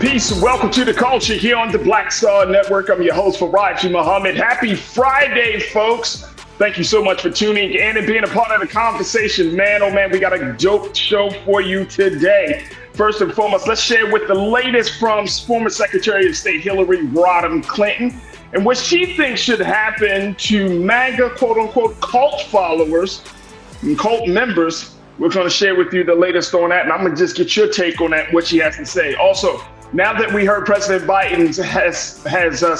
peace. Welcome to The Culture here on the Black Star Network. I'm your host, Farajii Muhammad. Happy Friday, folks. Thank you so much for tuning in and being a part of the conversation. Man, oh man, we got a dope show for you today. First and foremost, let's share with the latest from former Secretary of State Hillary Rodham Clinton and what she thinks should happen to MAGA, quote unquote, cult followers and cult members. We're going to share with you the latest on that, and I'm going to just get your take on that, what she has to say. Also, now that we heard President Biden has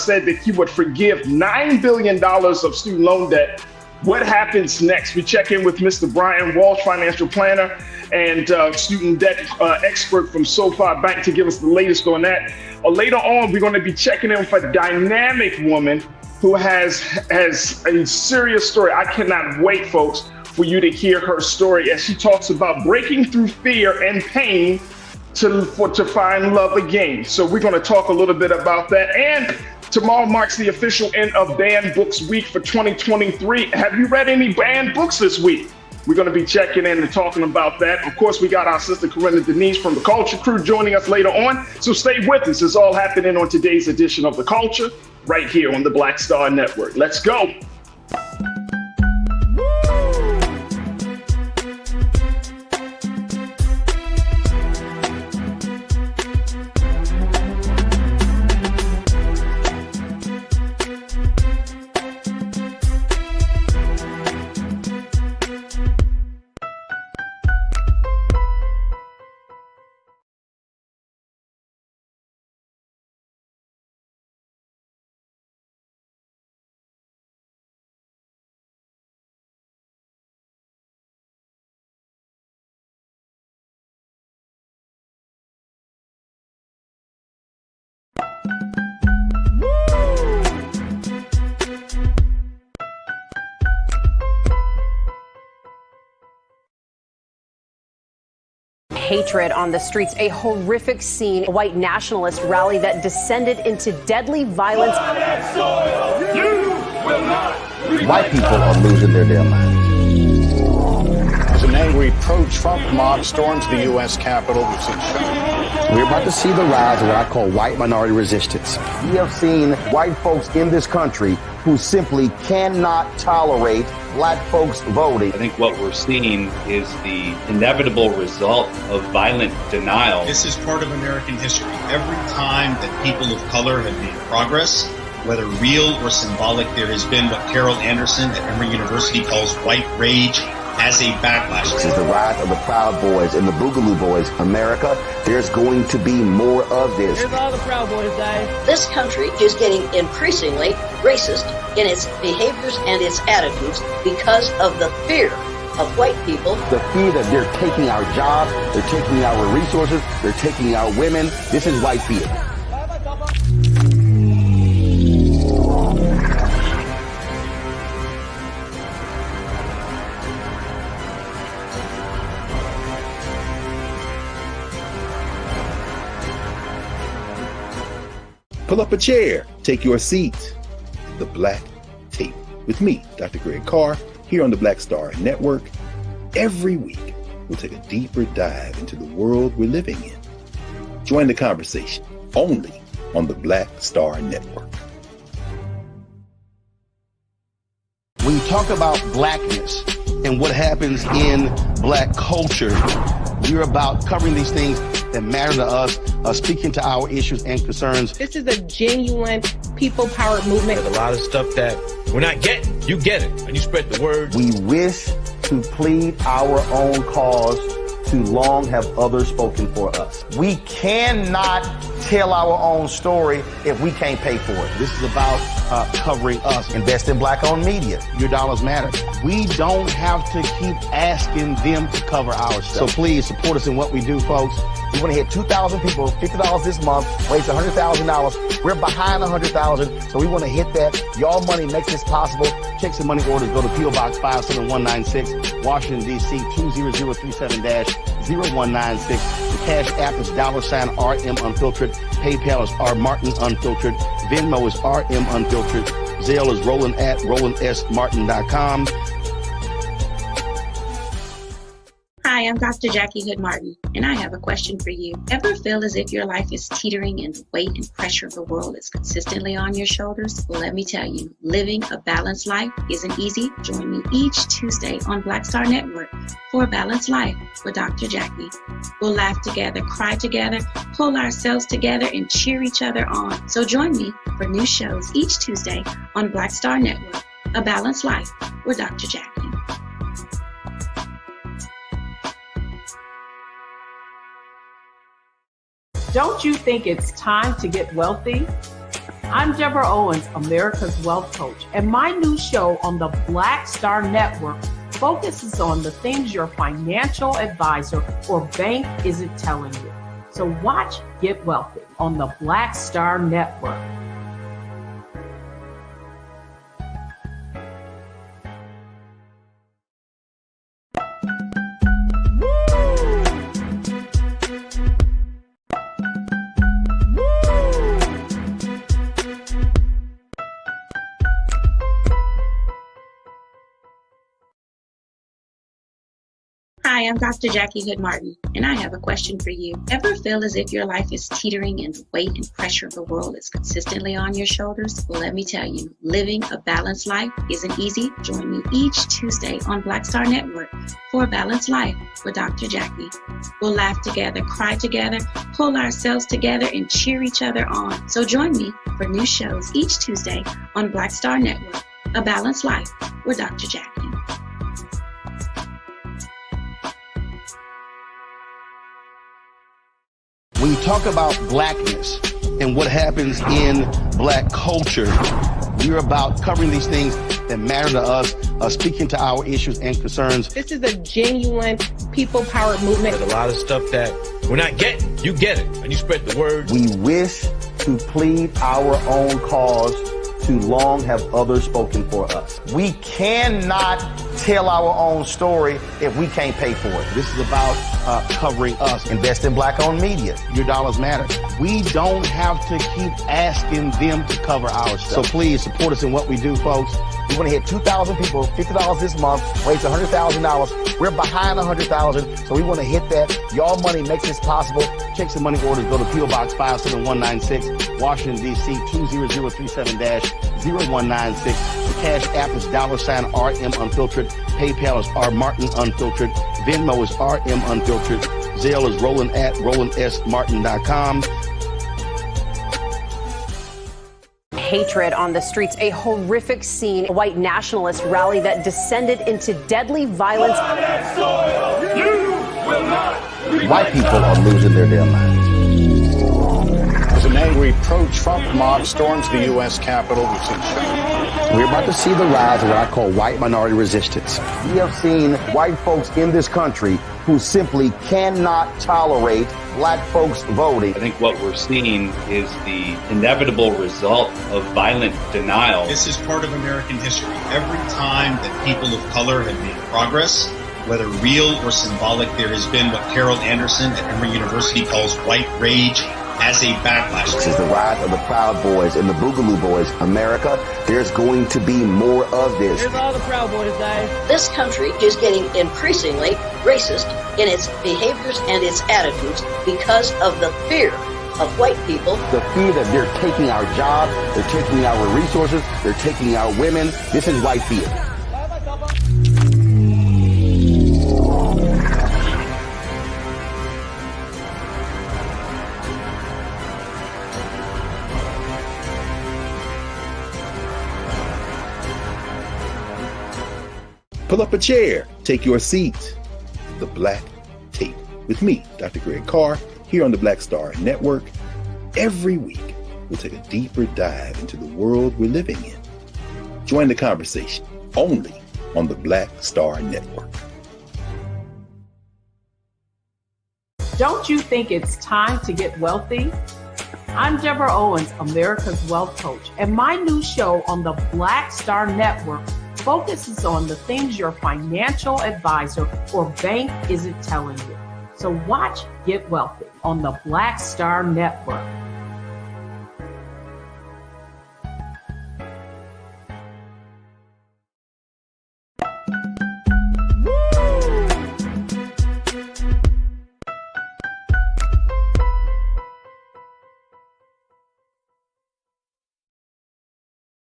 said that he would forgive $9 billion of student loan debt, what happens next? We check in with Mr. Brian Walsh, financial planner and student debt expert from SoFi Bank, to give us the latest on that. Later on, we're going to be checking in with a dynamic woman who has a serious story. I cannot wait, folks, for you to hear her story as she talks about breaking through fear and pain to find love again. So we're going to talk a little bit about that. And tomorrow marks the official end of Banned Books Week for 2023. Have you read any banned books this week? We're going to be checking in and talking about that. Of course, we got our sister Corinna Denise from the Culture Crew joining us later on. So stay with us. It's all happening on today's edition of The Culture right here on the Black Star Network. Let's go. Hatred on the streets, a horrific scene, a white nationalist rally that descended into deadly violence. White people are losing their damn minds. As an angry pro-Trump mob storms the U.S. Capitol, We're about to see the rise of what I call white minority resistance. We have seen white folks in this country who simply cannot tolerate black folks voting. I think what we're seeing is the inevitable result of violent denial. This is part of American history. Every time that people of color have made progress, whether real or symbolic, there has been what Carol Anderson at Emory University calls white rage as a backlash. This is the rise of the Proud Boys and the Boogaloo Boys. America, there's going to be more of this. Here's all the Proud Boys, guys. This country is getting increasingly racist in its behaviors and its attitudes because of the fear of white people. The fear that they're taking our jobs, they're taking our resources, they're taking our women. This is white fear. Pull up a chair, take your seat. The Black Tape with me, Dr. Greg Carr, here on the Black Star Network. Every week, we'll take a deeper dive into the world we're living in. Join the conversation only on the Black Star Network. When you talk about blackness and what happens in black culture, we're about covering these things that matter to us, speaking to our issues and concerns. This is a genuine people-powered movement. There's a lot of stuff that we're not getting. You get it, and you spread the word. We wish to plead our own cause. Too long have others spoken for us. We cannot tell our own story if we can't pay for it. This is about covering us. Invest in black-owned media. Your dollars matter. We don't have to keep asking them to cover our stuff. So please support us in what we do, folks. We want to hit 2,000 people, $50 this month, raise $100,000. We're behind 100,000, so we want to hit that. Your money makes this possible. Checks and money orders go to P.O. Box 57196, Washington, D.C. 20037-0196. The Cash App is $RM Unfiltered. PayPal is R Martin Unfiltered. Venmo is RM Unfiltered. Zelle is Roland at RolandSMartin.com. Hi, Hi, I'm Dr. Jackie Hood Martin, and I have a question for you. Ever feel as if your life is teetering and the weight and pressure of the world is consistently on your shoulders? Well, let me tell you, living a balanced life isn't easy. Join me each Tuesday on Black Star Network for A Balanced Life with Dr. Jackie. We'll laugh together, cry together, pull ourselves together, and cheer each other on. So join me for new shows each Tuesday on Black Star Network, A Balanced Life with Dr. Jackie. Don't you think it's time to get wealthy? I'm Deborah Owens, America's Wealth Coach, and my new show on the Black Star Network focuses on the things your financial advisor or bank isn't telling you. So watch Get Wealthy on the Black Star Network. Hi, I'm Dr. Jackie Hood Martin, and I have a question for you. Ever feel as if your life is teetering and the weight and pressure of the world is consistently on your shoulders? Well, let me tell you, living a balanced life isn't easy. Join me each Tuesday on Black Star Network for A Balanced Life with Dr. Jackie. We'll laugh together, cry together, pull ourselves together, and cheer each other on. So join me for new shows each Tuesday on Black Star Network, A Balanced Life with Dr. Jackie. When you talk about blackness and what happens in black culture, we're about covering these things that matter to us, speaking to our issues and concerns. This is a genuine people-powered movement. There's a lot of stuff that we're not getting. You get it, and you spread the word. We wish to plead our own cause. Too long have others spoken for us. We cannot tell our own story if we can't pay for it. This is about covering us. Invest in black-owned media. Your dollars matter. We don't have to keep asking them to cover our stuff. So please support us in what we do, folks. We want to hit 2,000 people, $50 this month, raise $100,000. We're behind 100,000, so we want to hit that. Y'all money makes this possible. Check some money orders. Go to P.O. Box 57196, Washington, D.C. 20037-0196. The Cash App is $RM Unfiltered. PayPal is R Martin Unfiltered. Venmo is RM Unfiltered. Zelle is Roland at RolandSMartin.com. Hatred on the streets, a horrific scene, a white nationalist rally that descended into deadly violence. White people are losing their damn minds. As an angry pro-Trump mob storms the U.S. Capitol, we've seen We're about to see the rise of what I call white minority resistance. We have seen white folks in this country who simply cannot tolerate black folks voting. I think what we're seeing is the inevitable result of violent denial. This is part of American history. Every time that people of color have made progress, whether real or symbolic, there has been what Carol Anderson at Emory University calls white rage as a backlash. This is the rise of the Proud Boys and the Boogaloo Boys. America, there's going to be more of this. Here's all the Proud Boys, guys. This country is getting increasingly racist in its behaviors and its attitudes because of the fear of white people. The fear that they're taking our jobs, they're taking our resources, they're taking our women. This is white fear. Pull up a chair, take your seat. The Black Tape with me, Dr. Greg Carr, here on the Black Star Network. Every week, we'll take a deeper dive into the world we're living in. Join the conversation only on the Black Star Network. Don't you think it's time to get wealthy? I'm Deborah Owens, America's Wealth Coach, and my new show on the Black Star Network focuses on the things your financial advisor or bank isn't telling you. So watch Get Wealthy on the Black Star Network.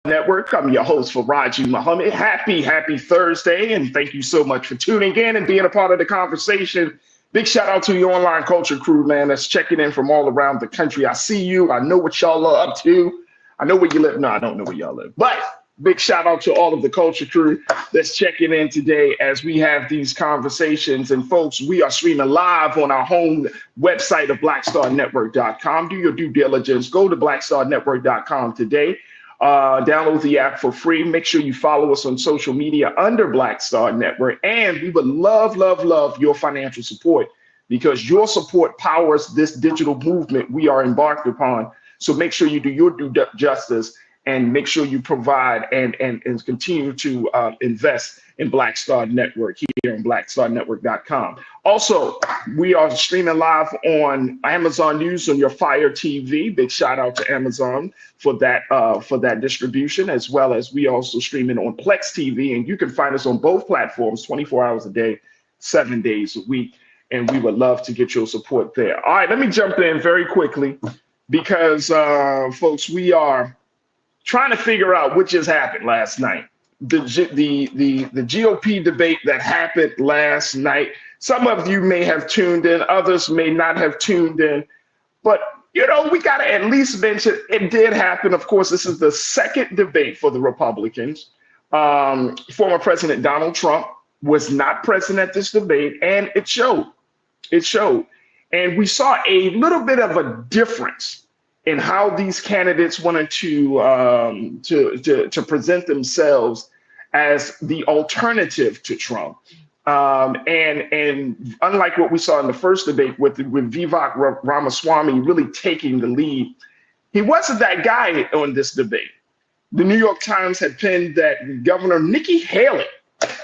Network. I'm your host, Farajii Muhammad. Happy Thursday, and thank you so much for tuning in and being a part of the conversation. Big shout out to your online culture crew, man, that's checking in from all around the country. I see you. I know what y'all are up to. I know where you live. No, I don't know where y'all live, but big shout out to all of the culture crew that's checking in today as we have these conversations. And folks, we are streaming live on our home website of blackstarnetwork.com. Do your due diligence. Go to blackstarnetwork.com today. Download the app for free. Make sure you follow us on social media under Black Star Network. And we would love your financial support, because your support powers this digital movement we are embarked upon. So make sure you do your due justice and make sure you provide and continue to invest in Black Star Network here on blackstarnetwork.com. Also, we are streaming live on Amazon News on your Fire TV. Big shout out to Amazon for that distribution, as well as we also streaming on Plex TV, and you can find us on both platforms 24 hours a day, 7 days a week, and we would love to get your support there. All right, let me jump in very quickly because folks, we are trying to figure out what just happened last night. The GOP debate that happened last night. Some of you may have tuned in, others may not have tuned in, but you know, we got to at least mention it did happen. Of course, this is the second debate for the Republicans. Former President Donald Trump was not present at this debate, and it showed. It showed. And we saw a little bit of a difference in how these candidates wanted to present themselves as the alternative to Trump. And unlike what we saw in the first debate with Vivek Ramaswamy really taking the lead, he wasn't that guy on this debate. The New York Times had penned that Governor Nikki Haley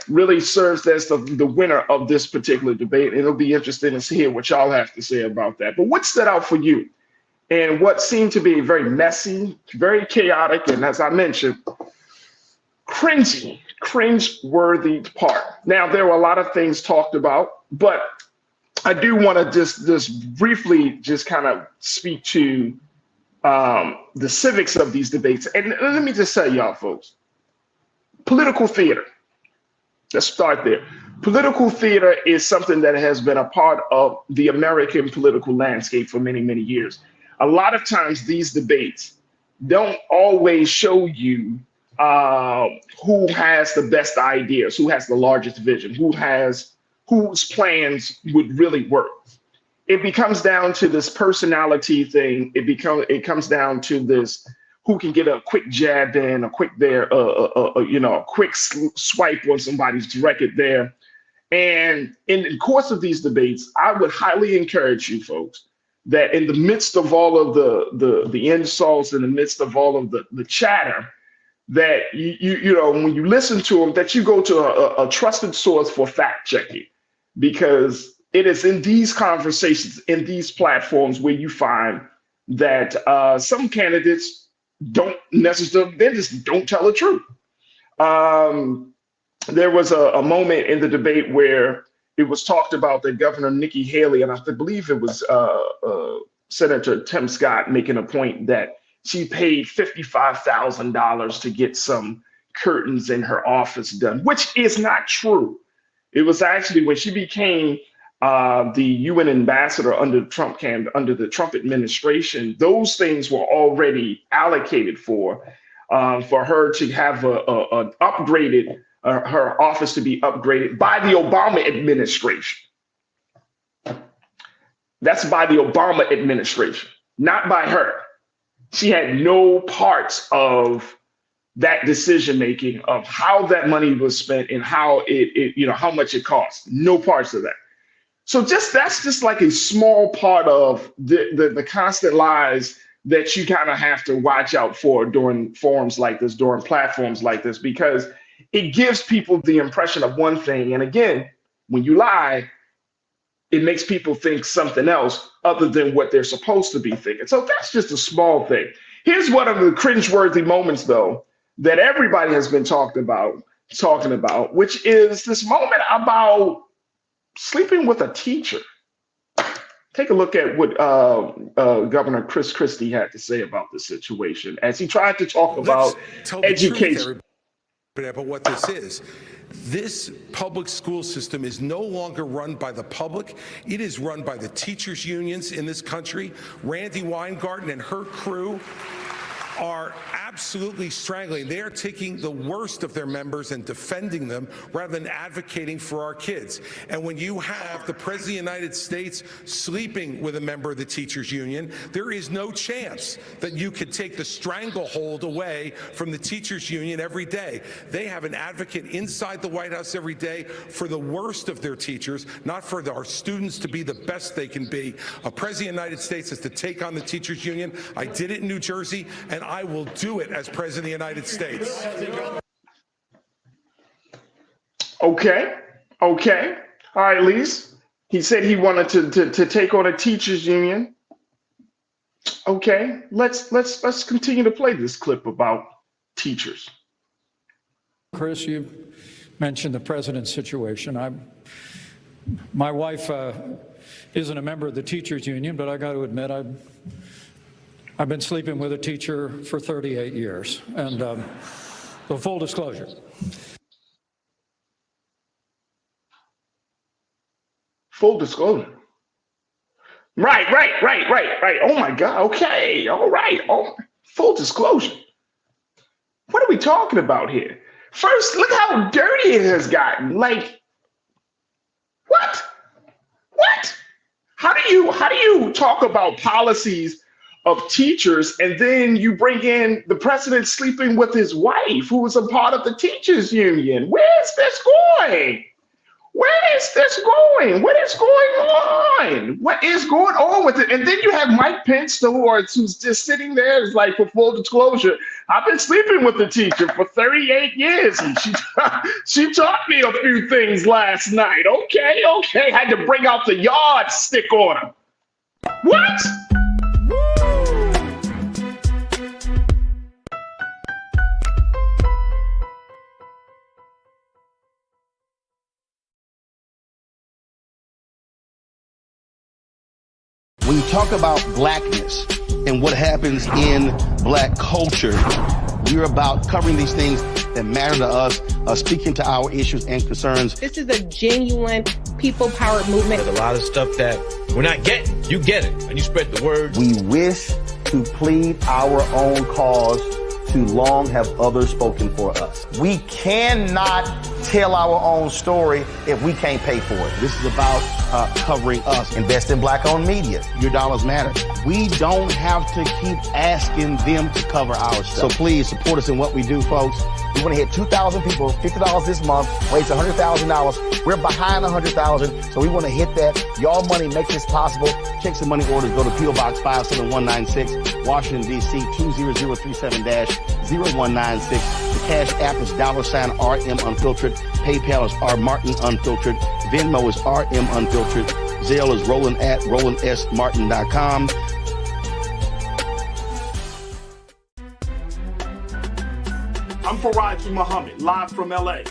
really serves as the winner of this particular debate. It'll be interesting to hear what y'all have to say about that. But what stood out for you? And what seemed to be very messy, very chaotic, and as I mentioned, cringe-worthy part. Now, there were a lot of things talked about, but I do want to just briefly just kind of speak to the civics of these debates. And let me just say, y'all folks, political theater. Let's start there. Political theater is something that has been a part of the American political landscape for many, many years. A lot of times these debates don't always show you who has the best ideas, who has the largest vision, whose plans would really work. It becomes down to this personality thing. It comes down to this who can get a quick jab in, a quick there, a quick swipe on somebody's record there. And in the course of these debates, I would highly encourage you folks that in the midst of all of the insults, in the midst of all of the chatter, that you know, when you listen to them, that you go to a trusted source for fact checking, because it is in these conversations, in these platforms, where you find that some candidates don't necessarily, they just don't tell the truth. There was a moment in the debate where it was talked about that Governor Nikki Haley, and I believe it was Senator Tim Scott, making a point that she paid $55,000 to get some curtains in her office done, which is not true. It was actually when she became the UN ambassador under the Trump administration, those things were already allocated for her to have an upgraded, her office to be upgraded by the Obama administration. That's by the Obama administration, not by her. She had no parts of that decision making of how that money was spent and how how much it cost. No parts of that. So that's just like a small part of the constant lies that you kind of have to watch out for during forums like this, during platforms like this, because it gives people the impression of one thing. And again, when you lie, it makes people think something else other than what they're supposed to be thinking. So that's just a small thing. Here's one of the cringeworthy moments, though, that everybody has been talking about, which is this moment about sleeping with a teacher. Take a look at what Governor Chris Christie had to say about the situation as he tried to talk about education. But what this is, this public school system is no longer run by the public. It is run by the teachers' unions in this country. Randy Weingarten and her crew are absolutely strangling. They are taking the worst of their members and defending them rather than advocating for our kids. And when you have the President of the United States sleeping with a member of the teachers union, there is no chance that you could take the stranglehold away from the teachers union every day. They have an advocate inside the White House every day for the worst of their teachers, not for our students to be the best they can be. A President of the United States has to take on the teachers union. I did it in New Jersey, and I will do it as President of the United States. Okay. All right, Lise. He said he wanted to take on a teachers union. Okay, let's continue to play this clip about teachers. Chris, you mentioned the president's situation. My wife isn't a member of the teachers union, but I got to admit I've been sleeping with a teacher for 38 years, and so full disclosure. Full disclosure. Right. Oh my God. Okay. All right. Oh, full disclosure. What are we talking about here? First, look how dirty it has gotten. Like, what? How do you talk about policies of teachers, and then you bring in the president sleeping with his wife, who was a part of the teachers union? Where's this going? What is going on with it? And then you have Mike Pence, who's just sitting there, is like, for full disclosure, I've been sleeping with the teacher for 38 years, and she taught me a few things last night. Okay, had to bring out the yardstick on him. What? When you talk about blackness and what happens in black culture, we're about covering these things that matter to us, speaking to our issues and concerns. This is a genuine people-powered movement. There's a lot of stuff that we're not getting. You get it, and you spread the word. We wish to plead our own cause. Too long have others spoken for us. We cannot tell our own story if we can't pay for it. This is about covering us. Invest in black-owned media. Your dollars matter. We don't have to keep asking them to cover our stuff. So please support us in what we do, folks. We want to hit 2,000 people, $50 this month, raise $100,000. We're behind 100,000, so we want to hit that. Y'all money makes this possible. Check some money orders. Go to P.O. Box 57196, Washington, D.C. 20037-0196. The Cash App is $RM Unfiltered. PayPal is R Martin Unfiltered. Venmo is RM Unfiltered. Zelle is Roland at RolandSMartin.com. I'm Farajii Muhammad, live from LA.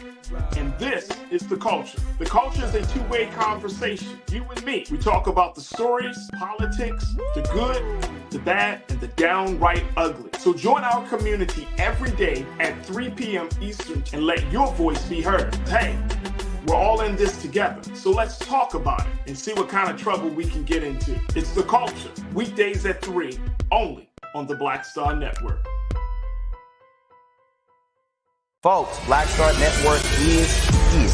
And this is The Culture. The Culture is a two-way conversation. You and me. We talk about the stories, politics, the good, the bad, and the downright ugly. So join our community every day at 3 p.m. Eastern and let your voice be heard. Hey, we're all in this together. So let's talk about it and see what kind of trouble we can get into. It's The Culture. Weekdays at 3, only on the Black Star Network. Folks, Black Star Network is here.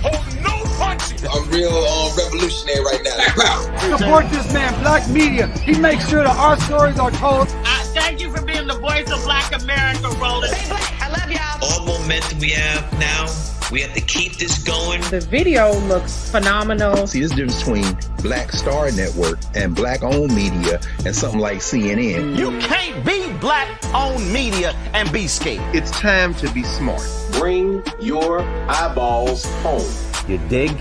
Oh, no punches! I'm real revolutionary right now. Support this man, Black Media. He makes sure that our stories are told. Thank you for being the voice of Black America, Roland. Stay black. I love y'all. All momentum we have now, we have to keep this going. The video looks phenomenal. See, this difference between Black Star Network and black-owned media and something like CNN. You can't be black-owned media and be scared. It's time to be smart. Bring your eyeballs home. You dig?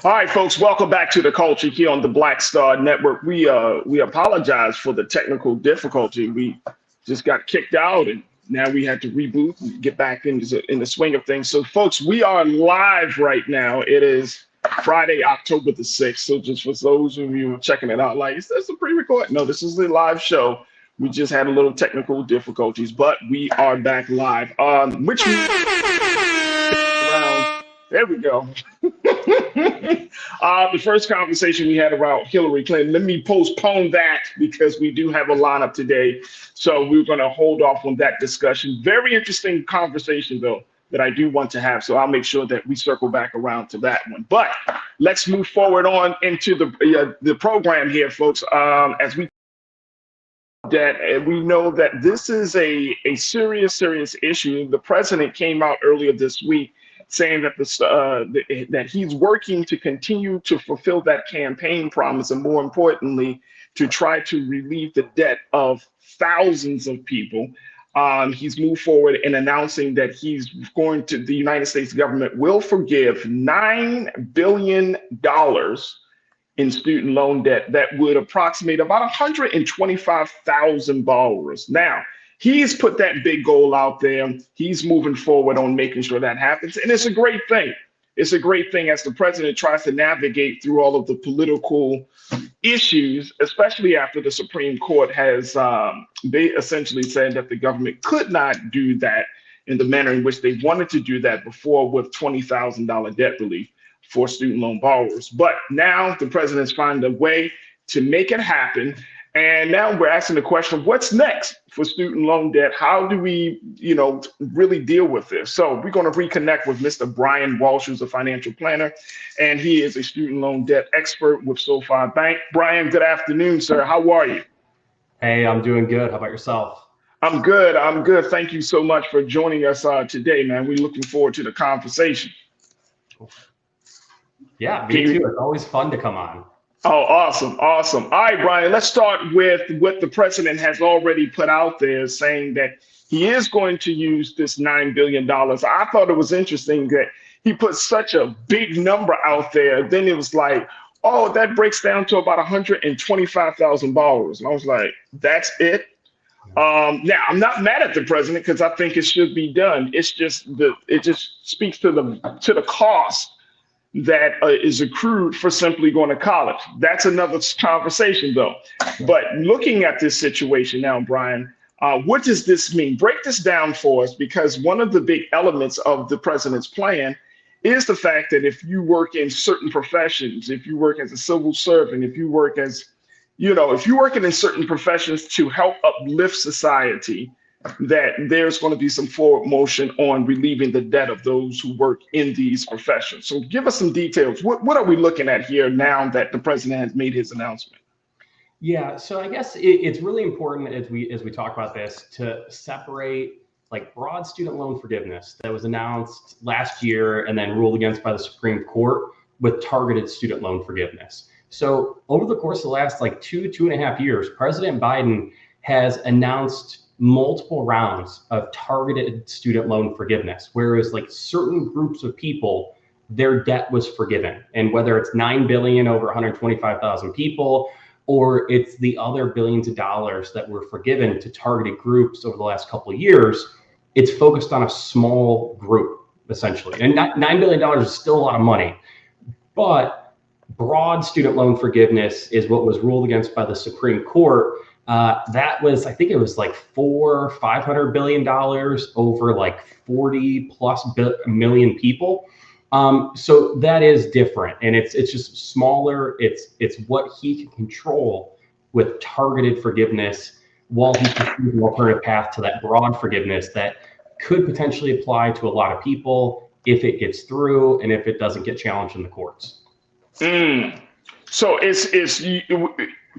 All right, folks, welcome back to the culture here on the Black Star Network. We apologize for the technical difficulty. We just got kicked out, and now we had to reboot and get back in the swing of things. So, folks, we are live right now. It is Friday, October the 6th. So just for those of you checking it out, like, is this a pre-record? No, this is the live show. We just had a little technical difficulties, but we are back live. Which there we go. The first conversation we had about Hillary Clinton, let me postpone that because we do have a lineup today. So we're going to hold off on that discussion. Very interesting conversation, though, that I do want to have. So I'll make sure that we circle back around to that one. But let's move forward on into the program here, folks, as we know that this is a serious issue. The president came out earlier this week saying that that he's working to continue to fulfill that campaign promise, and more importantly, to try to relieve the debt of thousands of people. He's moved forward in announcing that the United States government will forgive $9 billion in student loan debt that would approximate about 125,000 borrowers. Now, he's put that big goal out there. He's moving forward on making sure that happens. And it's a great thing. It's a great thing as the president tries to navigate through all of the political issues, especially after the Supreme Court has they essentially said that the government could not do that in the manner in which they wanted to do that before with $20,000 debt relief for student loan borrowers. But now the president's found a way to make it happen. And now we're asking the question, what's next for student loan debt? How do we, really deal with this? So we're going to reconnect with Mr. Brian Walsh, who's a financial planner, and he is a student loan debt expert with SoFi Bank. Brian, good afternoon, sir. How are you? Hey, I'm doing good. How about yourself? I'm good. Thank you so much for joining us today, man. We're looking forward to the conversation. Yeah, me too. It's always fun to come on. Oh, awesome. All right, Brian, let's start with what the president has already put out there, saying that he is going to use this $9 billion. I thought it was interesting that he put such a big number out there. Then it was like, oh, that breaks down to about 125,000 borrowers. And I was like, that's it? Now, I'm not mad at the president because I think it should be done. It's just it just speaks to the cost that is accrued for simply going to college. That's another conversation, though. But looking at this situation now, Brian, what does this mean? Break this down for us, because one of the big elements of the president's plan is the fact that if you work in certain professions, if you work as a civil servant, if you work as, if you're working in certain professions to help uplift society, that there's going to be some forward motion on relieving the debt of those who work in these professions. So give us some details. What are we looking at here now that the president has made his announcement? Yeah, so I guess it's really important as we talk about this to separate like broad student loan forgiveness that was announced last year and then ruled against by the Supreme Court with targeted student loan forgiveness. So over the course of the last two and a half years, President Biden has announced multiple rounds of targeted student loan forgiveness, whereas certain groups of people, their debt was forgiven. And whether it's $9 billion over 125,000 people, or it's the other billions of dollars that were forgiven to targeted groups over the last couple of years, it's focused on a small group, essentially. And $9 billion is still a lot of money, but broad student loan forgiveness is what was ruled against by the Supreme Court. That was, I think it was $500 billion over 40 plus million people. So that is different, and it's just smaller. It's what he can control with targeted forgiveness, while he pursues an alternative path to that broad forgiveness that could potentially apply to a lot of people if it gets through and if it doesn't get challenged in the courts. So it's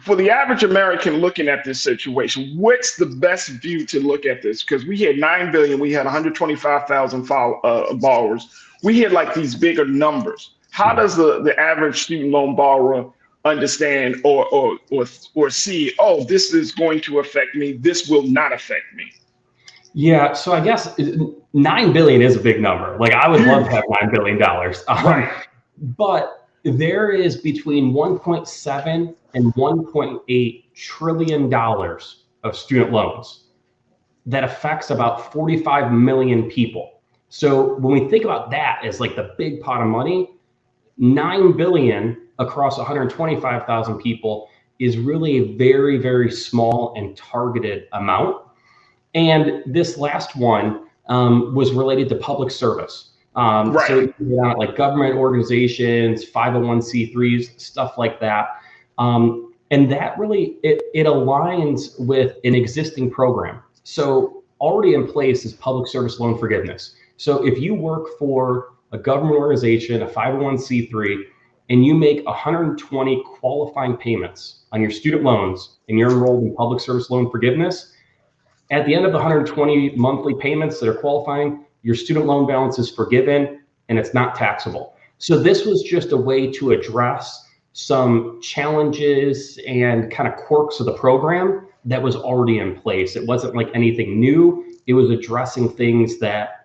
for the average American looking at this situation, what's the best view to look at this? Because we had 9 billion, we had 125,000 borrowers. We had these bigger numbers. How does the average student loan borrower understand or see, oh, this is going to affect me, this will not affect me? Yeah, so I guess 9 billion is a big number. I would love to have $9 billion. Right. But there is between 1.7 and 1.8 trillion dollars of student loans that affects about 45 million people. So when we think about that as like the big pot of money, 9 billion across 125,000 people is really a very, very small and targeted amount. And this last one was related to public service. Right. So like government organizations, 501c3s, stuff like that. And that really, it aligns with an existing program. So already in place is public service loan forgiveness. So if you work for a government organization, a 501c3, and you make 120 qualifying payments on your student loans and you're enrolled in public service loan forgiveness, at the end of the 120 monthly payments that are qualifying, your student loan balance is forgiven and it's not taxable. So this was just a way to address some challenges and kind of quirks of the program that was already in place. It wasn't like anything new. It was addressing things that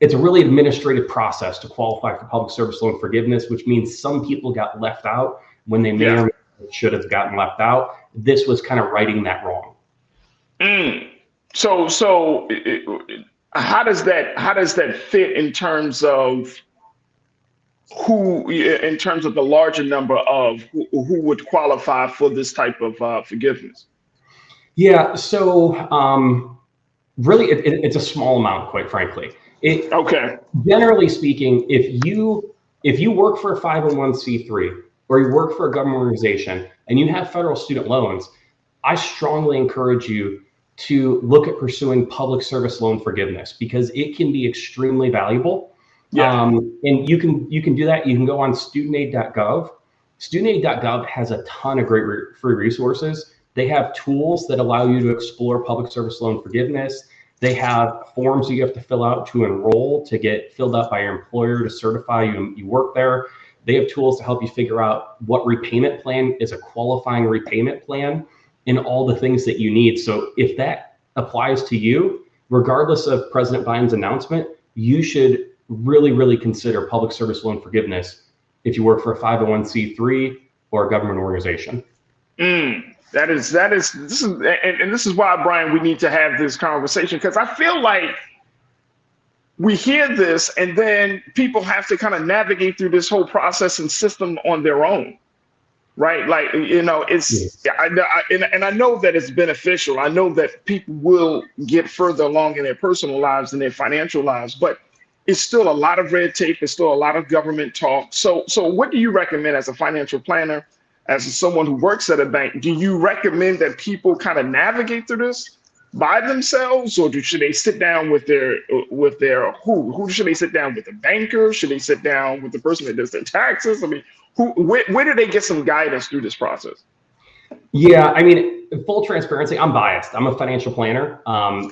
it's a really administrative process to qualify for public service loan forgiveness, which means some people got left out when they may or should have gotten left out. This was kind of righting that wrong. So how does that fit in terms of in terms of the larger number of who would qualify for this type of forgiveness? Yeah, so really it's a small amount, quite frankly. Generally speaking, if you work for a 501c3 or you work for a government organization and you have federal student loans, I strongly encourage you to look at pursuing public service loan forgiveness because it can be extremely valuable. And you can do that. You can go on studentaid.gov. Studentaid.gov has a ton of great free resources. They have tools that allow you to explore public service loan forgiveness. They have forms that you have to fill out to enroll, to get filled out by your employer to certify you work there. They have tools to help you figure out what repayment plan is a qualifying repayment plan and all the things that you need. So if that applies to you, regardless of President Biden's announcement, you should really, really consider public service loan forgiveness if you work for a 501c3 or a government organization. This is why, Brian, we need to have this conversation, because I feel like we hear this and then people have to kind of navigate through this whole process and system on their own. Right. Like, it's I know that it's beneficial. I know that people will get further along in their personal lives and their financial lives, but it's still a lot of red tape. It's still a lot of government talk. So what do you recommend as a financial planner, as someone who works at a bank? Do you recommend that people kind of navigate through this by themselves, or should they sit down with their who should they sit down with? The banker? Should they sit down with the person that does their taxes? I mean, where do they get some guidance through this process? Yeah, I mean, full transparency, I'm biased. I'm a financial planner.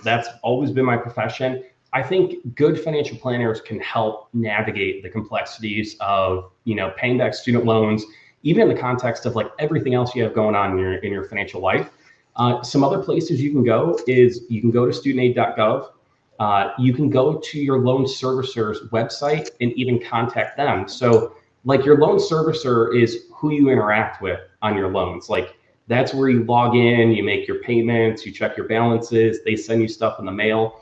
That's always been my profession. I think good financial planners can help navigate the complexities of, paying back student loans, even in the context of like everything else you have going on in your financial life. Some other places you can go is you can go to studentaid.gov. You can go to your loan servicer's website and even contact them. So like your loan servicer is who you interact with on your loans. Like that's where you log in, you make your payments, you check your balances, they send you stuff in the mail.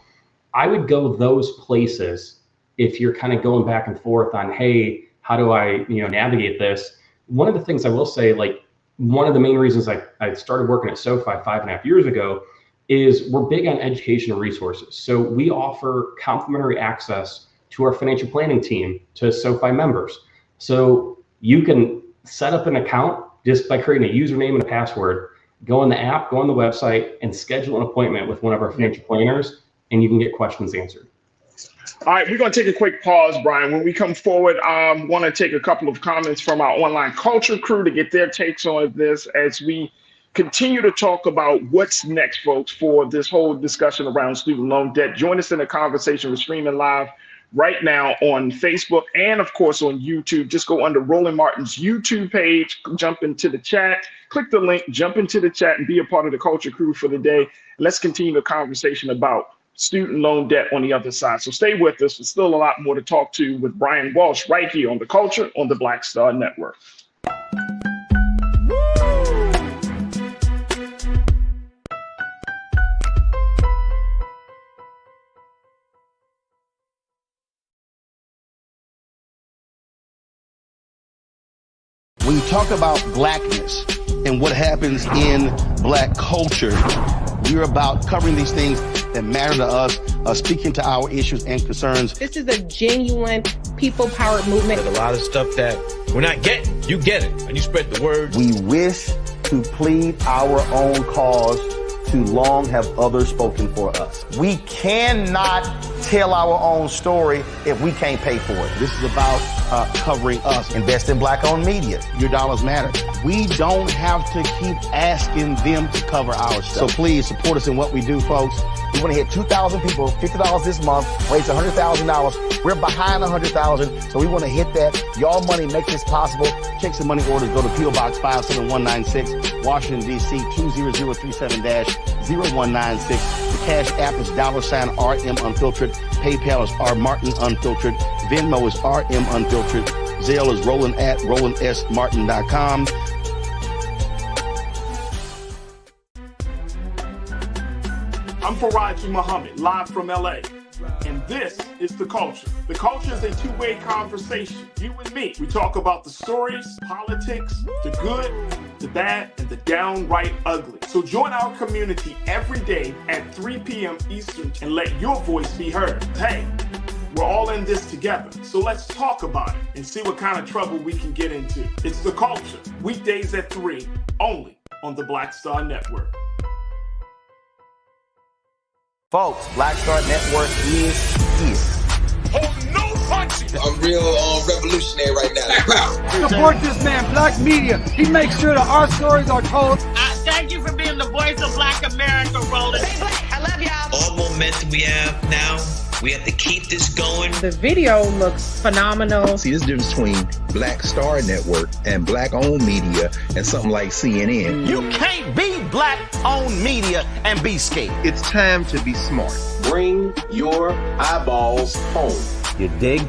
I would go those places if you're kind of going back and forth on, hey, how do I, navigate this? One of the things I will say, like one of the main reasons I started working at SoFi 5.5 years ago is we're big on educational resources. So we offer complimentary access to our financial planning team to SoFi members. So you can set up an account just by creating a username and a password, go in the app, go on the website, and schedule an appointment with one of our financial planners, and you can get questions answered. All right, we're going to take a quick pause, Brian. When we come forward, I want to take a couple of comments from our online culture crew to get their takes on this as we continue to talk about what's next, folks, for this whole discussion around student loan debt. Join us in the conversation. We're streaming live right now on Facebook and, of course, on YouTube. Just go under Roland Martin's YouTube page, jump into the chat, click the link, jump into the chat, and be a part of the culture crew for the day. Let's continue the conversation about student loan debt on the other side. So stay with us. There's still a lot more to talk to with Brian Walsh right here on The Culture on the Black Star Network. When you talk about blackness and what happens in black culture, we're about covering these things that matter to us, speaking to our issues and concerns. This is a genuine people-powered movement. A lot of stuff that we're not getting. You get it, and you spread the word. We wish to plead our own cause. Too long have others spoken for us. We cannot tell our own story if we can't pay for it. This is about covering us. Invest in black-owned media. Your dollars matter. We don't have to keep asking them to cover our stuff. So please support us in what we do, folks. We want to hit 2,000 people, $50 this month, raise $100,000. We're behind $100,000, so we want to hit that. Y'all money make this possible. Check some money orders. Go to P.O. Box 57196, Washington, D.C. 20037-0196. The Cash App is $RM Unfiltered. PayPal is R Martin Unfiltered. Venmo is RM Unfiltered. Zelle is Roland at RolandSMartin.com. I'm Farajii Muhammad, live from LA. And this is The Culture. The Culture is a two-way conversation. You and me. We talk about the stories, politics, the good, the bad, and the downright ugly. So join our community every day at 3 p.m. Eastern and let your voice be heard. Hey, we're all in this together. So let's talk about it and see what kind of trouble we can get into. It's The Culture, weekdays at 3, only on the Black Star Network. Folks, Black Star Network is here. Oh, no punching! I'm real revolutionary right now. Support this man, Black Media. He makes sure that our stories are told. Thank you for being the voice of Black America, Roland. Stay black. I love y'all. All momentum we have now, we have to keep this going. The video looks phenomenal. See, this difference between Black Star Network and black-owned media and something like CNN. You can't be black-owned media and be scared. It's time to be smart. Bring your eyeballs home. You dig?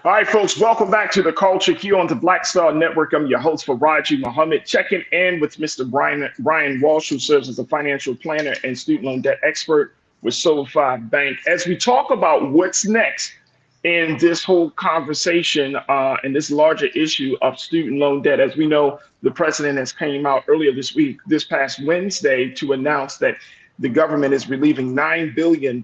All right, folks, welcome back to The Culture here on the Black Star Network. I'm your host, Farajii Muhammad, checking in with Mr. Brian Walsh, who serves as a financial planner and student loan debt expert with SoFi Bank. As we talk about what's next in this whole conversation and this larger issue of student loan debt, as we know, the president has came out earlier this week, this past Wednesday, to announce that the government is relieving $9 billion.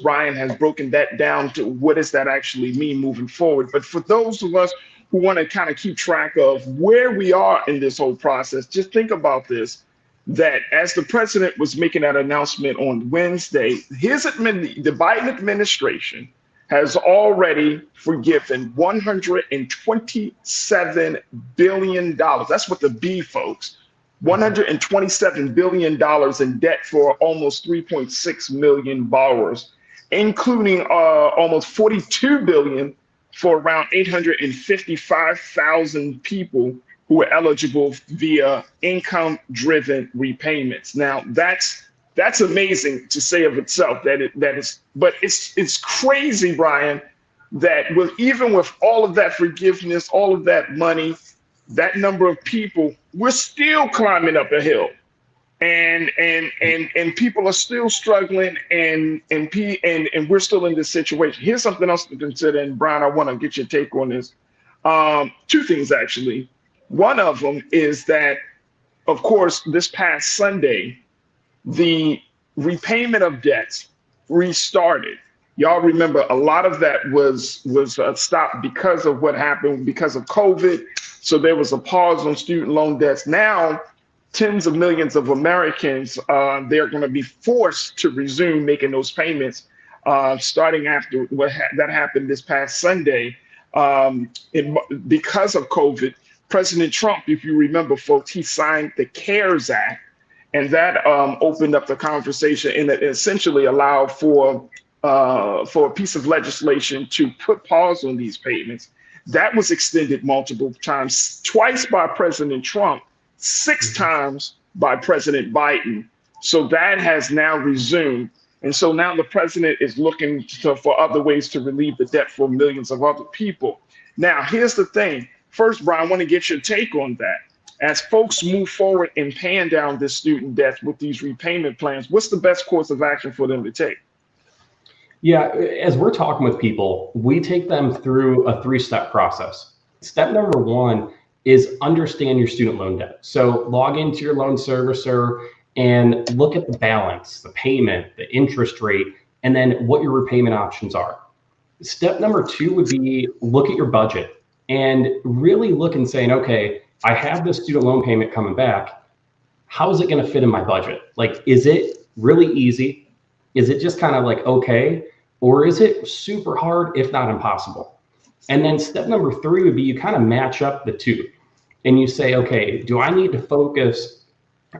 Brian has broken that down to what does that actually mean moving forward. But for those of us who want to kind of keep track of where we are in this whole process, just think about this, that as the president was making that announcement on Wednesday, the Biden administration has already forgiven $127 billion. That's with the B, folks. $127 billion in debt for almost 3.6 million borrowers, including almost $42 billion for around 855,000 people who are eligible via income-driven repayments. Now, that's amazing to say of itself. But it's crazy, Brian, that even with all of that forgiveness, all of that money, that number of people, we're still climbing up a hill, and people are still struggling, and we're still in this situation. Here's something else to consider, and Brian, I want to get your take on this. Two things, actually. One of them is that, of course, this past Sunday, the repayment of debts restarted. Y'all remember a lot of that was stopped because of what happened because of COVID. So there was a pause on student loan debts. Now, tens of millions of Americans, they're going to be forced to resume making those payments starting after that happened this past Sunday. Because of COVID, President Trump, if you remember, folks, he signed the CARES Act, and that opened up the conversation and it essentially allowed for a piece of legislation to put pause on these payments. That was extended multiple times, twice by President Trump, 6 times by President Biden. So that has now resumed. And so now the president is looking for other ways to relieve the debt for millions of other people. Now, here's the thing. First, Brian, I want to get your take on that. As folks move forward in paying down this student debt with these repayment plans, what's the best course of action for them to take? Yeah, as we're talking with people, we take them through a 3-step process. Step number 1 is understand your student loan debt. So log into your loan servicer and look at the balance, the payment, the interest rate, and then what your repayment options are. Step number 2 would be look at your budget and really look and saying, okay, I have this student loan payment coming back. How is it going to fit in my budget? Like, is it really easy? Is it just kind of like, okay, or is it super hard, if not impossible? And then step number 3 would be you kind of match up the two and you say, okay, do I need to focus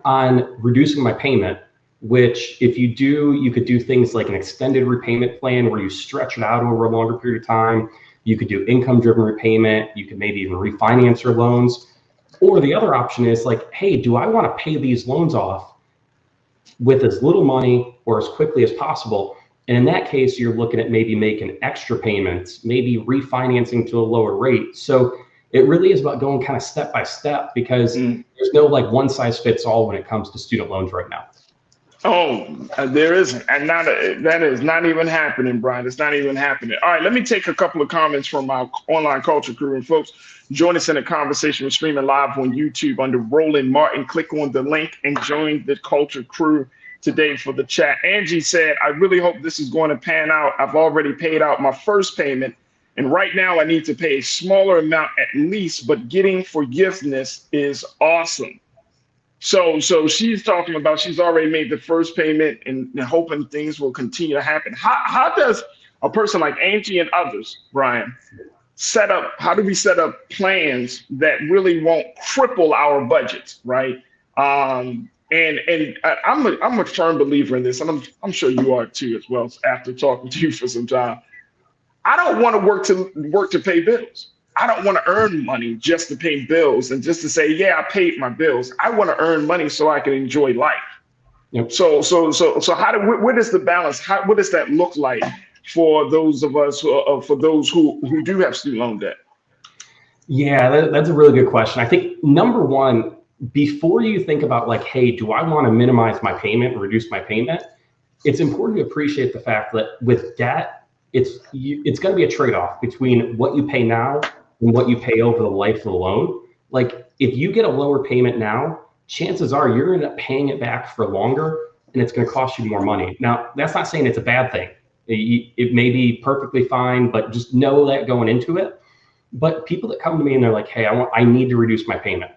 on reducing my payment, which if you do, you could do things like an extended repayment plan where you stretch it out over a longer period of time. You could do income-driven repayment. You could maybe even refinance your loans. Or the other option is like, hey, do I want to pay these loans off with as little money or as quickly as possible? And in that case, you're looking at maybe making extra payments, maybe refinancing to a lower rate. So it really is about going kind of step by step because there's no like one size fits all when it comes to student loans right now. Oh, there isn't. And that is not even happening, Brian. It's not even happening. All right, let me take a couple of comments from our online culture crew. And folks, join us in a conversation. We're streaming live on YouTube under Roland Martin. Click on the link and join the culture crew today for the chat. Angie said, I really hope this is going to pan out. I've already paid out my first payment. And right now I need to pay a smaller amount at least, but getting forgiveness is awesome. So she's talking about she's already made the first payment and hoping things will continue to happen. How does a person like Angie and others, Brian, how do we set up plans that really won't cripple our budgets, right? And I'm a firm believer in this, and I'm sure you are too as well after talking to you for some time. I don't want to work to pay bills. I don't want to earn money just to pay bills and just to say, yeah, I paid my bills. I want to earn money so I can enjoy life. Yep. So what is the balance? What does that look like for those of us, for those who do have student loan debt? Yeah, that's a really good question. I think number one, before you think about like, hey, do I want to minimize my payment and reduce my payment? It's important to appreciate the fact that with debt, it's going to be a trade-off between what you pay now and what you pay over the life of the loan. Like if you get a lower payment now, chances are you're going to end up paying it back for longer and it's going to cost you more money. Now, that's not saying it's a bad thing. It may be perfectly fine, but just know that going into it. But people that come to me and they're like, hey, I need to reduce my payment.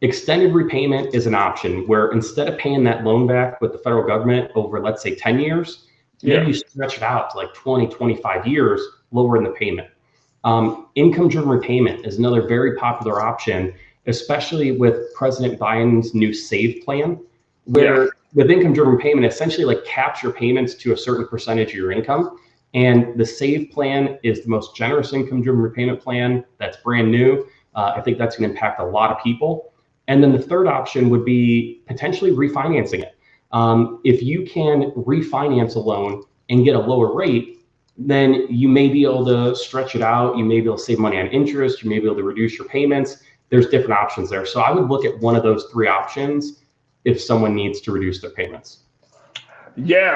Extended repayment is an option where instead of paying that loan back with the federal government over, let's say 10 years, maybe you stretch it out to like 20, 25 years, lowering the payment. Income-driven repayment is another very popular option, especially with President Biden's new SAVE plan, where with income-driven payment, essentially like caps your payments to a certain percentage of your income. And the SAVE plan is the most generous income-driven repayment plan that's brand new. I think that's going to impact a lot of people. And then the third option would be potentially refinancing it. If you can refinance a loan and get a lower rate, then you may be able to stretch it out. You may be able to save money on interest. You may be able to reduce your payments. There's different options there. So I would look at one of those three options if someone needs to reduce their payments. Yeah,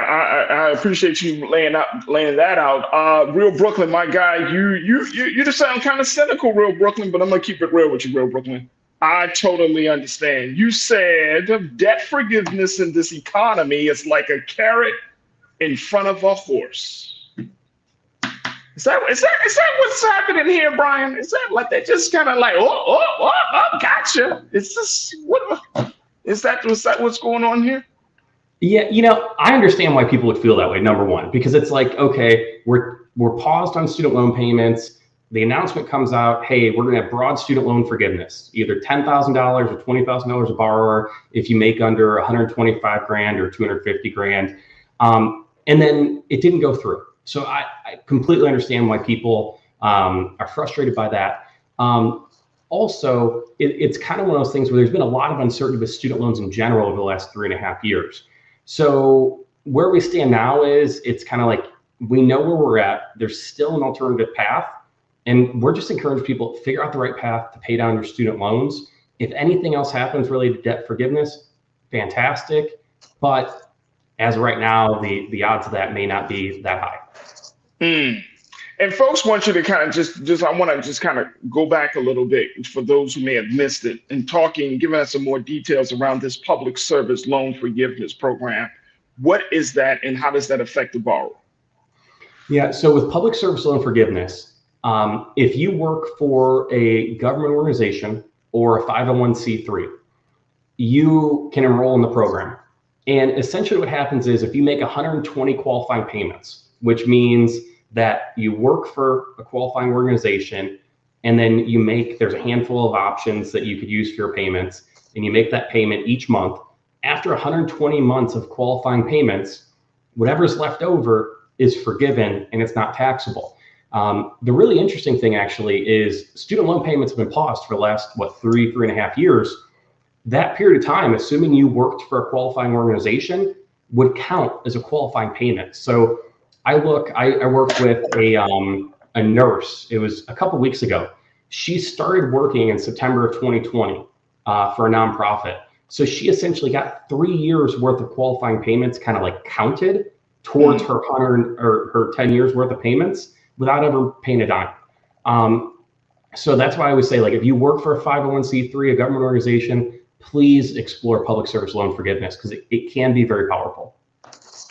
I appreciate you laying that out. Real Brooklyn, my guy, you just sound kind of cynical, Real Brooklyn, but I'm gonna keep it real with you, Real Brooklyn. I totally understand. You said debt forgiveness in this economy is like a carrot in front of a horse. Is that what's happening here, Brian? Is that like they just kind of like, gotcha? It's just was that what's going on here? Yeah, I understand why people would feel that way. Number one, because it's like, okay, we're paused on student loan payments. The announcement comes out, hey, we're going to have broad student loan forgiveness, either $10,000 or $20,000 a borrower if you make under 125 grand or 250 grand. And then it didn't go through. So I completely understand why people are frustrated by that. Also, it's kind of one of those things where there's been a lot of uncertainty with student loans in general over the last 3.5 years. So where we stand now is it's kind of like we know where we're at. There's still an alternative path. And we're just encouraging people to figure out the right path to pay down your student loans. If anything else happens related to debt forgiveness, fantastic. But as of right now, the odds of that may not be that high. And folks want you to kind of I want to just kind of go back a little bit for those who may have missed it and giving us some more details around this public service loan forgiveness program. What is that and how does that affect the borrower? Yeah, so with public service loan forgiveness, if you work for a government organization or a 501c3, you can enroll in the program. And essentially what happens is if you make 120 qualifying payments, which means that you work for a qualifying organization and then there's a handful of options that you could use for your payments, and you make that payment each month. After 120 months of qualifying payments, whatever's left over is forgiven and it's not taxable. The really interesting thing actually is student loan payments have been paused for the last, 3.5 years. That period of time, assuming you worked for a qualifying organization, would count as a qualifying payment. So I worked with a nurse. It was a couple weeks ago. She started working in September of 2020 for a nonprofit. So she essentially got 3 years worth of qualifying payments kind of like counted towards her 10 years worth of payments without ever paying a dime. So that's why I always say, like, if you work for a 501c3, a government organization, please explore public service loan forgiveness because it can be very powerful.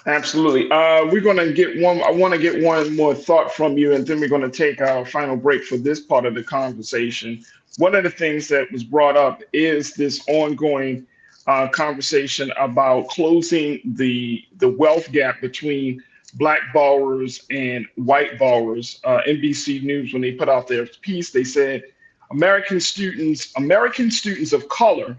Absolutely. We're going to get one. I want to get one more thought from you, and then we're going to take our final break for this part of the conversation. One of the things that was brought up is this ongoing conversation about closing the wealth gap between Black borrowers and white borrowers. NBC News, when they put out their piece, they said American students of color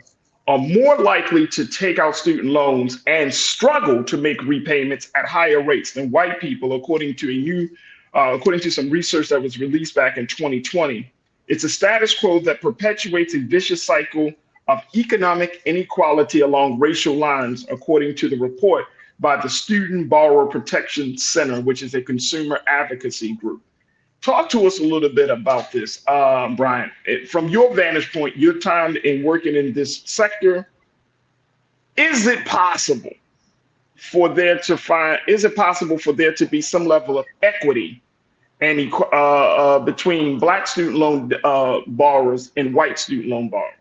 are more likely to take out student loans and struggle to make repayments at higher rates than white people, according to some research that was released back in 2020. It's a status quo that perpetuates a vicious cycle of economic inequality along racial lines, according to the report by the Student Borrower Protection Center, which is a consumer advocacy group. Talk to us a little bit about this, Brian. From your vantage point, your time in working in this sector, is it possible for there to be some level of equity and between Black student loan borrowers and white student loan borrowers?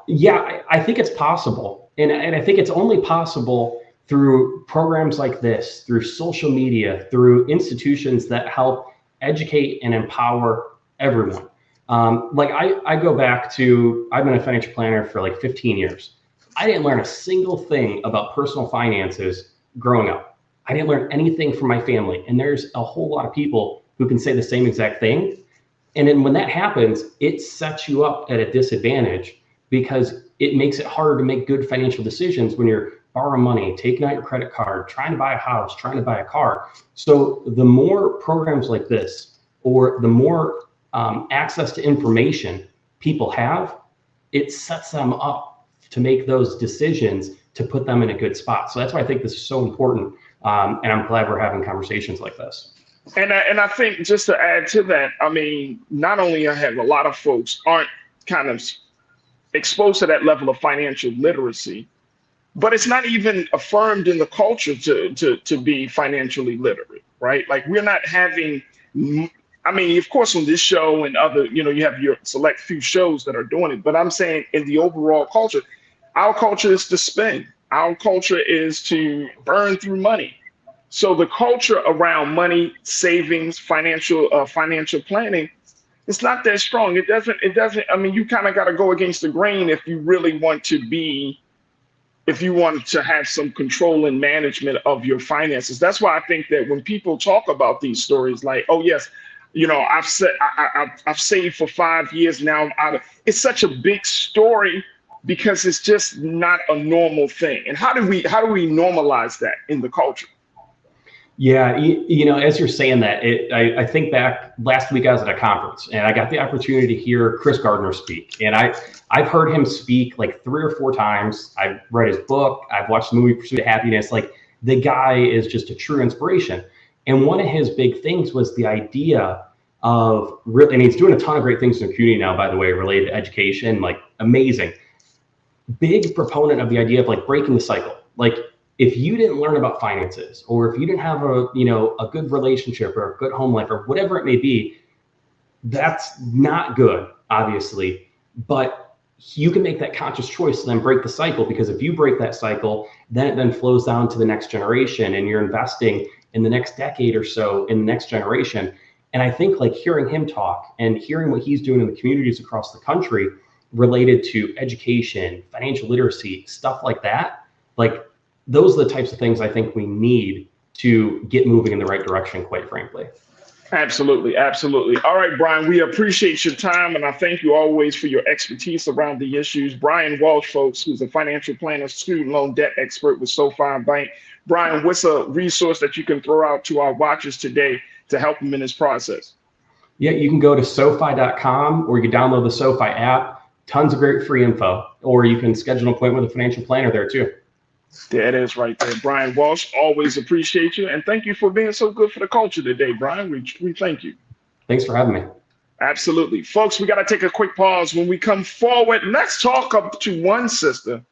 Yeah, I think it's possible. And I think it's only possible through programs like this, through social media, through institutions that help educate and empower everyone. I go back to, I've been a financial planner for like 15 years. I didn't learn a single thing about personal finances growing up. I didn't learn anything from my family. And there's a whole lot of people who can say the same exact thing. And then when that happens, it sets you up at a disadvantage because it makes it harder to make good financial decisions when you're borrowing money, taking out your credit card, trying to buy a house, trying to buy a car. So the more programs like this, or the more access to information people have, it sets them up to make those decisions to put them in a good spot. So that's why I think this is so important. And I'm glad we're having conversations like this. And I think just to add to that, I mean, not only have a lot of folks aren't kind of exposed to that level of financial literacy, but it's not even affirmed in the culture to be financially literate, right? Like we're not having, I mean, of course, on this show and other, you have your select few shows that are doing it, but I'm saying in the overall culture, our culture is to spend. Our culture is to burn through money. So the culture around money, savings, financial planning, it's not that strong. It doesn't, I mean, you kind of got to go against the grain if you really want to have some control and management of your finances. That's why I think that when people talk about these stories, like, oh yes, you know, I've saved for 5 years now. It's such a big story because it's just not a normal thing. And how do we normalize that in the culture? Yeah, you know, as you're saying that, I think back last week I was at a conference and I got the opportunity to hear Chris Gardner speak. And I've heard him speak like 3 or 4 times. I've read his book. I've watched the movie Pursuit of Happiness. Like, the guy is just a true inspiration. And one of his big things was the idea of and he's doing a ton of great things in the community now, by the way, related to education, like amazing. Big proponent of the idea of like breaking the cycle. Like, if you didn't learn about finances, or if you didn't have a good relationship or a good home life or whatever it may be, that's not good, obviously. But you can make that conscious choice to then break the cycle, because if you break that cycle, then it then flows down to the next generation, and you're investing in the next decade or so in the next generation. And I think like hearing him talk and hearing what he's doing in the communities across the country related to education, financial literacy, stuff like that, like, those are the types of things I think we need to get moving in the right direction, quite frankly. Absolutely. Absolutely. All right, Brian, we appreciate your time, and I thank you always for your expertise around the issues. Brian Walsh, folks, who's a financial planner, student loan debt expert with SoFi Bank. Brian, what's a resource that you can throw out to our watchers today to help them in this process? Yeah, you can go to SoFi.com, or you can download the SoFi app. Tons of great free info, or you can schedule an appointment with a financial planner there too. There it is right there. Brian Walsh, always appreciate you. And thank you for being so good for the culture today, Brian. We thank you. Thanks for having me. Absolutely. Folks, we got to take a quick pause. When we come forward, let's talk up to one sister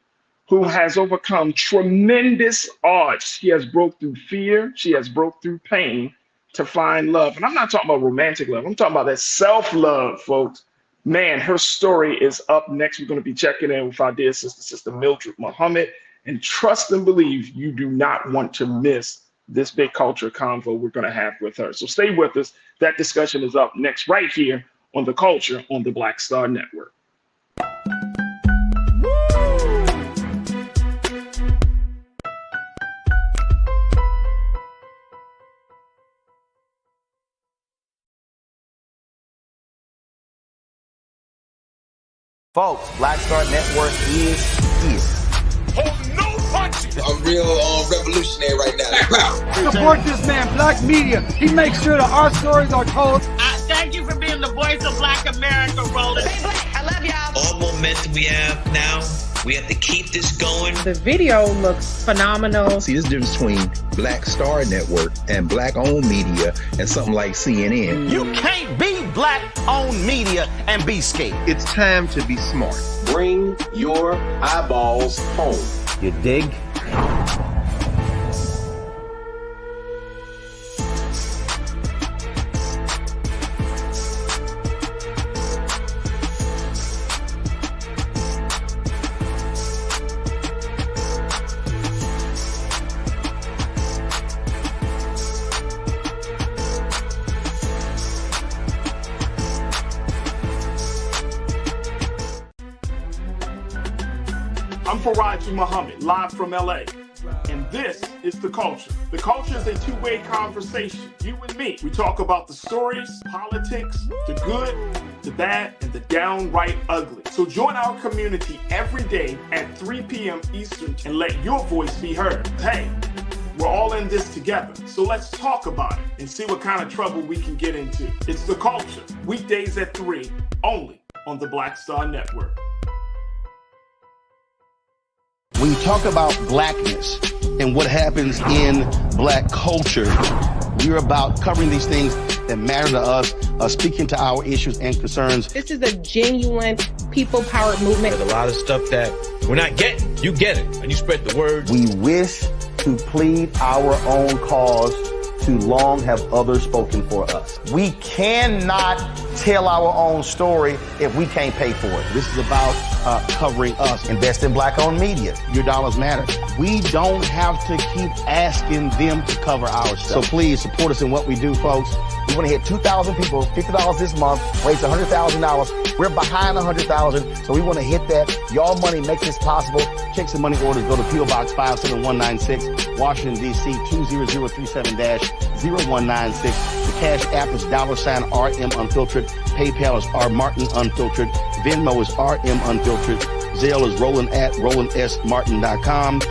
who has overcome tremendous odds. She has broke through fear. She has broke through pain to find love. And I'm not talking about romantic love. I'm talking about that self-love, folks. Man, her story is up next. We're going to be checking in with our dear sister Mildred Muhammad. And trust and believe you do not want to miss this big culture convo we're going to have with her. So stay with us. That discussion is up next right here on The Culture on the Black Star Network. Folks, Black Star Network is here. I'm real revolutionary right now. Support this man, Black Media. He makes sure that our stories are told. Thank you for being the voice of Black America, Roland. I love y'all. All momentum we have now, we have to keep this going. The video looks phenomenal. See, this difference between Black Star Network and Black-owned media and something like CNN. You can't be Black-owned media and be scared. It's time to be smart. Bring your eyeballs home. You dig? I'm Farajii Muhammad, live from LA. And this is The Culture. The Culture is a two-way conversation. You and me. We talk about the stories, politics, the good, the bad, and the downright ugly. So join our community every day at 3 p.m. Eastern and let your voice be heard. Hey, we're all in this together. So let's talk about it and see what kind of trouble we can get into. It's The Culture, weekdays at 3, only on the Black Star Network. When you talk about blackness and what happens in Black culture, we're about covering these things that matter to us, speaking to our issues and concerns. This is a genuine people-powered movement. There's a lot of stuff that we're not getting. You get it, and you spread the word. We wish to plead our own cause too long have others spoken for us. We cannot tell our own story if we can't pay for it. This is about covering us. Invest in Black-owned media. Your dollars matter. We don't have to keep asking them to cover our stuff. So please support us in what we do, folks. We want to hit 2,000 people, $50 this month, raise $100,000. We're behind 100,000, so we want to hit that. Y'all money makes this possible. Check some money orders. Go to P.O. Box 57196, Washington, D.C. 20037-0196. The Cash App is $RM Unfiltered. PayPal is R Martin Unfiltered. Venmo is RM Unfiltered. Zelle is roland@rolandsmartin.com.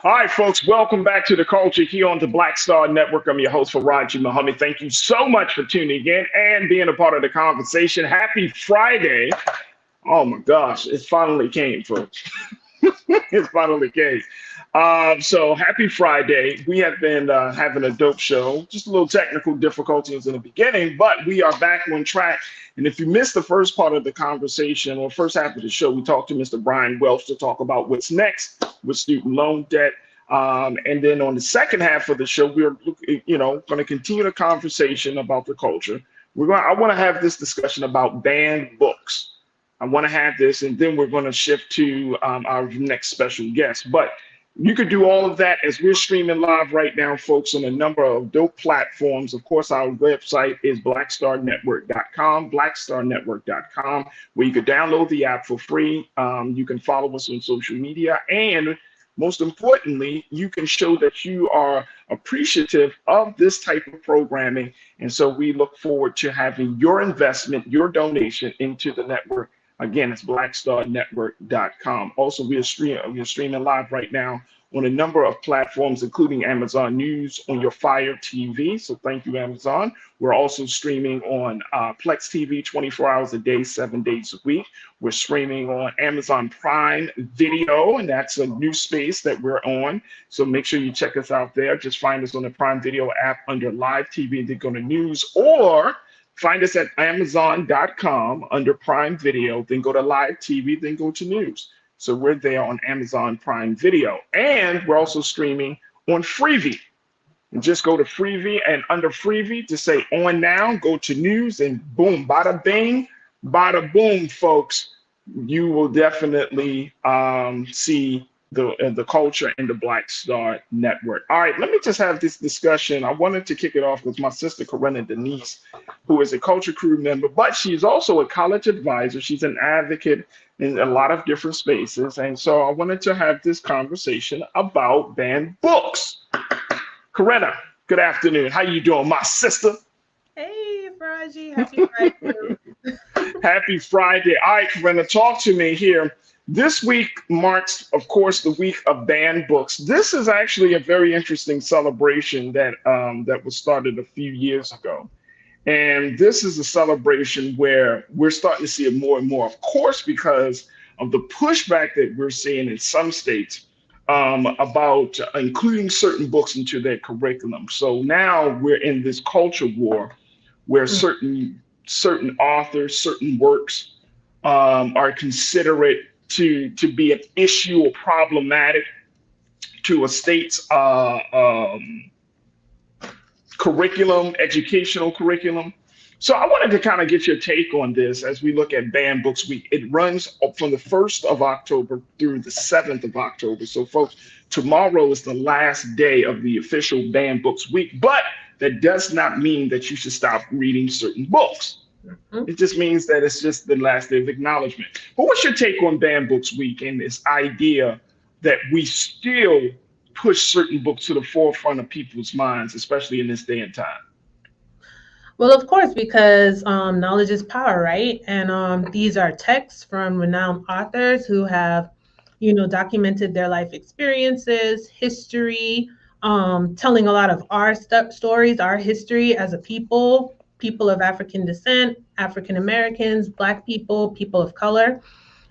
All right, folks, welcome back to The Culture here on the Black Star Network. I'm your host, Farajii Muhammad. Thank you so much for tuning in and being a part of the conversation. Happy Friday. Oh, my gosh, it finally came, folks. It finally came. So happy Friday. We have been having a dope show, just a little technical difficulties in the beginning, but we are back on track. And if you missed the first part of the conversation or first half of the show, we talked to Mr. Brian Welch to talk about what's next with student loan debt. And then on the second half of the show, we're going to continue the conversation about the culture. I want to have this discussion about banned books. I want to have this, and then we're going to shift to our next special guest. But you could do all of that as we're streaming live right now, folks, on a number of dope platforms. Of course, our website is blackstarnetwork.com, blackstarnetwork.com, where you could download the app for free. You can follow us on social media. And most importantly, you can show that you are appreciative of this type of programming. And so we look forward to having your investment, your donation into the network. Again, it's blackstarnetwork.com. Also, we are streaming live right now on a number of platforms, including Amazon News on your Fire TV. So thank you, Amazon. We're also streaming on Plex TV 24 hours a day, 7 days a week. We're streaming on Amazon Prime Video, and that's a new space that we're on. So make sure you check us out there. Just find us on the Prime Video app under Live TV and then go to News, or find us at Amazon.com under Prime Video, then go to Live TV, then go to News. So we're there on Amazon Prime Video. And we're also streaming on Freevee. And just go to Freevee, and under Freevee, to say on now, go to News, and boom, bada bing, bada boom, folks. You will definitely see the culture in the Black Star Network. All right, let me just have this discussion. I wanted to kick it off with my sister, Corinna Denise, who is a Culture Crew member, but she's also a college advisor. She's an advocate in a lot of different spaces. And so I wanted to have this conversation about banned books. Corinna, good afternoon. How you doing, my sister? Hey, Farajii. Happy Friday. Happy Friday. All right, Corinna, talk to me here. This week marks, of course, the week of banned books. This is actually a very interesting celebration that was started a few years ago. And this is a celebration where we're starting to see it more and more, of course, because of the pushback that we're seeing in some states about including certain books into their curriculum. So now we're in this culture war where certain authors, certain works are considered to be an issue or problematic to a state's curriculum, educational curriculum. So I wanted to kind of get your take on this as we look at Banned Books Week. It runs from the 1st of October through the 7th of October. So folks, tomorrow is the last day of the official Banned Books Week, but that does not mean that you should stop reading certain books. It just means that it's just the last day of acknowledgement. But what's your take on Banned Books Week and this idea that we still push certain books to the forefront of people's minds, especially in this day and time? Well, of course, because knowledge is power, right? And these are texts from renowned authors who have, documented their life experiences, history, telling a lot of our stories, our history as a people of African descent, African Americans, Black people, people of color.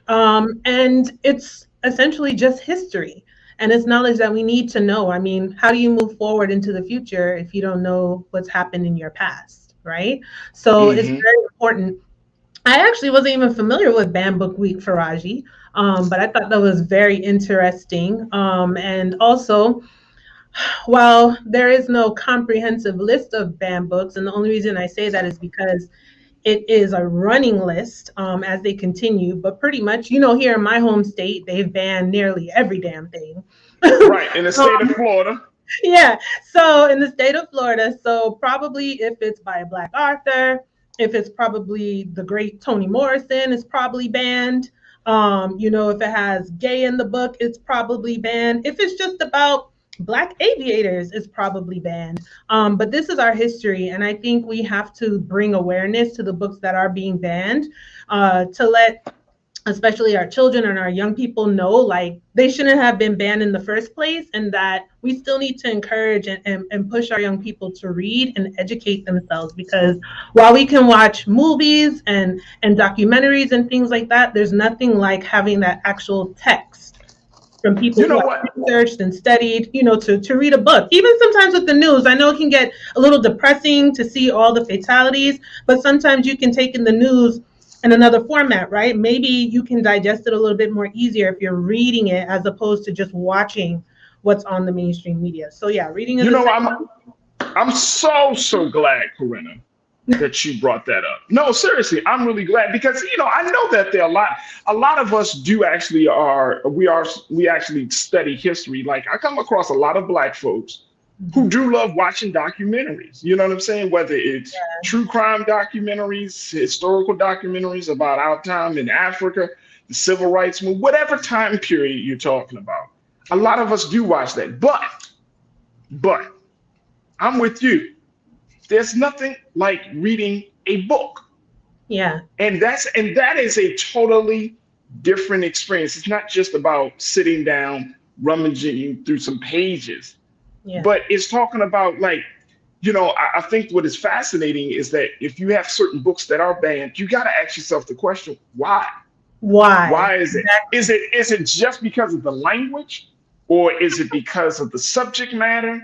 And it's essentially just history. And it's knowledge that we need to know. I mean, how do you move forward into the future if you don't know what's happened in your past, right? So it's very important. I actually wasn't even familiar with Banned Book Week, Farajii, but I thought that was very interesting. And also, while there is no comprehensive list of banned books, and the only reason I say that is because it is a running list as they continue, but pretty much, here in my home state, they've banned nearly every damn thing. Right, in the state of Florida. Yeah, so in the state of Florida, so probably if it's by a Black author, if it's probably the great Toni Morrison, it's probably banned. If it has gay in the book, it's probably banned. If it's just about Black aviators, it's probably banned. But this is our history, and I think we have to bring awareness to the books that are being banned to let especially our children and our young people know, like, they shouldn't have been banned in the first place, and that we still need to encourage and push our young people to read and educate themselves. Because while we can watch movies and documentaries and things like that, there's nothing like having that actual text from people who have researched and studied, to read a book. Even sometimes with the news, I know it can get a little depressing to see all the fatalities, but sometimes you can take in the news in another format, right? Maybe you can digest it a little bit more easier if you're reading it as opposed to just watching what's on the mainstream media. So yeah, reading is I'm so glad, Corinna, that you brought that up. No, seriously, I'm really glad because I know that there are a lot of us do actually we actually study history. Like, I come across a lot of Black folks who do love watching documentaries. You know what I'm saying? Whether it's true crime documentaries, historical documentaries about our time in Africa, the civil rights movement, whatever time period you're talking about. A lot of us do watch that. But I'm with you. There's nothing like reading a book. Yeah. And that is a totally different experience. It's not just about sitting down, rummaging through some pages. Yeah. But it's talking about, like, I think what is fascinating is that if you have certain books that are banned, you got to ask yourself the question, why? Why is it? Is it just because of the language, or is it because of the subject matter?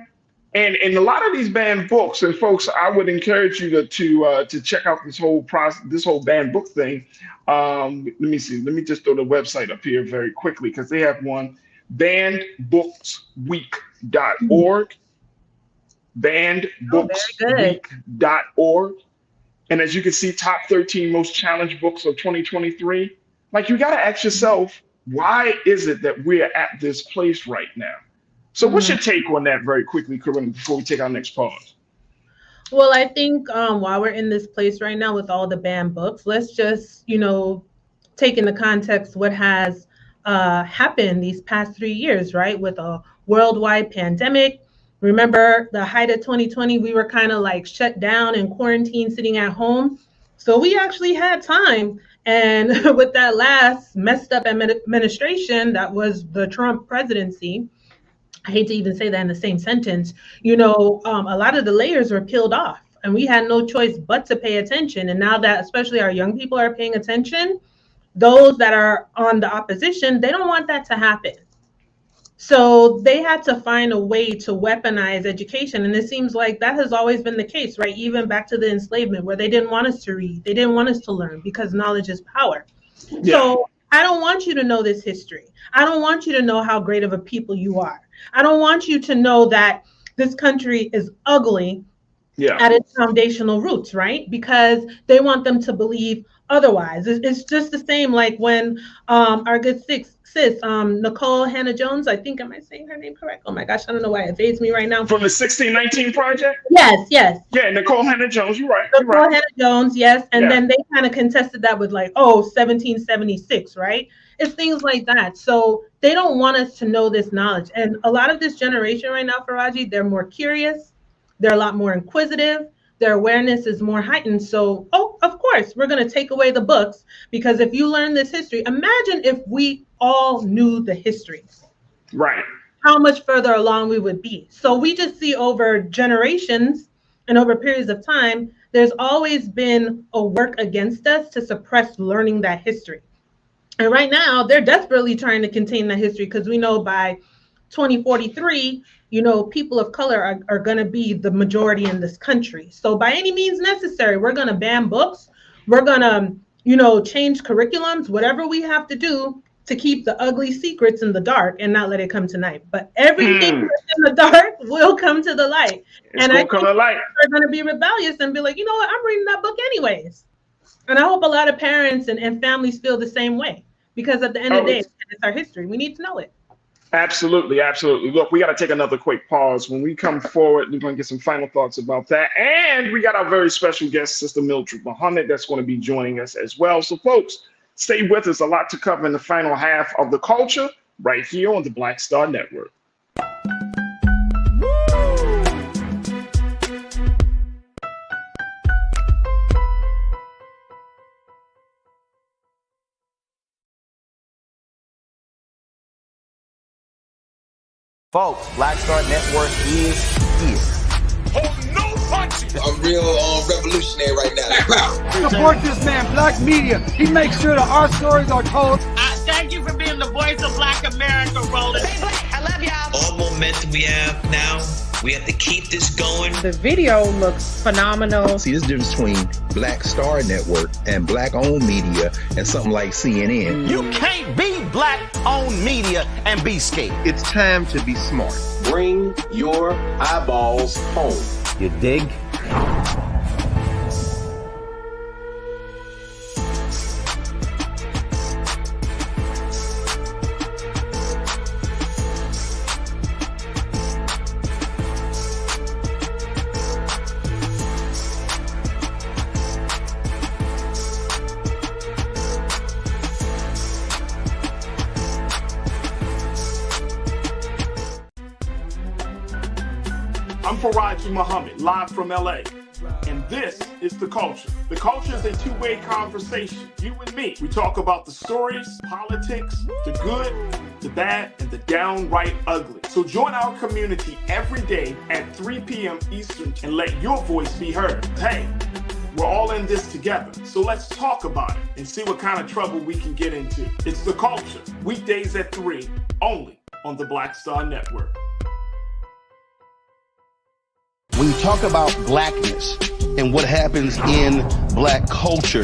And in a lot of these banned books, and folks, I would encourage you to check out this whole process, this whole banned book thing. Let me see. Let me just throw the website up here very quickly because they have one, bannedbooksweek.org. Bannedbooksweek.org. And as you can see, top 13 most challenged books of 2023. Like, you got to ask yourself, why is it that we're at this place right now? So what's your take on that very quickly, Corinna, before we take our next pause? Well, I think while we're in this place right now with all the banned books, let's just, take into context what has happened these past 3 years, right? With a worldwide pandemic. Remember the height of 2020, we were kind of like shut down and quarantined, sitting at home. So we actually had time. And with that last messed up administration, that was the Trump presidency, I hate to even say that in the same sentence, a lot of the layers were peeled off and we had no choice but to pay attention. And now that especially our young people are paying attention, those that are on the opposition, they don't want that to happen. So they had to find a way to weaponize education. And it seems like that has always been the case, right? Even back to the enslavement, where they didn't want us to read. They didn't want us to learn because knowledge is power. Yeah. So I don't want you to know this history. I don't want you to know how great of a people you are. I don't want you to know that this country is ugly at its foundational roots, right? Because they want them to believe otherwise. It's just the same like when our good sis, Nicole Hannah-Jones, I think, am I saying her name correct? Oh my gosh, I don't know why it evades me right now. From the 1619 Project? Yes. Yeah, Nicole Hannah-Jones, you're right. Nicole Hannah-Jones, yes. And then they kind of contested that with 1776, right? It's things like that. So they don't want us to know this knowledge. And a lot of this generation right now, Farajii, they're more curious. They're a lot more inquisitive. Their awareness is more heightened. So, of course, we're going to take away the books, because if you learn this history, imagine if we all knew the history. Right. How much further along we would be. So we just see over generations and over periods of time, there's always been a work against us to suppress learning that history. And right now, they're desperately trying to contain that history, because we know by 2043, people of color are going to be the majority in this country. So by any means necessary, we're going to ban books. We're going to, change curriculums, whatever we have to do to keep the ugly secrets in the dark and not let it come to light. But everything that's in the dark will come to the light. It's going to come to light. They're going to be rebellious and be like, you know what, I'm reading that book anyways. And I hope a lot of parents and families feel the same way, because at the end of the day, it's our history. We need to know it. Absolutely, absolutely. Look, we got to take another quick pause. When we come forward, we're going to get some final thoughts about that. And we got our very special guest, Sister Mildred Muhammad, that's going to be joining us as well. So, folks, stay with us. A lot to cover in the final half of The Culture right here on the Black Star Network. Folks, Black Star Network is here. Oh, no punches! I'm real revolutionary right now. Support this man, Black Media. He makes sure that our stories are told. Thank you for being the voice of Black America, Roland. Stay black. I love y'all. All momentum we have now, we have to keep this going. The video looks phenomenal. See, there's a difference between Black Star Network and black-owned media and something like CNN. You can't be black-owned media and be scared. It's time to be smart. Bring your eyeballs home. You dig? I'm Farajii Muhammad, live from LA. And this is The Culture. The Culture is a two-way conversation. You and me. We talk about the stories, politics, the good, the bad, and the downright ugly. So join our community every day at 3 p.m. Eastern and let your voice be heard. Hey, we're all in this together. So let's talk about it and see what kind of trouble we can get into. It's The Culture, weekdays at 3, only on the Black Star Network. When you talk about blackness and what happens in black culture,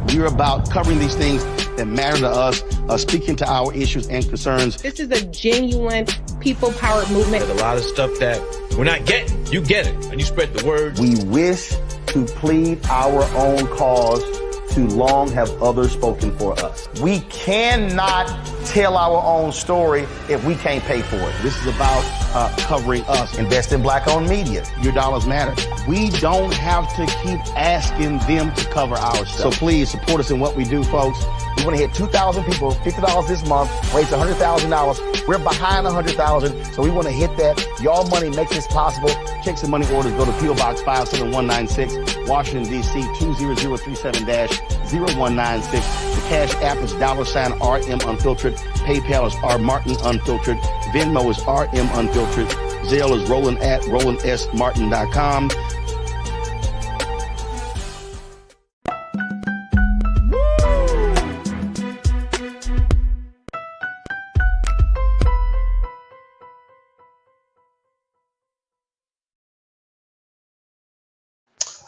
we're about covering these things that matter to us, speaking to our issues and concerns. This is a genuine people-powered movement. There's a lot of stuff that we're not getting. You get it, and you spread the word. We wish to plead our own cause. Too long have others spoken for us. We cannot tell our own story if we can't pay for it. This is about covering us. Invest in black-owned media. Your dollars matter. We don't have to keep asking them to cover our stuff. So please support us in what we do, folks. We want to hit 2,000 people, $50 this month, raise $100,000. We're behind 100,000, so we want to hit that. Y'all money makes this possible. Checks and money orders go to P.O. Box 57196, Washington, D.C. 20037-0196. The Cash App is $RM Unfiltered. PayPal is R Martin Unfiltered. Venmo is RM Unfiltered. Zelle is Roland at RolandSMartin.com.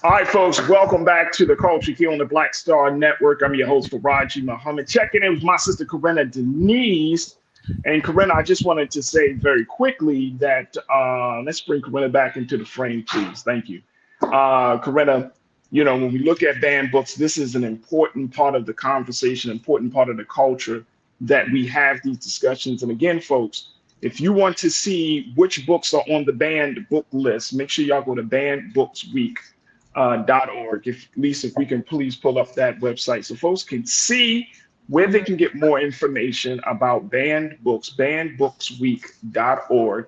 All right, folks, welcome back to The Culture here on the Black Star Network. I'm your host, Farajii Muhammad. Checking in with my sister, Corinna Denise. And Corinna, I just wanted to say very quickly that let's bring Corinna back into the frame, please. Thank you. Corinna, when we look at banned books, this is an important part of the conversation, important part of the culture that we have these discussions. And again, folks, if you want to see which books are on the banned book list, make sure y'all go to bannedbooksweek.org. If we can please pull up that website so folks can see where they can get more information about banned books, bannedbooksweek.org,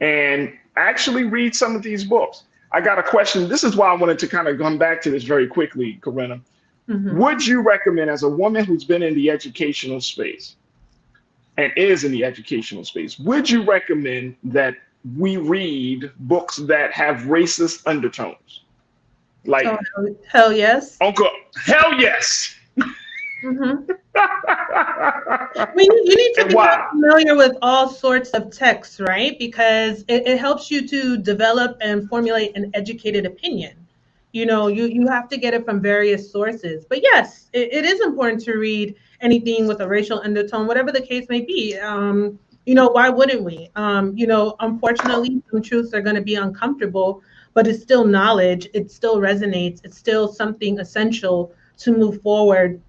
and actually read some of these books. I got a question. This is why I wanted to kind of come back to this very quickly, Corinna. Mm-hmm. Would you recommend, as a woman who's been in the educational space and is in the educational space, would you recommend that we read books that have racist undertones? Like, hell yes. Uncle, hell yes. Mm-hmm. You need to be familiar with all sorts of texts, right? Because it helps you to develop and formulate an educated opinion. You have to get it from various sources. But yes, it is important to read anything with a racial undertone, whatever the case may be. Why wouldn't we? Unfortunately, some truths are going to be uncomfortable, but it's still knowledge. It still resonates. It's still something essential to move forward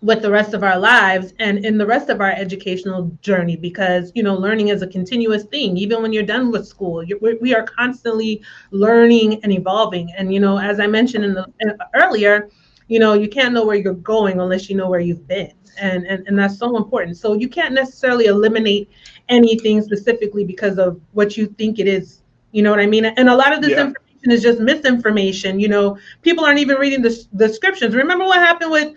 with the rest of our lives and in the rest of our educational journey, because learning is a continuous thing. Even when you're done with school, we are constantly learning and evolving. And as I mentioned earlier, you can't know where you're going unless you know where you've been, and that's so important. So you can't necessarily eliminate anything specifically because of what you think it is. You know what I mean? And a lot of this information is just misinformation. People aren't even reading the descriptions. Remember what happened with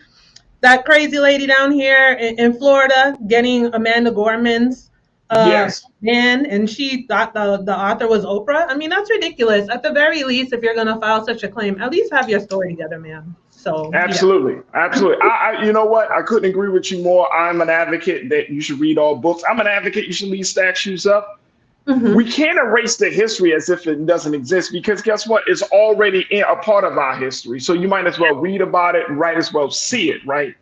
that crazy lady down here in Florida getting Amanda Gorman's man, and she thought the author was Oprah? I mean, that's ridiculous. At the very least, if you're going to file such a claim, at least have your story together, ma'am. So absolutely. I you know what? I couldn't agree with you more. I'm an advocate that you should read all books. I'm an advocate you should leave statues up. Mm-hmm. We can't erase the history as if it doesn't exist, because guess what? It's already a part of our history. So you might as well read about it, might as well see it, right?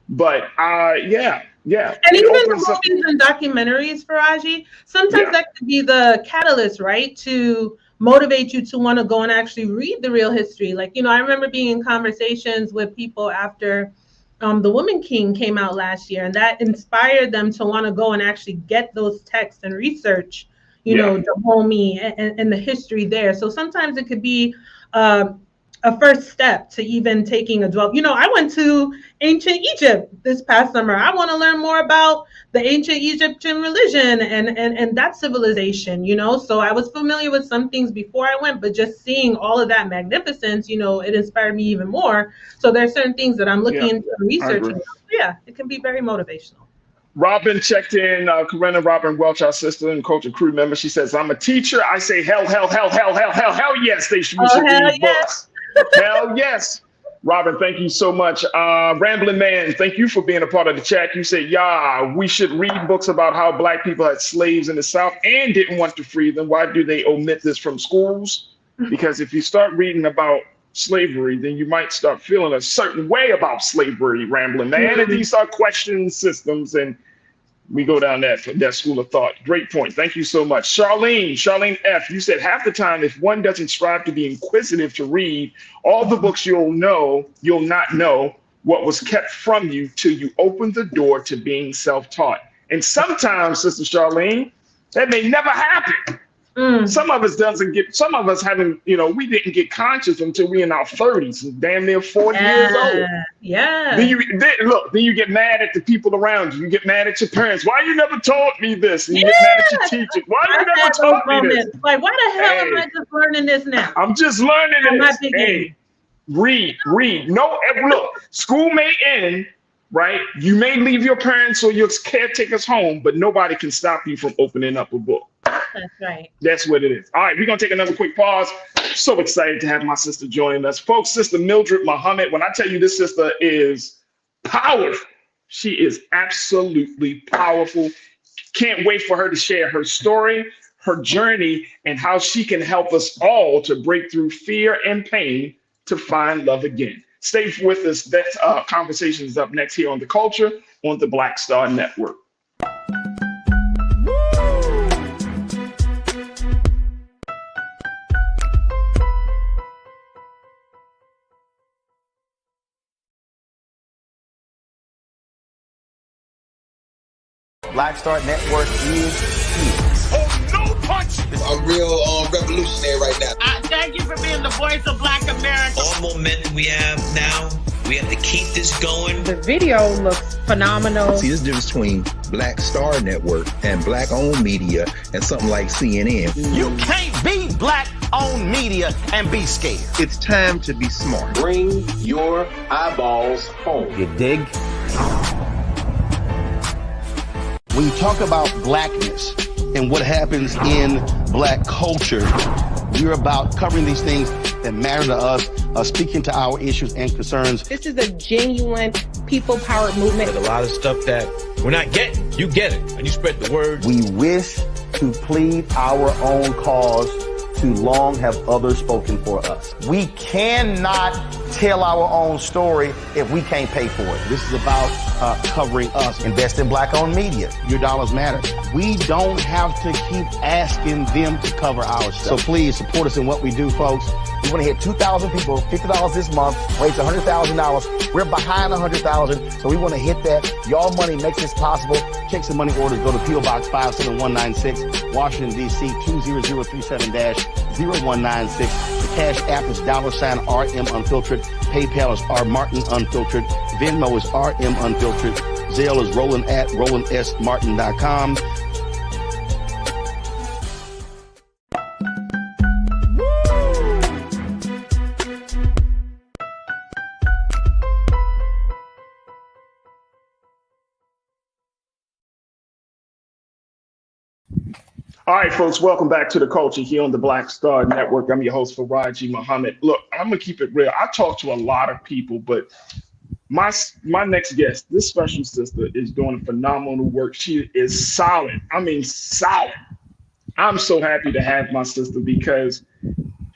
But And even the movies and documentaries, Farajii, sometimes that could be the catalyst, right, to motivate you to want to go and actually read the real history. Like, I remember being in conversations with people after The Woman King came out last year, and that inspired them to want to go and actually get those texts and research the homie and the history there. So sometimes it could be a first step to even taking a dwell. I went to ancient Egypt this past summer. I want to learn more about the ancient Egyptian religion and that civilization, So I was familiar with some things before I went, but just seeing all of that magnificence, it inspired me even more. So there's certain things that I'm looking into researching. Yeah, it can be very motivational. Robin checked in, Corinna Robin Welch, our sister and culture crew member. She says, I'm a teacher. I say, hell yes, they should read books. Hell yes. Robin, thank you so much. Rambling Man, thank you for being a part of the chat. You said, we should read books about how Black people had slaves in the South and didn't want to free them. Why do they omit this from schools? Because if you start reading about slavery, then you might start feeling a certain way about slavery, Rambling Man. And these are question systems, and we go down that school of thought. Great point. Thank you so much. Charlene F., you said half the time, if one doesn't strive to be inquisitive to read all the books you'll not know what was kept from you till you open the door to being self-taught. And sometimes, Sister Charlene, that may never happen. Some of us haven't, we didn't get conscious until we in our 30s, damn near 40 years old. Yeah. Then you get mad at the people around you. You get mad at your parents. Why you never taught me this? And you get mad at your teachers. Why you never taught me this? Like, why the hell am I just learning this now? I'm just learning this. Hey, read. No, look, school may end, right? You may leave your parents or your caretakers home, but nobody can stop you from opening up a book. That's right. That's what it is. All right, we're going to take another quick pause. So excited to have my sister joining us. Folks, Sister Mildred Muhammad, when I tell you this sister is powerful, she is absolutely powerful. Can't wait for her to share her story, her journey, and how she can help us all to break through fear and pain to find love again. Stay with us. That conversation is up next here on The Culture on the Black Star Network. Black Star Network is here. Oh, no punch! I'm real revolutionary right now. Thank you for being the voice of Black America. All momentum we have now, we have to keep this going. The video looks phenomenal. See, there's a difference between Black Star Network and Black-owned media and something like CNN. You can't be Black-owned media and be scared. It's time to be smart. Bring your eyeballs home. You dig? When you talk about blackness and what happens in Black culture, we're about covering these things that matter to us, speaking to our issues and concerns. This is a genuine people-powered movement. There's a lot of stuff that we're not getting. You get it, and you spread the word. We wish to plead our own cause to long have others spoken for us. We cannot tell our own story if we can't pay for it. This is about covering us. Invest in Black-owned media. Your dollars matter. We don't have to keep asking them to cover our stuff. So please support us in what we do, folks. We want to hit 2,000 people, $50 this month, raise $100,000. We're behind 100,000, so we want to hit that. Y'all money makes this possible. Checks and money orders go to P.O. Box 57196, Washington, D.C. 20037-0196. The Cash App is $RM Unfiltered. PayPal is R Martin Unfiltered. Venmo is RM Unfiltered. Zelle is Roland at RolandSMartin.com. All right, folks, welcome back to The Culture here on the Black Star Network. I'm your host, Farajii Muhammad. Look, I'm going to keep it real. I talk to a lot of people, but my next guest, this special sister, is doing phenomenal work. She is solid. I mean, solid. I'm so happy to have my sister because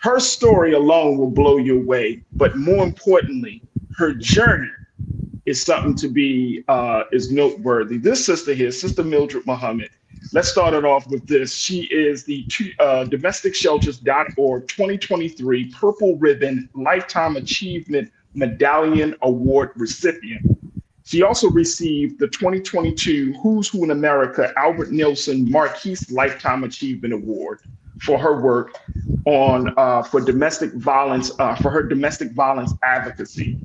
her story alone will blow you away. But more importantly, her journey is something to be is noteworthy. This sister here, Sister Mildred Muhammad. Let's start it off with this. She is the DomesticShelters.org 2023 Purple Ribbon Lifetime Achievement Medallion Award recipient. She also received the 2022 Who's Who in America Albert Nielsen Marquis Lifetime Achievement Award for her work on for domestic violence, for her domestic violence advocacy.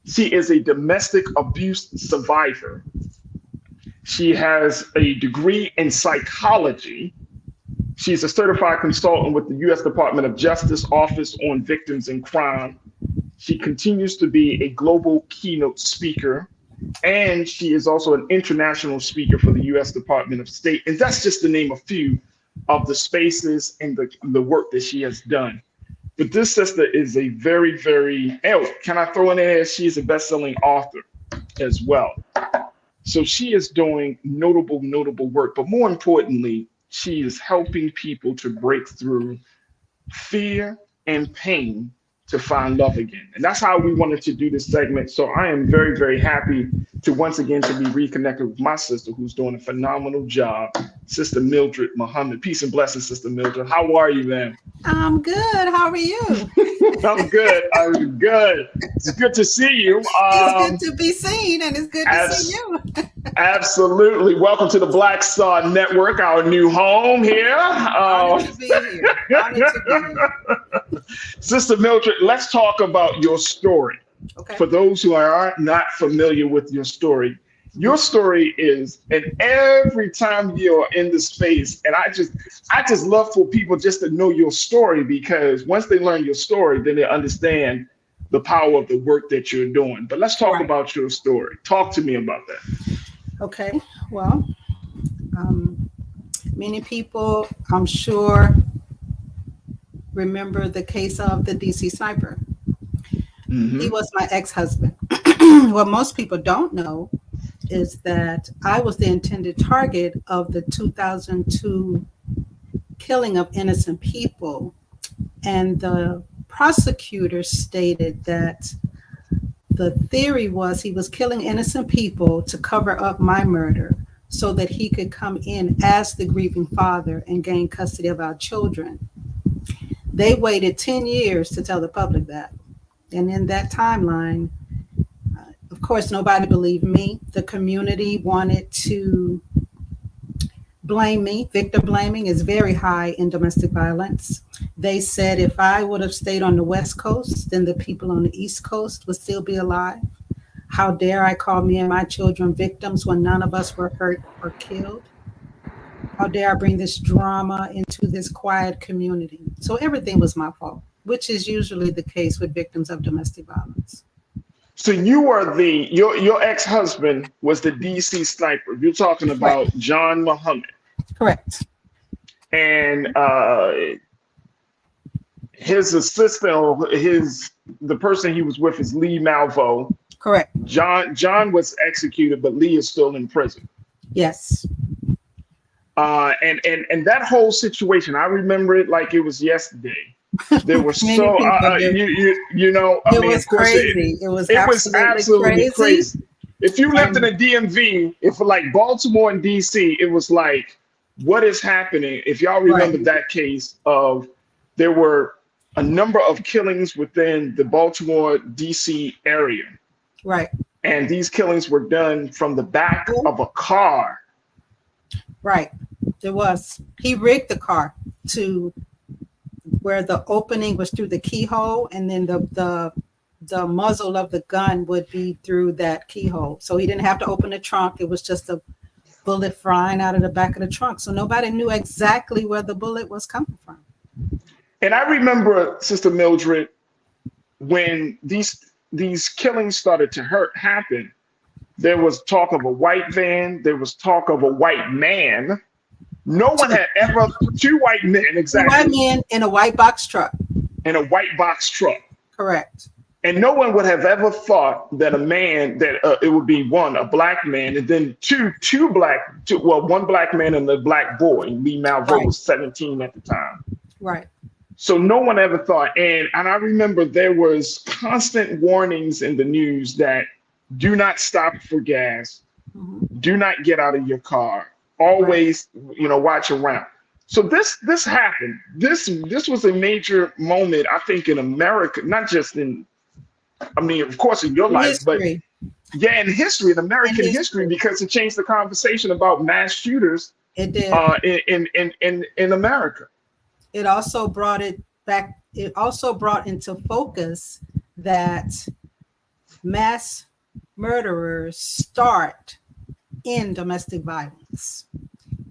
She is a domestic abuse survivor. She has a degree in psychology. She's a certified consultant with the U.S. Department of Justice Office on Victims in Crime. She continues to be a global keynote speaker, and she is also an international speaker for the U.S. Department of State. And that's just to name a few of the spaces and the work that she has done. But this sister is a very, very, can I throw in there? She is a best-selling author as well. So she is doing notable work, but more importantly, she is helping people to break through fear and pain to find love again. And that's how we wanted to do this segment. So I am very, very happy to once again to be reconnected with my sister who's doing a phenomenal job, Sister Mildred Muhammad. Peace and blessings, Sister Mildred. How are you, man? I'm good. How are you? I'm good. I'm good. It's good to see you. It's good to be seen, and it's good to see you. Absolutely. Welcome to the Black Star Network, our new home here. Honored to be here. Honored to be here. Sister Mildred, let's talk about your story. Okay. For those who are not familiar with your story is, and every time you're in the space, and I just love for people just to know your story, because once they learn your story, then they understand the power of the work that you're doing. But let's talk about your story. Talk to me about that. Okay. Well, many people, I'm sure, remember the case of the DC sniper. Mm-hmm. He was my ex-husband. What most people don't know is that I was the intended target of the 2002 killing of innocent people. And the prosecutor stated that the theory was he was killing innocent people to cover up my murder so that he could come in as the grieving father and gain custody of our children. They waited 10 years to tell the public that. And in that timeline, of course, nobody believed me. The community wanted to blame me. Victim blaming is very high in domestic violence. They said if I would have stayed on the West Coast, then the people on the East Coast would still be alive. How dare I call me and my children victims when none of us were hurt or killed? How dare I bring this drama into this quiet community? So everything was my fault, which is usually the case with victims of domestic violence. So you were your ex-husband was the DC sniper. You're talking about John Muhammad. Correct. And his assistant, or the person he was with is Lee Malvo. Correct. John was executed, but Lee is still in prison. Yes. And that whole situation, I remember it like it was yesterday. There were so you know, I mean, was of course, crazy. It was absolutely crazy. If you lived in the DMV, if like Baltimore and DC, it was like, what is happening? If y'all remember that case of, there were a number of killings within the Baltimore DC area. Right. And these killings were done from the back of a car. Right. There was. He rigged the car to where the opening was through the keyhole, and then the muzzle of the gun would be through that keyhole. So he didn't have to open the trunk. It was just a bullet flying out of the back of the trunk. So nobody knew exactly where the bullet was coming from. And I remember, Sister Mildred, when these killings started to happen, there was talk of a white van. There was talk of a white man. No one had ever, two white men, exactly. Two white men in a white box truck. In a white box truck. Correct. And no one would have ever thought that a man, that it would be one, a black man, and then one black man and a black boy. Lee Malvo was 17 at the time. Right. So no one ever thought, and I remember there was constant warnings in the news that do not stop for gas, do not get out of your car, always, watch around. So this happened. This was a major moment, I think, in America, not just in, of course, in your life, but in history, in American history, because it changed the conversation about mass shooters. It did. In America. It also brought it back. It also brought into focus that mass murderers start in domestic violence.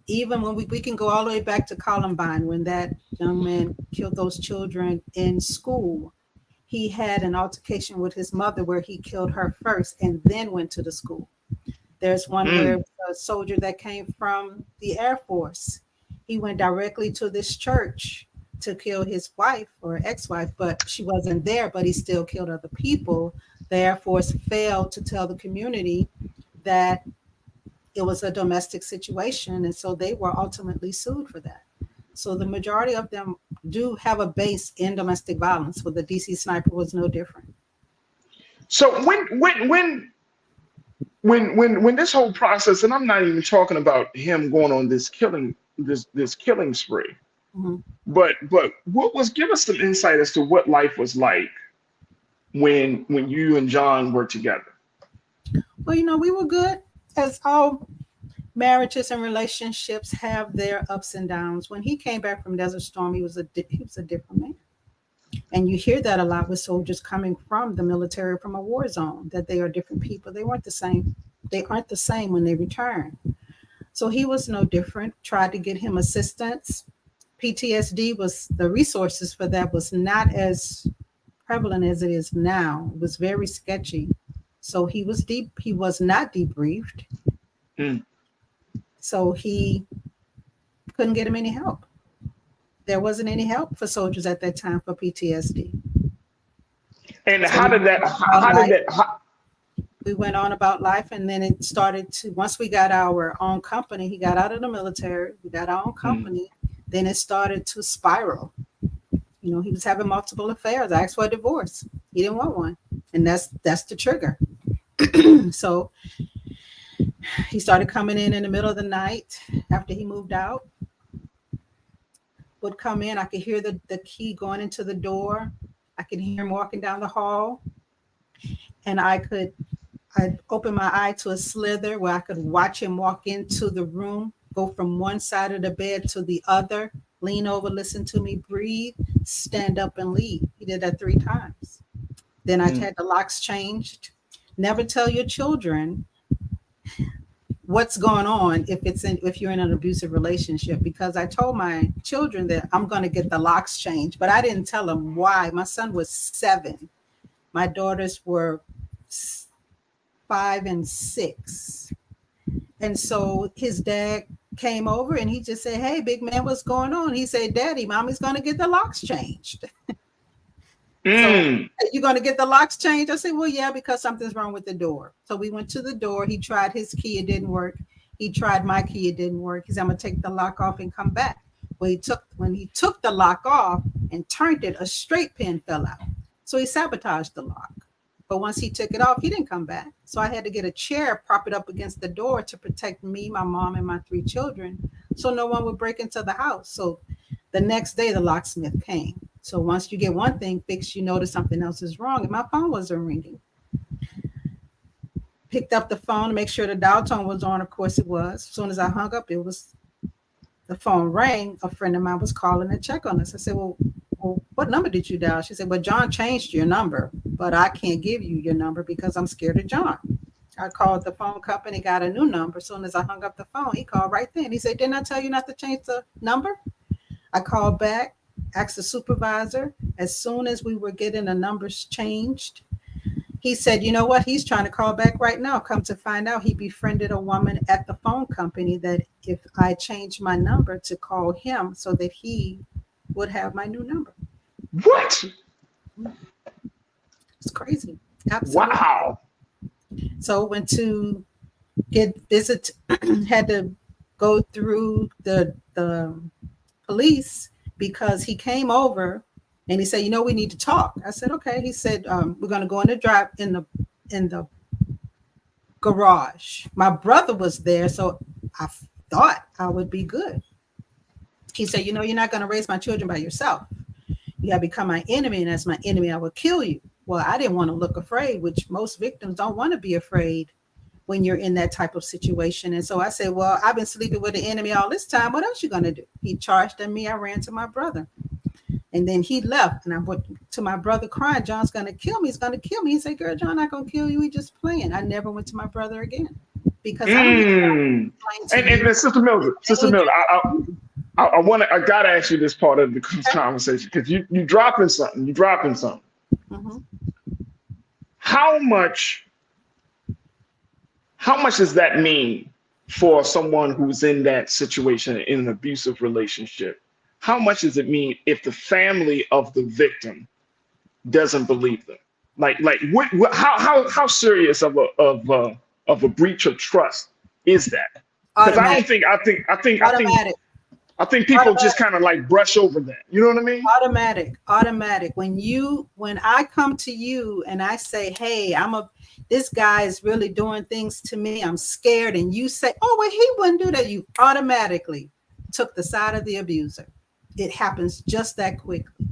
Even when we can go all the way back to Columbine, when that young man killed those children in school, he had an altercation with his mother where he killed her first and then went to the school. There's one where a soldier that came from the Air Force, he went directly to this church to kill his wife or ex-wife, but she wasn't there, but he still killed other people. The Air Force failed to tell the community that it was a domestic situation, and so they were ultimately sued for that. So the majority of them do have a base in domestic violence, but the DC sniper was no different. So when this whole process, and I'm not even talking about him going on this killing spree, but give us some insight as to what life was like when you and John were together. Well, we were good, as all marriages and relationships have their ups and downs. When he came back from Desert Storm, he was a different man. And you hear that a lot with soldiers coming from the military, from a war zone, that they are different people. They weren't the same. They aren't the same when they return. So he was no different. Tried to get him assistance. PTSD the resources for that was not as prevalent as it is now. It was very sketchy. So he was not debriefed. So he couldn't get him any help. There wasn't any help for soldiers at that time for PTSD. And we went on about life, and then it started to, once we got our own company, he got out of the military, we got our own company, then it started to spiral. He was having multiple affairs. I asked for a divorce. He didn't want one. And that's the trigger. So he started coming in the middle of the night after he moved out. Would come in. I could hear the key going into the door. I could hear him walking down the hall. And I'd open my eye to a slither where I could watch him walk into the room, go from one side of the bed to the other, lean over, listen to me breathe, stand up and leave. He did that 3 times. Then I had the locks changed. Never tell your children what's going on if you're in an abusive relationship, because I told my children that I'm going to get the locks changed, but I didn't tell them why. My son was 7. My daughters were 5 and 6. And so his dad came over and he just said, "Hey, big man, what's going on?" He said, "Daddy, mommy's going to get the locks changed." So you're going to get the locks changed? I said, well, yeah, because something's wrong with the door. So we went to the door. He tried his key. It didn't work. He tried my key. It didn't work. He said, I'm going to take the lock off and come back. Well, when he took the lock off and turned it, a straight pin fell out. So he sabotaged the lock. But once he took it off, he didn't come back. So I had to get a chair, prop it up against the door to protect me, my mom, and my 3 children, so no one would break into the house. So the next day, the locksmith came. So once you get one thing fixed, you notice something else is wrong. And my phone wasn't ringing. Picked up the phone to make sure the dial tone was on. Of course it was. As soon as I hung up, the phone rang. A friend of mine was calling to check on us. I said, well, what number did you dial? She said, well, John changed your number, but I can't give you your number because I'm scared of John. I called the phone company, got a new number. As soon as I hung up the phone, he called right then. He said, didn't I tell you not to change the number? I called back, asked the supervisor. As soon as we were getting the numbers changed, he said, you know what? He's trying to call back right now. Come to find out, he befriended a woman at the phone company that if I changed my number to call him so that he would have my new number. What? It's crazy. Absolutely. Wow. So went to get visit, had to go through the police because he came over and he said, you know, we need to talk. I said, okay. He said, we're going to go in the garage. My brother was there, so I thought I would be good. He said, you know, you're not going to raise my children by yourself. You got to become my enemy, and as my enemy, I will kill you. Well, I didn't want to look afraid, which most victims don't want to be afraid when you're in that type of situation. And so I said, well, I've been sleeping with the enemy all this time. What else you going to do? He charged at me. I ran to my brother. And then he left, and I went to my brother crying, John's going to kill me. He's going to kill me. He said, girl, John not going to kill you. He's just playing. I never went to my brother again because and Sister Mildred, I gotta ask you this part of the conversation because you dropping something. Mm-hmm. How much does that mean for someone who's in that situation in an abusive relationship? How much does it mean if the family of the victim doesn't believe them? How serious of a breach of trust is that? Because I think people just kind of like brush over that. You know what I mean? Automatic. When I come to you and I say, hey, this guy is really doing things to me, I'm scared, and you say, oh, well, he wouldn't do that, you automatically took the side of the abuser. It happens just that quickly.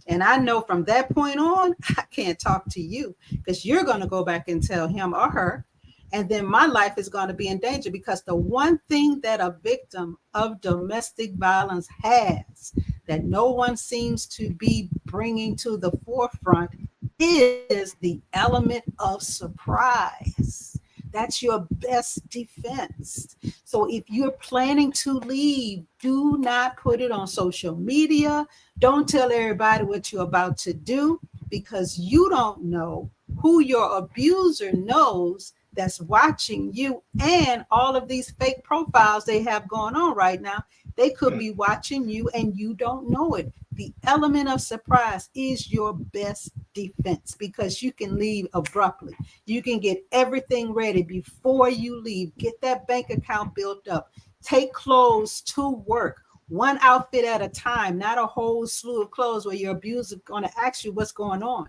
And I know from that point on, I can't talk to you because you're going to go back and tell him or her. And then my life is going to be in danger because the one thing that a victim of domestic violence has that no one seems to be bringing to the forefront is the element of surprise. That's your best defense. So if you're planning to leave, do not put it on social media. Don't tell everybody what you're about to do because you don't know who your abuser knows that's watching you, and all of these fake profiles they have going on right now. They could be watching you and you don't know it. The element of surprise is your best defense because you can leave abruptly. You can get everything ready before you leave. Get that bank account built up. Take clothes to work. One outfit at a time, not a whole slew of clothes where your abuser is going to ask you what's going on.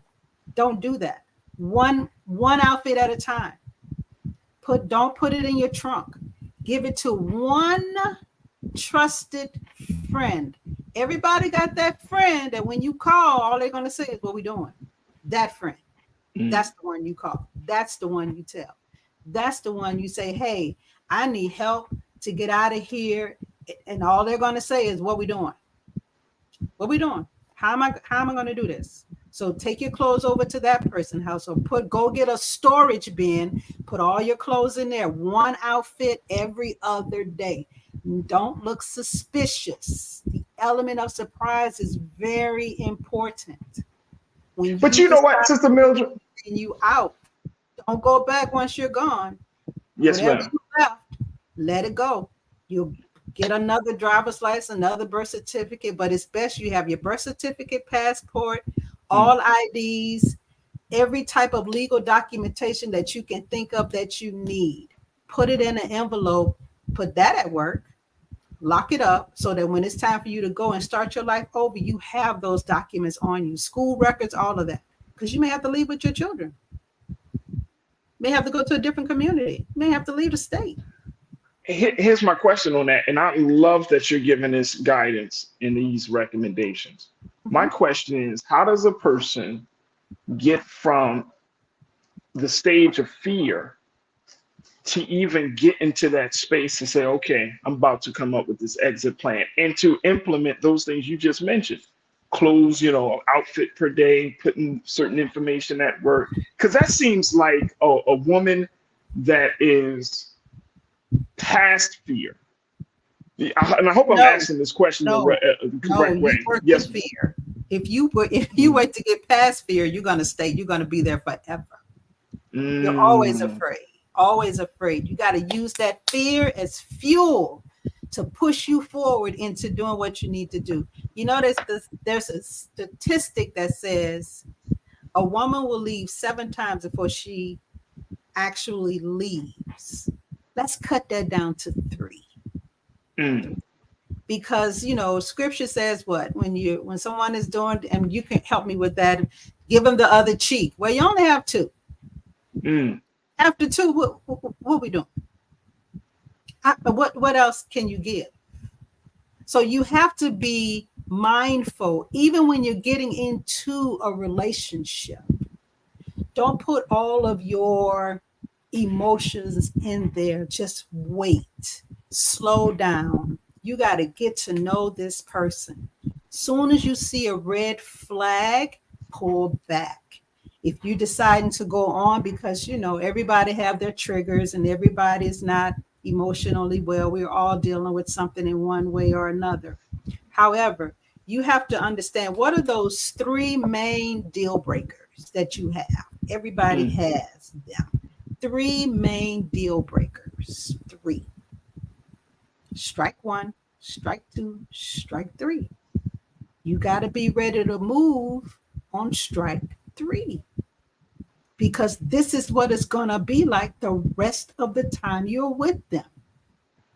Don't do that. One outfit at a time. Don't put it in your trunk. Give it to one trusted friend. Everybody got that friend that when you call, all they're going to say is, what we doing? That friend. That's the one you call. That's the one you tell. That's the one you say, hey, I need help to get out of here. And all they're going to say is, what we doing? What we doing? How am I going to do this? So take your clothes over to that person's house or go get a storage bin, put all your clothes in there, one outfit every other day. Don't look suspicious. The element of surprise is very important. But you know what, Sister Mildred? You out. Don't go back once you're gone. Yes, Whatever ma'am. you left, let it go. You'll get another driver's license, another birth certificate, but it's best you have your birth certificate, passport, all IDs, every type of legal documentation that you can think of that you need. Put it in an envelope, put that at work, lock it up so that when it's time for you to go and start your life over, you have those documents on you, school records, all of that, because you may have to leave with your children. May have to go to a different community, may have to leave the state. Here's my question on that, and I love that you're giving this guidance and these recommendations. My question is, how does a person get from the stage of fear to even get into that space and say, okay, I'm about to come up with this exit plan and to implement those things you just mentioned? Clothes, outfit per day, putting certain information at work. Because that seems like a woman that is past fear. And I hope I'm asking this question the correct way. Yes, fear. If you wait to get past fear, you're going to be there forever. You're always afraid. Always afraid. You got to use that fear as fuel to push you forward into doing what you need to do. There's a statistic that says a woman will leave 7 times before she actually leaves. Let's cut that down to 3. Because scripture says what? When someone is doing, and you can help me with that, give them the other cheek. Well, you only have 2. After 2, what we doing? What else can you give? So you have to be mindful, even when you're getting into a relationship. Don't put all of your emotions in there. Just wait. Slow down. You got to get to know this person. Soon as you see a red flag, pull back. If you're deciding to go on, because everybody have their triggers and everybody's not emotionally well. We're all dealing with something in one way or another. However, you have to understand, what are those 3 main deal breakers that you have? Everybody has them. 3 main deal breakers. 3. Strike 1, strike 2, strike 3. You got to be ready to move on strike 3. Because this is what it's going to be like the rest of the time you're with them.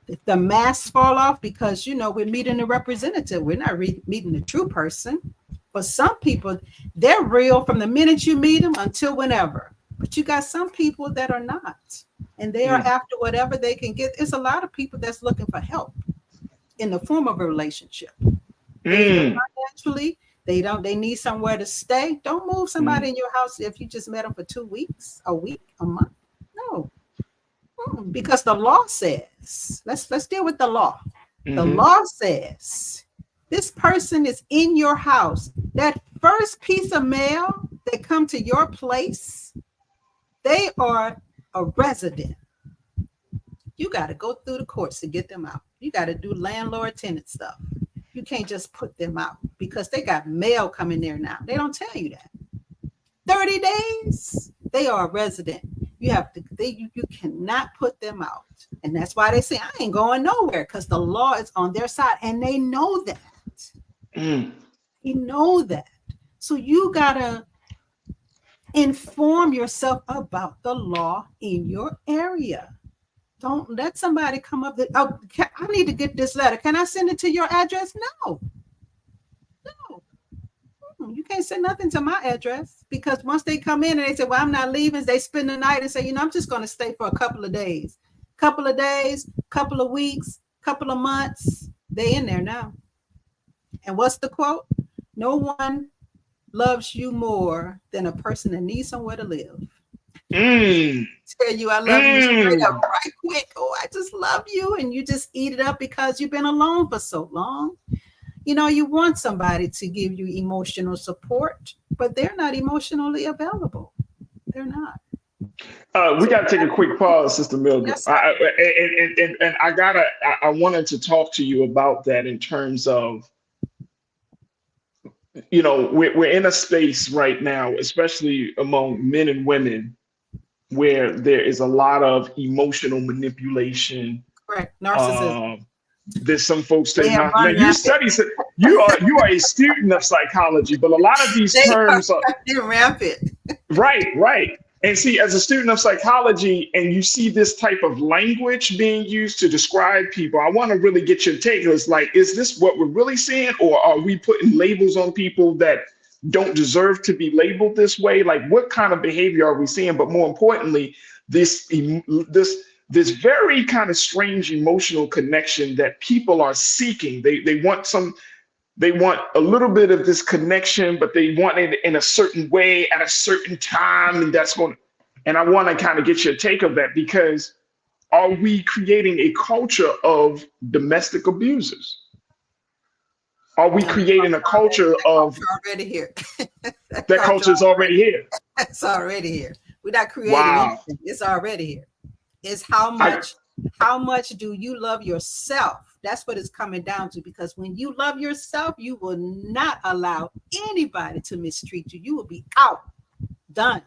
If the masks fall off, because, we're meeting a representative, we're not meeting the true person. For some people, they're real from the minute you meet them until whenever. But you got some people that are not. And they are after whatever they can get. It's a lot of people that's looking for help in the form of a relationship. Financially, they need somewhere to stay. Don't move somebody in your house if you just met them for 2 weeks, a week, a month. No, because the law says, let's deal with the law. The law says this person is in your house. That first piece of mail that come to your place, they are a resident. You got to go through the courts to get them out. You got to do landlord-tenant stuff. You can't just put them out because they got mail coming there now. They don't tell you that. 30 days, they are a resident. You cannot put them out. And that's why they say, I ain't going nowhere, because the law is on their side. And they know that. You know that. So you got to inform yourself about the law in your area. Don't let somebody come up that, I need to get this letter. Can I send it to your address? No. You can't send nothing to my address, because once they come in and they say, well, I'm not leaving, they spend the night and say, I'm just going to stay for a couple of days, couple of weeks, couple of months. They in there now. And what's the quote? No one loves you more than a person that needs somewhere to live. Tell you I love you straight up right quick. Oh, I just love you. And you just eat it up because you've been alone for so long. You want somebody to give you emotional support, but they're not emotionally available. They're not. We got to take a quick pause, Sister Mildred. Yes, and I wanted to talk to you about that in terms of, we're in a space right now, especially among men and women, where there is a lot of emotional manipulation. Correct. Narcissism. There's some folks that you study you are a student of psychology, but a lot of these terms are rampant. Right. And see, as a student of psychology, and you see this type of language being used to describe people, I want to really get your take. It's like, is this what we're really seeing, or are we putting labels on people that don't deserve to be labeled this way? Like, what kind of behavior are we seeing? But more importantly, this very kind of strange emotional connection that people are seeking. They want a little bit of this connection, but they want it in a certain way at a certain time, and I want to kind of get your take of that, because are we creating a culture of domestic abusers? Are we creating a culture of already here? that culture is already here. It's already here. We're not creating anything. It's already here. It's how much do you love yourself? That's what it's coming down to, because when you love yourself, you will not allow anybody to mistreat you. You will be out. Done.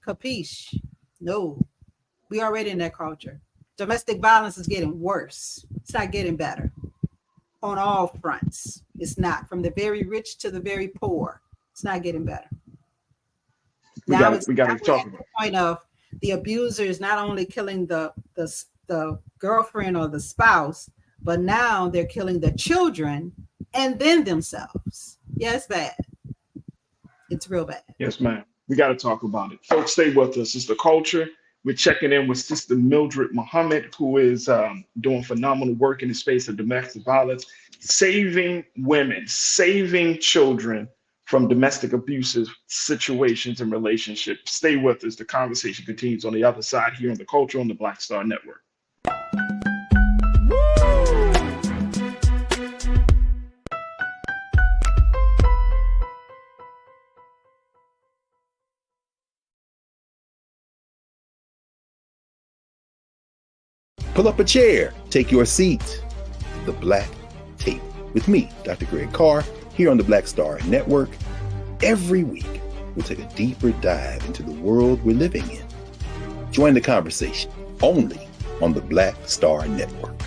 Capiche? No. We already in that culture. Domestic violence is getting worse. It's not getting better. On all fronts. It's not. From the very rich to the very poor. It's not getting better. We got to talk about the point of the abuser is not only killing the girlfriend or the spouse, but now they're killing the children and then themselves. Yeah, it's bad. It's real bad. Yes, ma'am. We got to talk about it. Folks, stay with us. It's The Culture. We're checking in with Sister Mildred Muhammad, who is doing phenomenal work in the space of domestic violence, saving women, saving children from domestic abusive situations and relationships. Stay with us. The conversation continues on the other side here on The Culture on the Black Star Network. Pull up a chair, take your seat. The Black Tape with me, Dr. Greg Carr, here on the Black Star Network. Every week, we'll take a deeper dive into the world we're living in. Join the conversation only on the Black Star Network.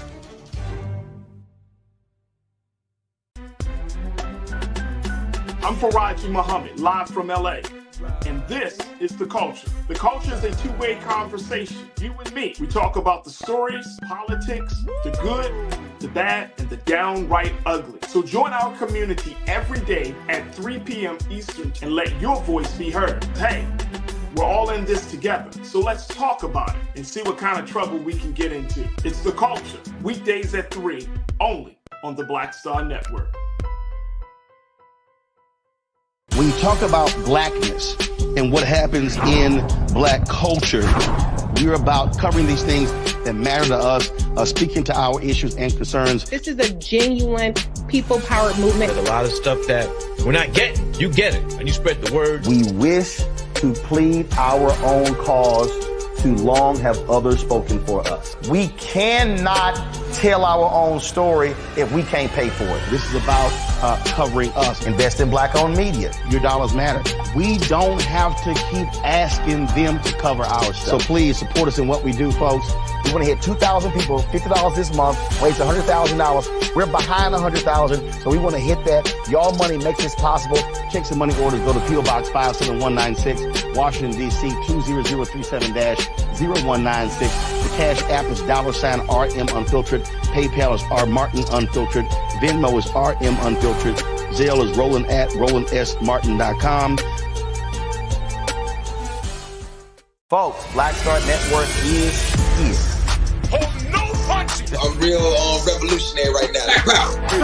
I'm Farajii Muhammad, live from LA. And this is The Culture. The Culture is a two-way conversation. You and me. We talk about the stories, politics, the good, the bad, and the downright ugly. So join our community every day at 3 p.m. Eastern and let your voice be heard. Hey, we're all in this together. So let's talk about it and see what kind of trouble we can get into. It's The Culture. Weekdays at 3, only on the Black Star Network. When you talk about blackness and what happens in black culture, we're about covering these things that matter to us, speaking to our issues and concerns. This is a genuine people-powered movement. There's a lot of stuff that we're not getting. You get it, and you spread the word. We wish to plead our own cause. Too long have others spoken for us. We cannot tell our own story if we can't pay for it. This is about covering us. Invest in black-owned media. Your dollars matter. We don't have to keep asking them to cover our stuff. So please support us in what we do, folks. We want to hit 2,000 people, $50 this month, raise $100,000. We're behind 100,000, so we want to hit that. Y'all money makes this possible. Check some money orders. Go to P.O. Box 57196, Washington, D.C. 20037-0196. The Cash App is $RM Unfiltered. PayPal is R Martin Unfiltered. Venmo is RM Unfiltered. Zelle is Roland at RolandSMartin.com. Folks, Black Star Network is here. Oh, no punches! I'm real revolutionary right now.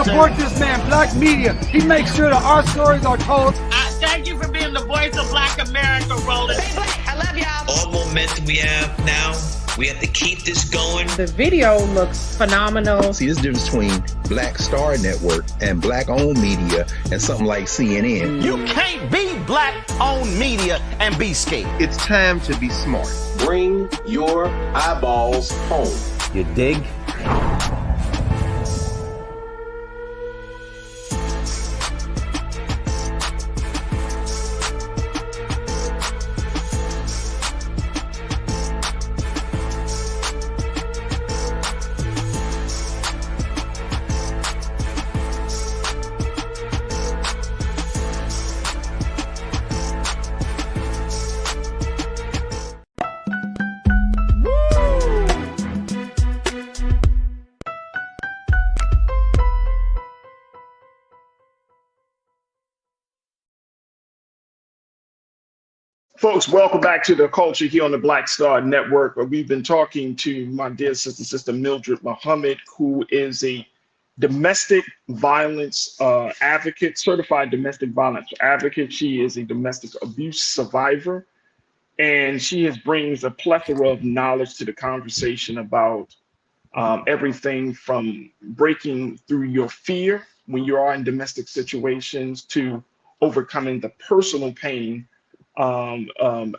Support this man, Black Media. He makes sure that our stories are told. Thank you for being the voice of Black America, Roland. Stay black. I love y'all. All momentum we have now, we have to keep this going. The video looks phenomenal. See, this difference between Black Star Network and black-owned media and something like CNN. You can't be black-owned media and be scared. It's time to be smart. Bring your eyeballs home. You dig? Folks, welcome back to The Culture here on the Black Star Network. We've been talking to my dear sister Mildred Muhammad, who is a domestic violence advocate, certified domestic violence advocate. She is a domestic abuse survivor, and she brings a plethora of knowledge to the conversation about everything from breaking through your fear when you are in domestic situations to overcoming the personal pain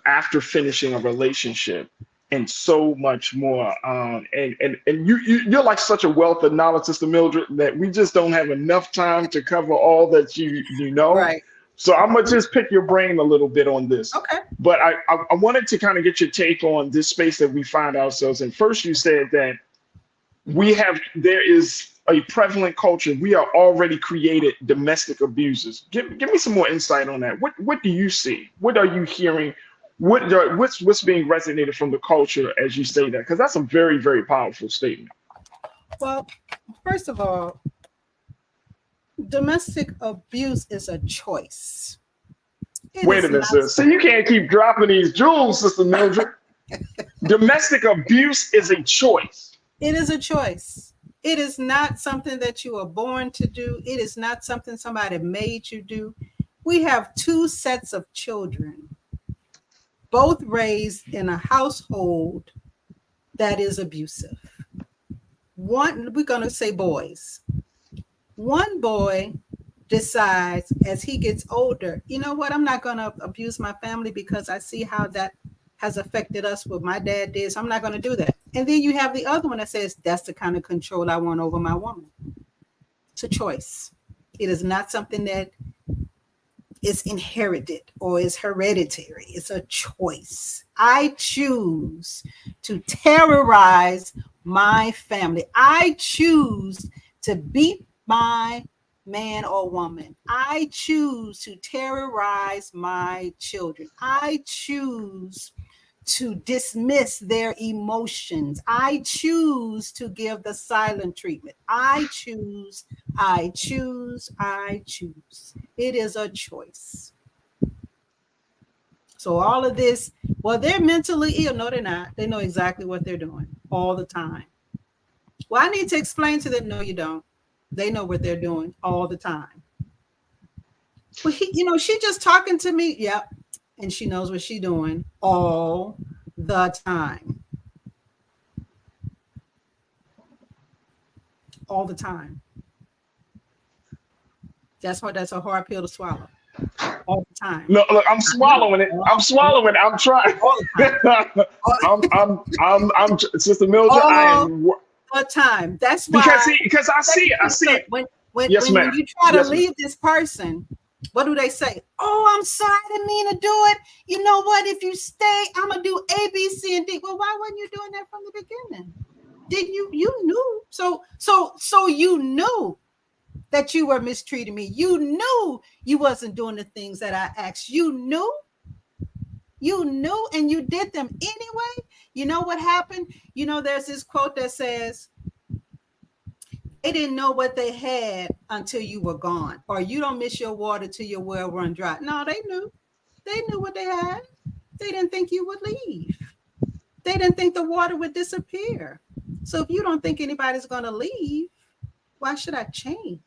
after finishing a relationship, and so much more. And you're like such a wealth of knowledge, Sister Mildred, that we just don't have enough time to cover all that you know. Right. So I'm gonna just pick your brain a little bit on this. Okay. But I wanted to kind of get your take on this space that we find ourselves in. First, you said that there is a prevalent culture. We are already created domestic abusers. Give me some more insight on that. What do you see? What are you hearing? What's being resonated from the culture as you say that? Because that's a very, very powerful statement. Well, first of all, domestic abuse is a choice. Wait a minute, sis. So you can't keep dropping these jewels, Sister Mildred. Domestic abuse is a choice. It is a choice. It is not something that you are born to do. It is not something somebody made you do. We have two sets of children, both raised in a household that is abusive. One, we're going to say boys. One boy decides as he gets older, you know what, I'm not going to abuse my family because I see how that has affected us, what my dad did, so I'm not going to do that. And then you have the other one that says, that's the kind of control I want over my woman. It's a choice. It is not something that is inherited or is hereditary. It's a choice. I choose to terrorize my family. I choose to beat my man or woman. I choose to terrorize my children. I choose to dismiss their emotions. I choose to give the silent treatment. I choose. It is a choice. So all of this, well, they're mentally ill. No, they're not. They know exactly what they're doing all the time. Well, I need to explain to them, no, you don't. They know what they're doing all the time. Well, she just talking to me. Yep. And she knows what she's doing all the time. All the time. That's a hard pill to swallow. All the time. Look, I'm swallowing it. I'm trying. I'm Sister Mildred. I am all the time. That's why. Because I see it. When Yes, ma'am. when you try to leave this person, what do they say? Oh, I'm sorry, I didn't mean to do it. You know what? If you stay, I'm gonna do A, B, C, and D. Well, why weren't you doing that from the beginning? Didn't you? You knew. So you knew that you were mistreating me. You knew you wasn't doing the things that I asked. You knew, and you did them anyway. You know what happened? You know, there's this quote that says, they didn't know what they had until you were gone, or you don't miss your water till your well run dry. No, they knew. They knew what they had. They didn't think you would leave. They didn't think the water would disappear. So if you don't think anybody's going to leave, why should I change?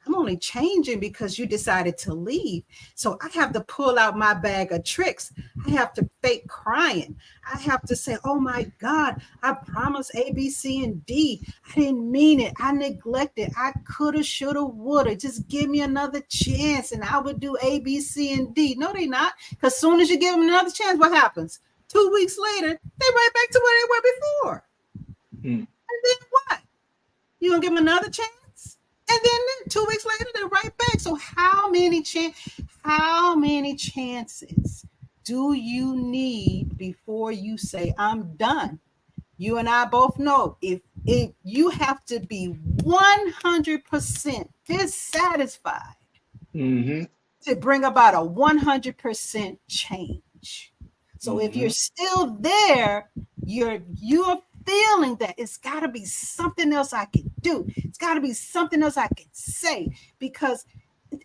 I'm only changing because you decided to leave. So I have to pull out my bag of tricks. I have to fake crying. I have to say, oh my God, I promised A, B, C, and D. I didn't mean it. I neglected. I coulda, shoulda, woulda. Just give me another chance and I would do A, B, C, and D. No, they not. Because as soon as you give them another chance, what happens? 2 weeks later, they right back to where they were before. And then what? You gonna give them another chance? And then 2 weeks later, they're right back. So how many chances do you need before you say, I'm done? You and I both know if you have to be 100% dissatisfied to bring about a 100% change. So if you're still there, you're feeling that it's got to be something else I can do. It's got to be something else I can say, because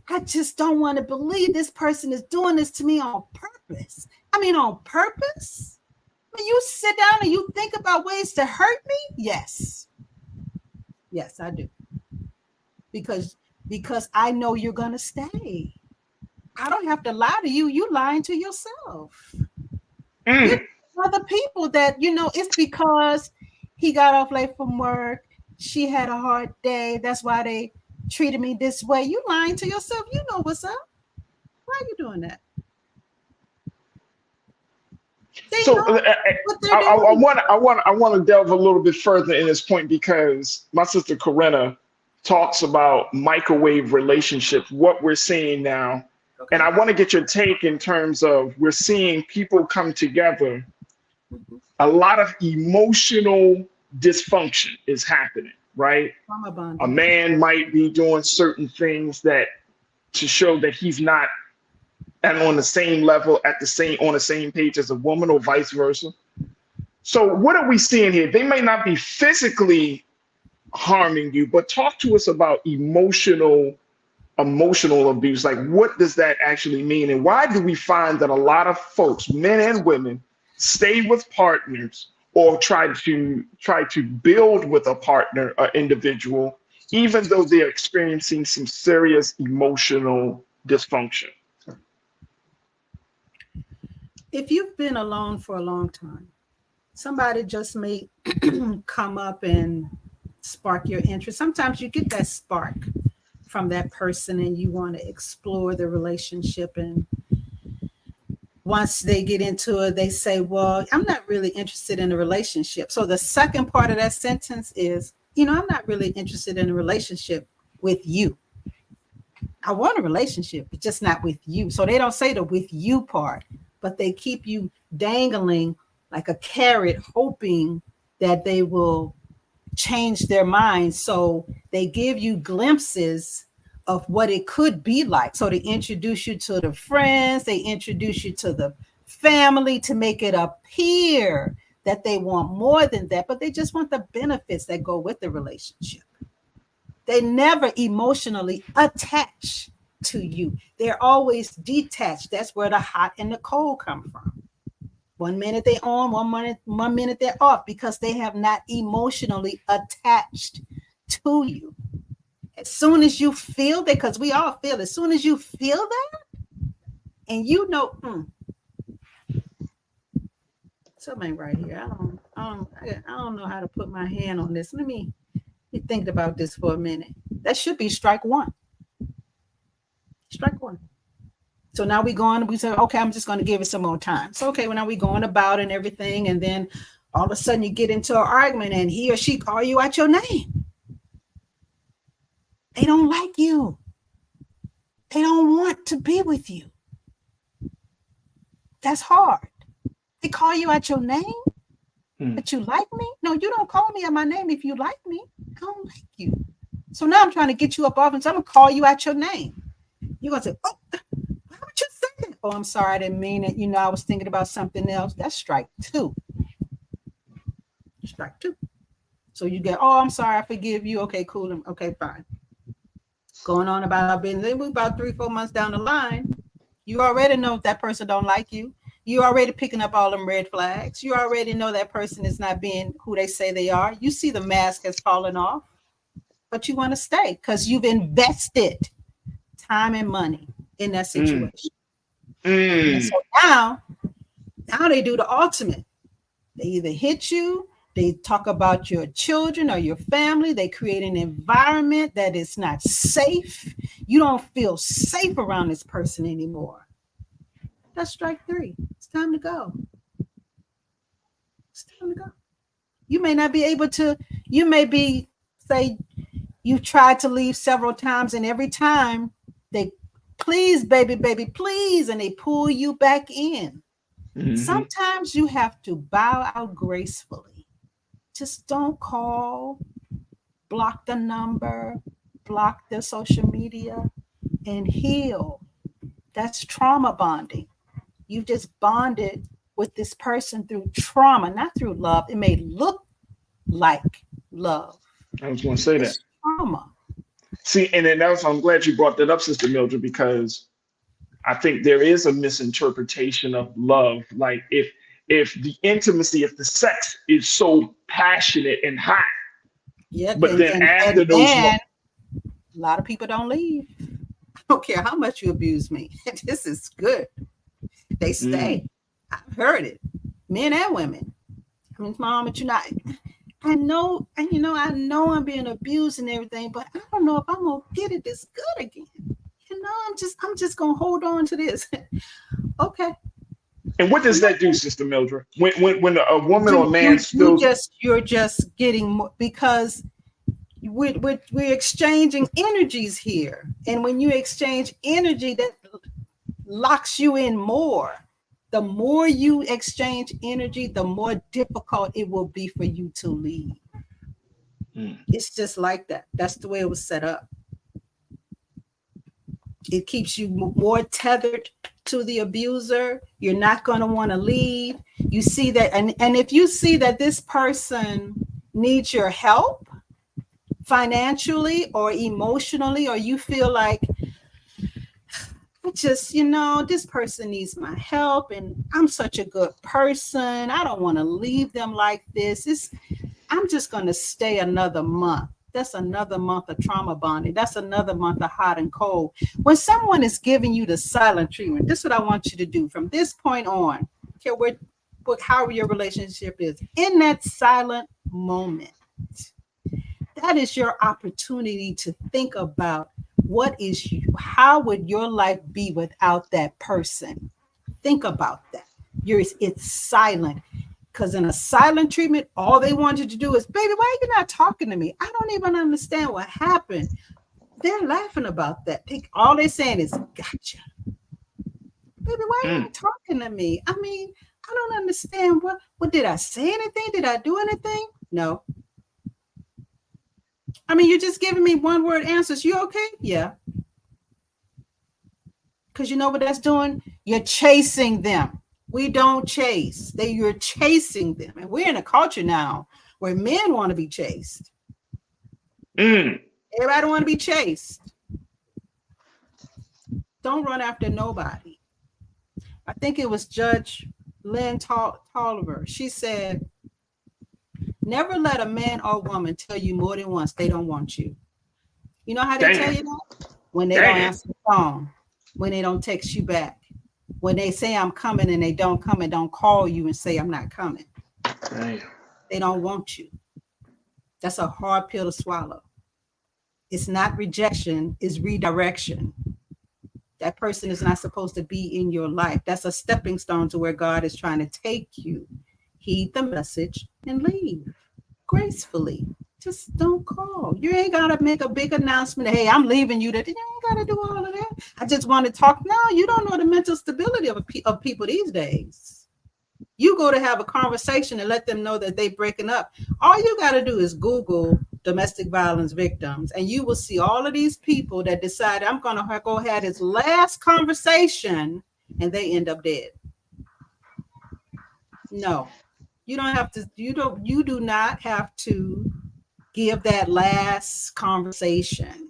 I just don't want to believe this person is doing this to me on purpose. I mean, on purpose? When you sit down and you think about ways to hurt me? Yes. Yes, I do. Because I know you're going to stay. I don't have to lie to you. You lying to yourself. You're other people that, it's because he got off late from work. She had a hard day. That's why they treated me this way. You lying to yourself. You know what's up. Why are you doing that? So I want to delve a little bit further in this point, because my sister Corinna talks about microwave relationships, what we're seeing now. And I want to get your take in terms of, we're seeing people come together. A lot of emotional dysfunction is happening, right? A man might be doing certain things that to show that he's not and on the same level, on the same page as a woman, or vice versa. So what are we seeing here? They may not be physically harming you, but talk to us about emotional abuse. Like, what does that actually mean? And why do we find that a lot of folks, men and women, stay with partners or try to build with a partner or individual, even though they're experiencing some serious emotional dysfunction? If you've been alone for a long time, somebody just may come up and spark your interest. Sometimes you get that spark from that person and you want to explore the relationship. And once they get into it, they say, well, I'm not really interested in a relationship. So the second part of that sentence is, I'm not really interested in a relationship with you. I want a relationship, but just not with you. So they don't say the with you part, but they keep you dangling like a carrot, hoping that they will change their minds. So they give you glimpses of what it could be like. So they introduce you to the friends, they introduce you to the family to make it appear that they want more than that, but they just want the benefits that go with the relationship. They never emotionally attach to you. They're always detached. That's where the hot and the cold come from. 1 minute they on, 1 minute they're off, because they have not emotionally attached to you. As soon as you feel that, because we all feel, as soon as you feel that, and something right here. I don't know how to put my hand on this. Let me think about this for a minute. That should be strike one. Strike one. So now we say, okay, I'm just going to give it some more time. So, okay, well, now we going about and everything. And then all of a sudden you get into an argument and he or she call you out your name. They don't like you. They don't want to be with you. That's hard. They call you out your name, but you like me? No, you don't call me out my name if you like me. I don't like you. So now I'm trying to get you up off, and so I'm going to call you out your name. You're going to say, oh, why would you say that? Oh, I'm sorry, I didn't mean it. I was thinking about something else. That's strike two. Strike two. So you get, oh, I'm sorry, I forgive you. Okay, cool. Okay, fine. Going on about our business. Then we're about 3-4 months down the line. You already know that person don't like you. You already picking up all them red flags. You already know that person is not being who they say they are. You see the mask has fallen off, but you want to stay because you've invested time and money in that situation. And so now they do the ultimate. They either hit you, they talk about your children or your family. They create an environment that is not safe. You don't feel safe around this person anymore. That's strike three. It's time to go. It's time to go. You may not be able to, you may be, say, you've tried to leave several times, and every time they, please, baby, please, and they pull you back in. Sometimes you have to bow out gracefully. Just don't call, block the number, block the social media, and heal. That's trauma bonding. You just bonded with this person through trauma, not through love. It may look like love. I was going to say it's that. Trauma. See, and then I'm glad you brought that up, Sister Mildred, because I think there is a misinterpretation of love. Like if the intimacy, if the sex is so passionate and hot, Yeah, but then after and those then a lot of people don't leave. I don't care how much you abuse me. This is good. They stay. I've heard it, men and women. I mean, mom, but I know, and I know I'm being abused and everything, but I don't know if I'm gonna get it this good again. I'm just gonna hold on to this. Okay. And what does that do, Sister Mildred? When a woman or a man feels you're just getting more, because we're exchanging energies here, and when you exchange energy, that locks you in more. The more you exchange energy, the more difficult it will be for you to leave. It's just like that. That's the way it was set up. It keeps you more tethered to the abuser. You're not going to want to leave. You see that, and if you see that this person needs your help financially or emotionally, or you feel like, just, this person needs my help and I'm such a good person, I don't want to leave them like this. I'm just going to stay another month. That's another month of trauma bonding. That's another month of hot and cold. When someone is giving you the silent treatment, this is what I want you to do from this point on. Okay, how your relationship is. In that silent moment, that is your opportunity to think about how would your life be without that person? Think about that. It's silent. Because in a silent treatment, all they want you to do is, baby, why are you not talking to me? I don't even understand what happened. They're laughing about that. All they're saying is, gotcha. Baby, why are you not talking to me? I mean, I don't understand. What did I say anything? Did I do anything? No. I mean, you're just giving me one word answers. You okay? Yeah. Because you know what that's doing? You're chasing them. We don't chase. You're chasing them. And we're in a culture now where men want to be chased. Everybody want to be chased. Don't run after nobody. I think it was Judge Lynn Tolliver. She said, never let a man or woman tell you more than once they don't want you. You know how they tell you that? When they don't answer the phone, when they don't text you back, when they say I'm coming and they don't come and don't call you and say I'm not coming. Damn. They don't want you. That's a hard pill to swallow. It's not rejection, it's redirection. That person is not supposed to be in your life. That's a stepping stone to where God is trying to take you. Heed the message and leave gracefully. Just don't call. You ain't got to make a big announcement. Hey, I'm leaving you. That you ain't got to do all of that. I just want to talk. No, you don't know the mental stability of people these days. You go to have a conversation and let them know that they're breaking up. All you got to do is Google domestic violence victims, and you will see all of these people that decide I'm going to go have this last conversation, and they end up dead. No, you don't have to. You do not have to give that last conversation.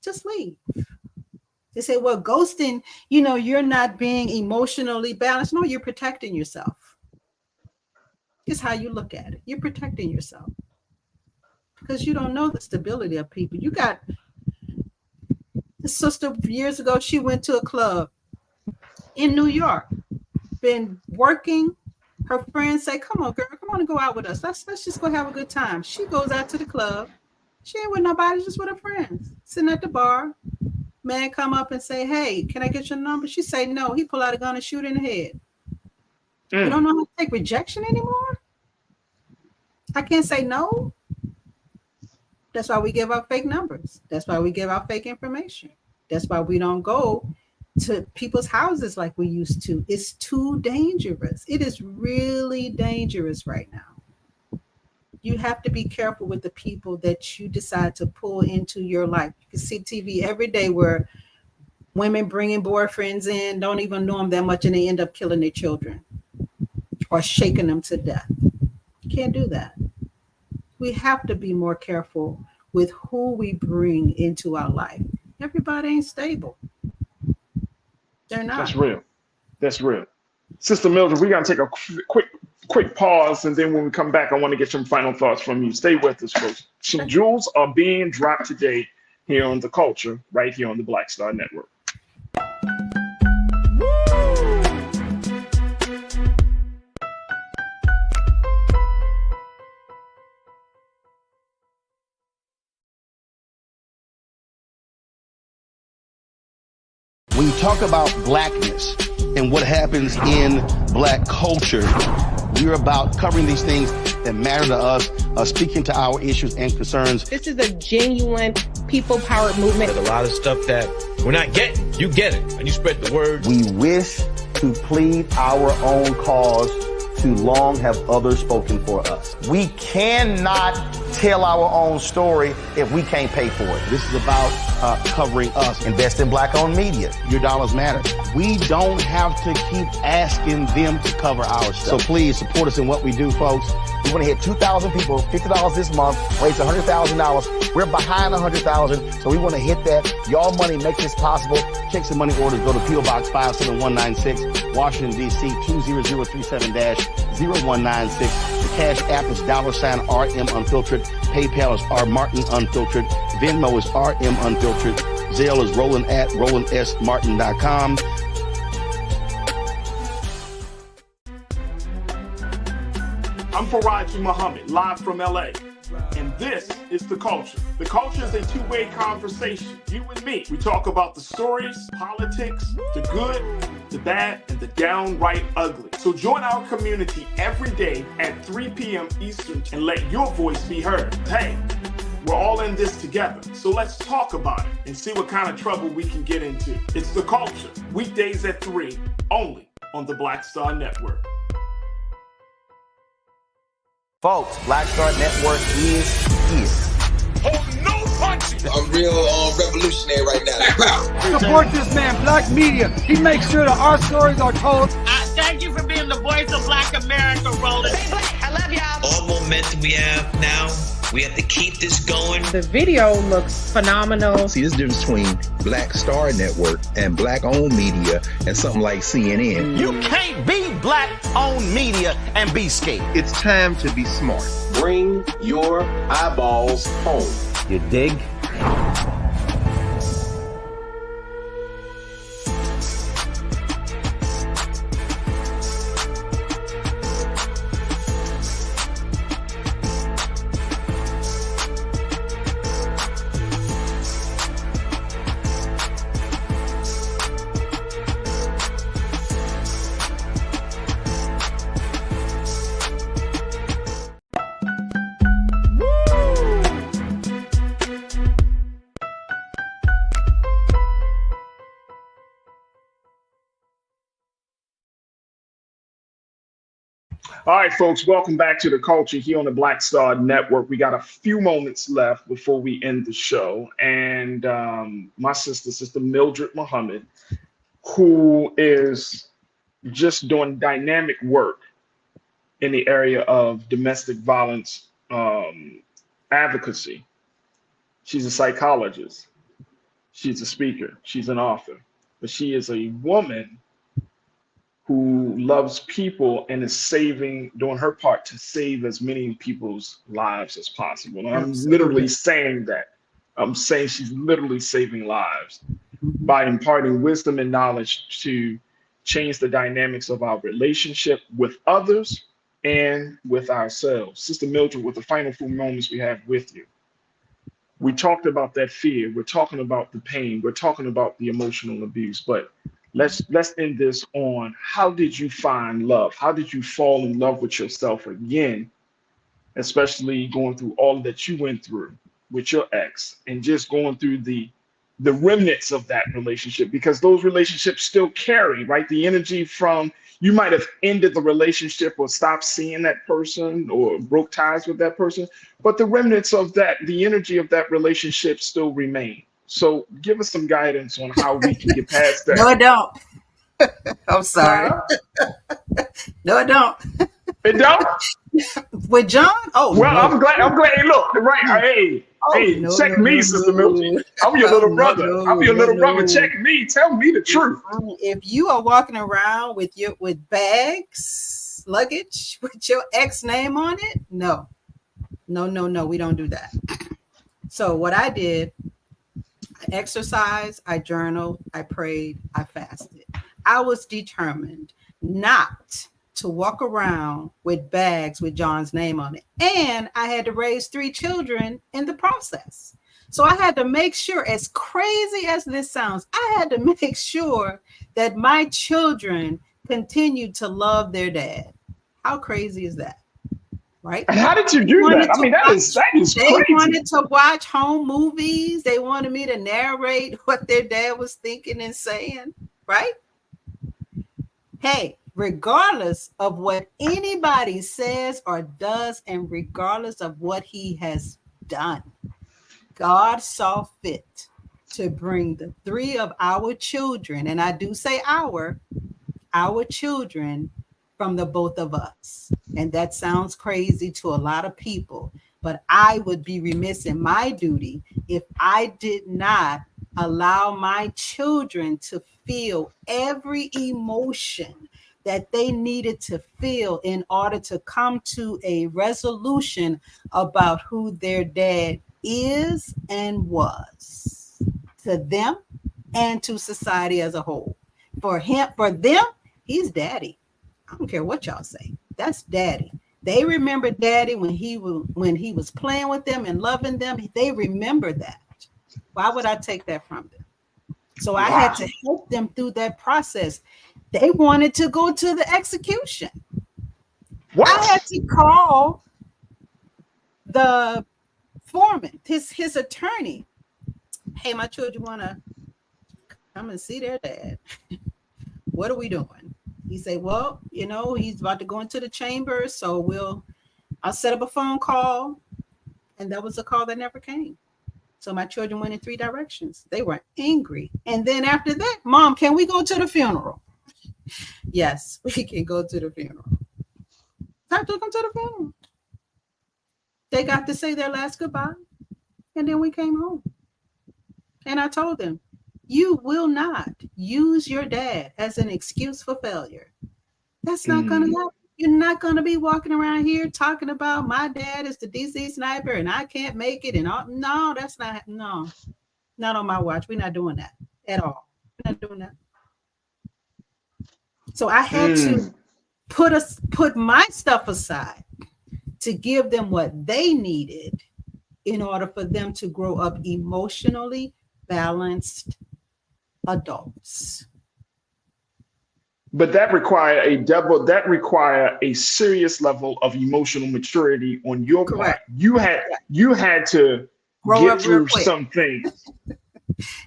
Just leave. They say, well, ghosting, you're not being emotionally balanced. No, you're protecting yourself. It's how you look at it. You're protecting yourself because you don't know the stability of people. You got this sister years ago. She went to a club in New York, been working. Her friends say, come on, girl, come on and go out with us. Let's just go have a good time. She goes out to the club. She ain't with nobody, just with her friends. Sitting at the bar. Man come up and say, hey, can I get your number? She say no. He pull out a gun and shoot in the head. You don't know how to take rejection anymore? I can't say no. That's why we give out fake numbers. That's why we give out fake information. That's why we don't go to people's houses like we used to. It's too dangerous. It is really dangerous right now. You have to be careful with the people that you decide to pull into your life. You can see TV every day where women bringing boyfriends in, don't even know them that much, and they end up killing their children or shaking them to death. You can't do that. We have to be more careful with who we bring into our life. Everybody ain't stable. They're not. That's real. That's real. Sister Mildred, we're going to take a quick pause, and then when we come back, I want to get some final thoughts from you. Stay with us, folks. Some jewels are being dropped today here on The Culture, right here on the Black Star Network. When you talk about blackness and what happens in black culture, we're about covering these things that matter to us, speaking to our issues and concerns. This is a genuine people-powered movement. There's a lot of stuff that we're not getting. You get it, and you spread the word. We wish to plead our own cause. Too long have others spoken for us. We cannot tell our own story if we can't pay for it. This is about covering us. Invest in black-owned media. Your dollars matter. We don't have to keep asking them to cover our stuff. So please support us in what we do, folks. We want to hit 2,000 people, $50 this month, raise $100,000. We're behind $100,000, so we want to hit that. Y'all money makes this possible. Check some money orders. Go to P.O. Box 57196, Washington, D.C. 20037-0196. The Cash App is $RM Unfiltered. PayPal is R Martin Unfiltered. Venmo is RM Unfiltered. Zelle is Roland at RolandSMartin.com. I'm Farajii Muhammad, live from LA. And this is The Culture. The Culture is a two-way conversation. You and me. We talk about the stories, politics, the good, the bad, and the downright ugly. So join our community every day at 3 p.m. Eastern and let your voice be heard. Hey, we're all in this together. So let's talk about it and see what kind of trouble we can get into. It's The Culture, weekdays at 3, only on the Black Star Network. Folks, Black Star Network is here. Oh, no punching! I'm real revolutionary right now. Support this man, Black Media. He makes sure that our stories are told. Thank you for being the voice of Black America, Roland. Hey, Black, I love y'all. All momentum we have now, we have to keep this going. The video looks phenomenal. See, this difference between Black Star Network and black-owned media and something like CNN. You can't be black-owned media and be scared. It's time to be smart. Bring your eyeballs home. You dig? All right, folks, welcome back to The Culture here on the Black Star Network. We got a few moments left before we end the show. And my sister Mildred Muhammad, who is just doing dynamic work in the area of domestic violence advocacy. She's a psychologist. She's a speaker. She's an author. But she is a woman who loves people and is doing her part to save as many people's lives as possible. And I'm literally saying that. I'm saying she's literally saving lives by imparting wisdom and knowledge to change the dynamics of our relationship with others and with ourselves. Sister Mildred, with the final few moments we have with you, we talked about that fear. We're talking about the pain. We're talking about the emotional abuse, but let's end this on how did you find love? How did you fall in love with yourself again, especially going through all that you went through with your ex and just going through the remnants of that relationship, because those relationships still carry, right? The energy from, you might have ended the relationship or stopped seeing that person or broke ties with that person, but the remnants of that, the energy of that relationship still remain. So give us some guidance on how we can get past that. No, I don't. I'm sorry. No, I don't. It don't? With John? Oh, well, no. I'm glad. Hey, look, right. Hey, Hey, check me, Sister Milton. I'm your little brother. I'm your little brother. Check me. Tell me the truth. If you are walking around with bags, luggage with your ex name on it, no, we don't do that. So what I did, I exercised, I journaled, I prayed, I fasted. I was determined not to walk around with bags with John's name on it. And I had to raise 3 children in the process. So I had to make sure, as crazy as this sounds, I had to make sure that my children continued to love their dad. How crazy is that? Right? And how did you do that? I mean, that is crazy. They wanted to watch home movies. They wanted me to narrate what their dad was thinking and saying, right? Hey, regardless of what anybody says or does, and regardless of what he has done, God saw fit to bring the 3 of our children, and I do say our children, from the both of us. And that sounds crazy to a lot of people, but I would be remiss in my duty if I did not allow my children to feel every emotion that they needed to feel in order to come to a resolution about who their dad is and was to them and to society as a whole. For them, he's daddy. I don't care what y'all say. That's daddy. They remember daddy when he was playing with them and loving them. They remember that. Why would I take that from them? So I had to help them through that process. They wanted to go to the execution. I had to call the foreman, his attorney. Hey, my children want to come and see their dad. What are we doing? He said, well, he's about to go into the chamber, so I'll set up a phone call. And that was a call that never came. So my children went in 3 directions. They were angry. And then after that, Mom, can we go to the funeral? Yes, we can go to the funeral. I took them to the funeral. They got to say their last goodbye. And then we came home. And I told them, you will not use your dad as an excuse for failure. That's not going to happen. You're not going to be walking around here talking about my dad is the DC sniper and I can't make it. And all. No, that's not on my watch. We're not doing that at all. We're not doing that. So I had to put my stuff aside to give them what they needed in order for them to grow up emotionally balanced adults. But that require a serious level of emotional maturity on your part. You had to get through some things.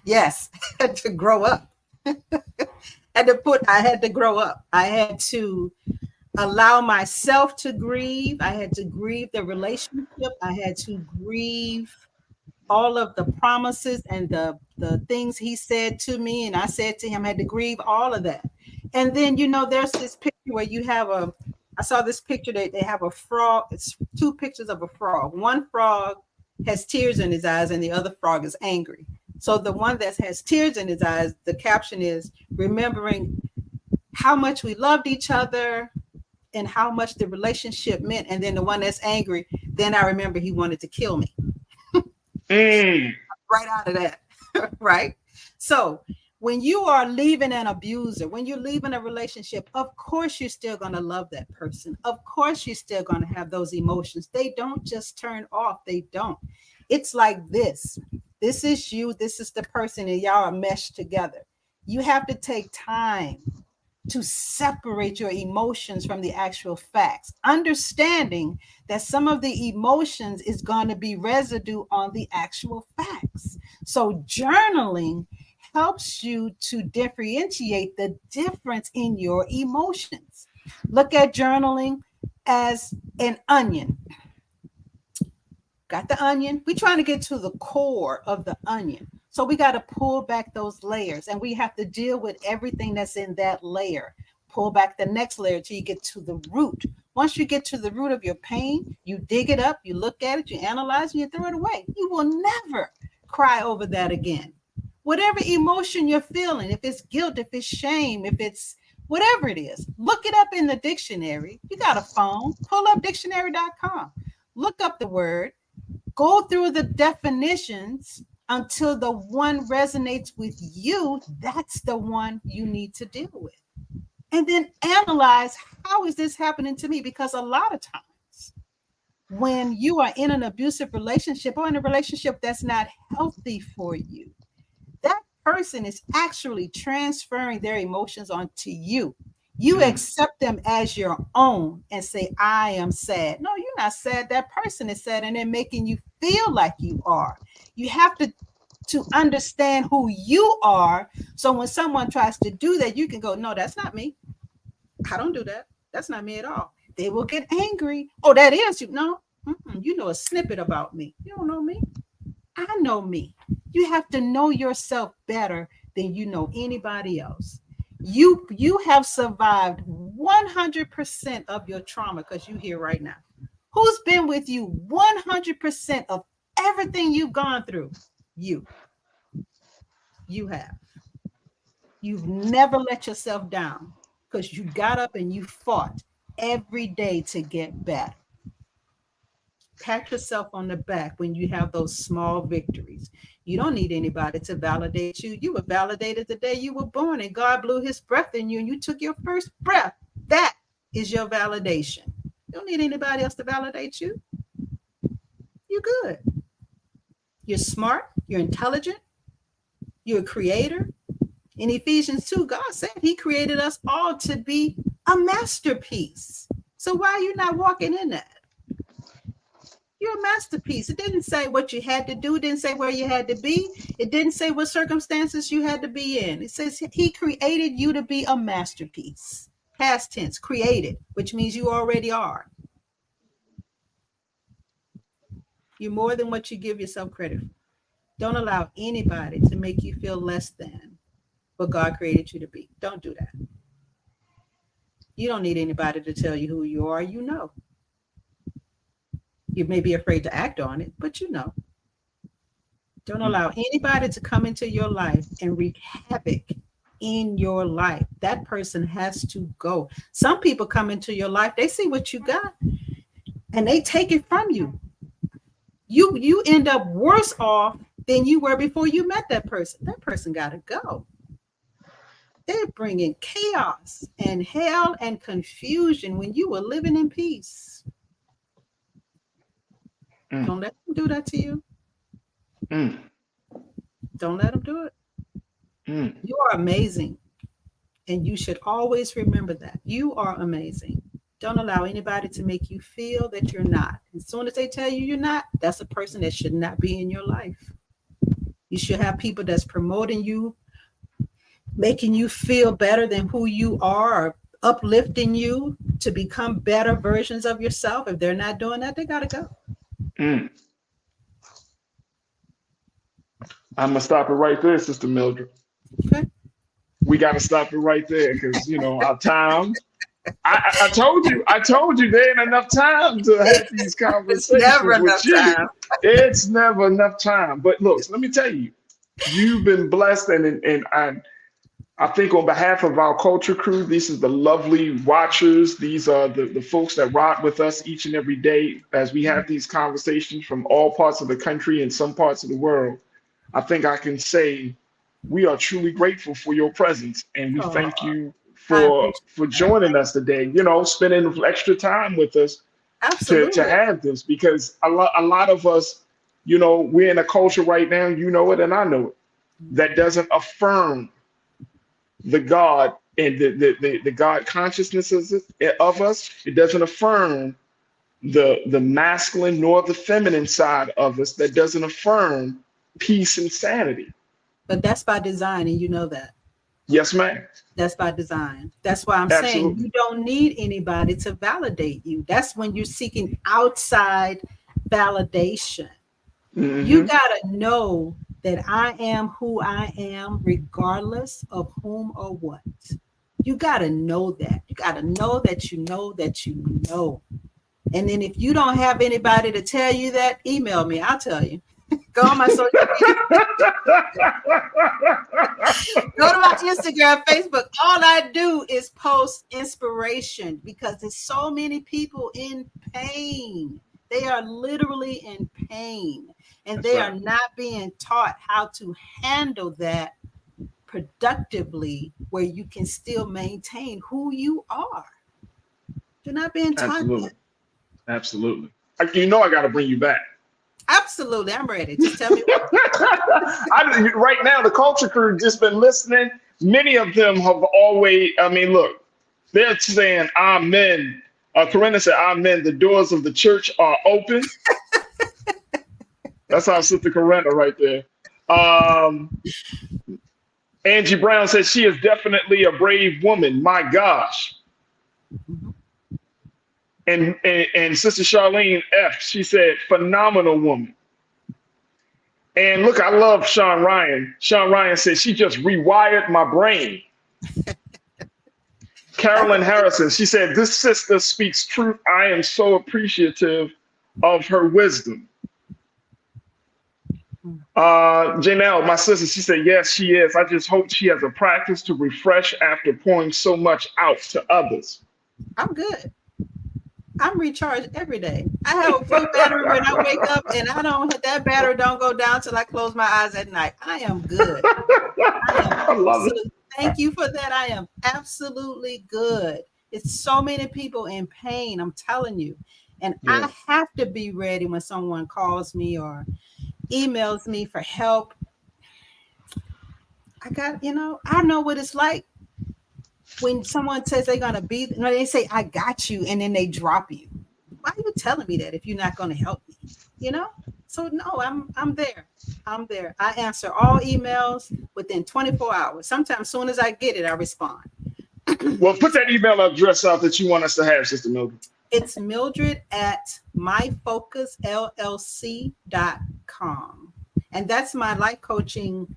Yes, I had to grow up. I had to grow up. I had to allow myself to grieve. I had to grieve the relationship. I had to grieve all of the promises and the things he said to me and I said to him. I had to grieve all of that. And then, there's this picture where I saw this picture that they have a frog. It's 2 pictures of a frog. One frog has tears in his eyes and the other frog is angry. So the one that has tears in his eyes, the caption is remembering how much we loved each other and how much the relationship meant. And then the one that's angry, then I remember he wanted to kill me. Right out of that, right? So when you are leaving an abuser, when you're leaving a relationship, of course you're still going to love that person. Of course you're still going to have those emotions. They don't just turn off. They don't. It's like this. This is you. This is the person, and y'all are meshed together. You have to take time to separate your emotions from the actual facts, understanding that some of the emotions is going to be residue on the actual facts. So journaling helps you to differentiate the difference in your emotions. Look at journaling as an onion. Got the onion. We're trying to get to the core of the onion. So we got to pull back those layers and we have to deal with everything that's in that layer. Pull back the next layer till you get to the root. Once you get to the root of your pain, you dig it up, you look at it, you analyze, and you throw it away. You will never cry over that again. Whatever emotion you're feeling, if it's guilt, if it's shame, if it's whatever it is, look it up in the dictionary. You got a phone, pull up dictionary.com, look up the word, go through the definitions until the one resonates with you. That's the one you need to deal with. And then analyze, how is this happening to me? Because a lot of times when you are in an abusive relationship or in a relationship that's not healthy for you, that person is actually transferring their emotions onto you. You accept them as your own and say, I am sad. No, you're not sad. That person is sad, and they're making you feel like you are. You have to understand who you are. So when someone tries to do that, you can go, no, that's not me. I don't do that. That's not me at all. They will get angry. Oh, that is you. No, you know a snippet about me. You don't know me. I know me. You have to know yourself better than you know anybody else. You have survived 100% of your trauma because you're here right now. Who's been with you 100% of everything you've gone through? You have. You've never let yourself down because you got up and you fought every day to get better. Pat yourself on the back when you have those small victories. You don't need anybody to validate you. You were validated the day you were born, and God blew his breath in you and you took your first breath. That is your validation. You don't need anybody else to validate you. You're good. You're smart. You're intelligent. You're a creator. In Ephesians 2, God said he created us all to be a masterpiece. So why are you not walking in that? You're a masterpiece. It didn't say what you had to do. It didn't say where you had to be. It didn't say what circumstances you had to be in. It says he created you to be a masterpiece. Past tense, created, which means you already are. You're more than what you give yourself credit for. Don't allow anybody to make you feel less than what God created you to be. Don't do that. You don't need anybody to tell you who you are. You know. You may be afraid to act on it, but you know. Don't allow anybody to come into your life and wreak havoc in your life. That person has to go. Some people come into your life, they see what you got, and they take it from you. You end up worse off than you were before you met that person. That person got to go. They're bringing chaos and hell and confusion when you were living in peace. Don't let them do that to you. Don't let them do it. You are amazing. And you should always remember that. You are amazing. Don't allow anybody to make you feel that you're not. As soon as they tell you you're not, that's a person that should not be in your life. You should have people that's promoting you, making you feel better than who you are, or uplifting you to become better versions of yourself. If they're not doing that, they got to go. I'm gonna stop it right there, Sister Mildred. Okay. We got to stop it right there because our time. I told you there ain't enough time to have these conversations. It's never with enough you. time. It's never enough time. But look, let me tell you, you've been blessed, and I think on behalf of our culture crew, these are the lovely watchers. These are the folks that rock with us each and every day as we have these conversations from all parts of the country and some parts of the world. I think I can say we are truly grateful for your presence, and we thank you for joining us today. Spending extra time with us to have this, because a lot of us, we're in a culture right now. You know it, and I know it, that doesn't affirm the God and the God consciousness of us. It doesn't affirm the masculine nor the feminine side of us. That doesn't affirm peace and sanity. But that's by design, and you know that. Yes, ma'am. That's by design. That's why I'm saying you don't need anybody to validate you. That's when you're seeking outside validation. You got to know that I am who I am, regardless of whom or what. You got to know that. You got to know that you know that you know. And then if you don't have anybody to tell you that, email me. I'll tell you. Go on my social media. Go to my Instagram, Facebook. All I do is post inspiration because there's so many people in pain. They are literally in pain, and they are not being taught how to handle that productively where you can still maintain who you are. You're not being taught that. Absolutely. You know I got to bring you back. Absolutely. I'm ready. Just tell me. Right now, the Culture Crew just been listening. Many of them have always, look, they're saying amen. Corinna said, amen. The doors of the church are open. That's our sister Corinna right there. Angie Brown says she is definitely a brave woman. My gosh. And Sister Charlene F, she said, phenomenal woman. And look, I love Sean Ryan. Sean Ryan said, she just rewired my brain. Carolyn Harrison, she said, this sister speaks truth. I am so appreciative of her wisdom. Janelle, my sister, she said, yes, she is. I just hope she has a practice to refresh after pouring so much out to others. I'm good. I'm recharged every day. I have a full battery when I wake up, and that battery don't go down till I close my eyes at night. I am good. I love it. Thank you for that. I am absolutely good. It's so many people in pain, I'm telling you. And I have to be ready when someone calls me or emails me for help. I know what it's like when someone says they're going to be, they say, I got you, and then they drop you. Why are you telling me that if you're not going to help me? So no, I'm there. I'm there. I answer all emails within 24 hours. Sometimes as soon as I get it, I respond. Well, put that email address out that you want us to have, Sister Mildred. It's Mildred at myfocusllc.com. And that's my life coaching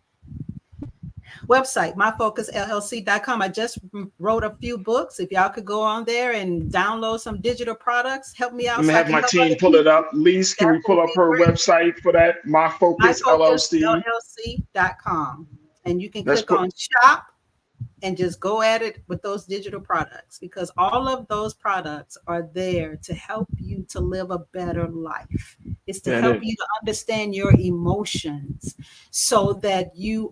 website, myfocusllc.com. I just wrote a few books. If y'all could go on there and download some digital products, help me out. I'm gonna have my team pull it up. Lise, can we pull up her website for that? myfocusllc.com. And you can click on shop and just go at it with those digital products, because all of those products are there to help you to live a better life. It's to help you to understand your emotions so that you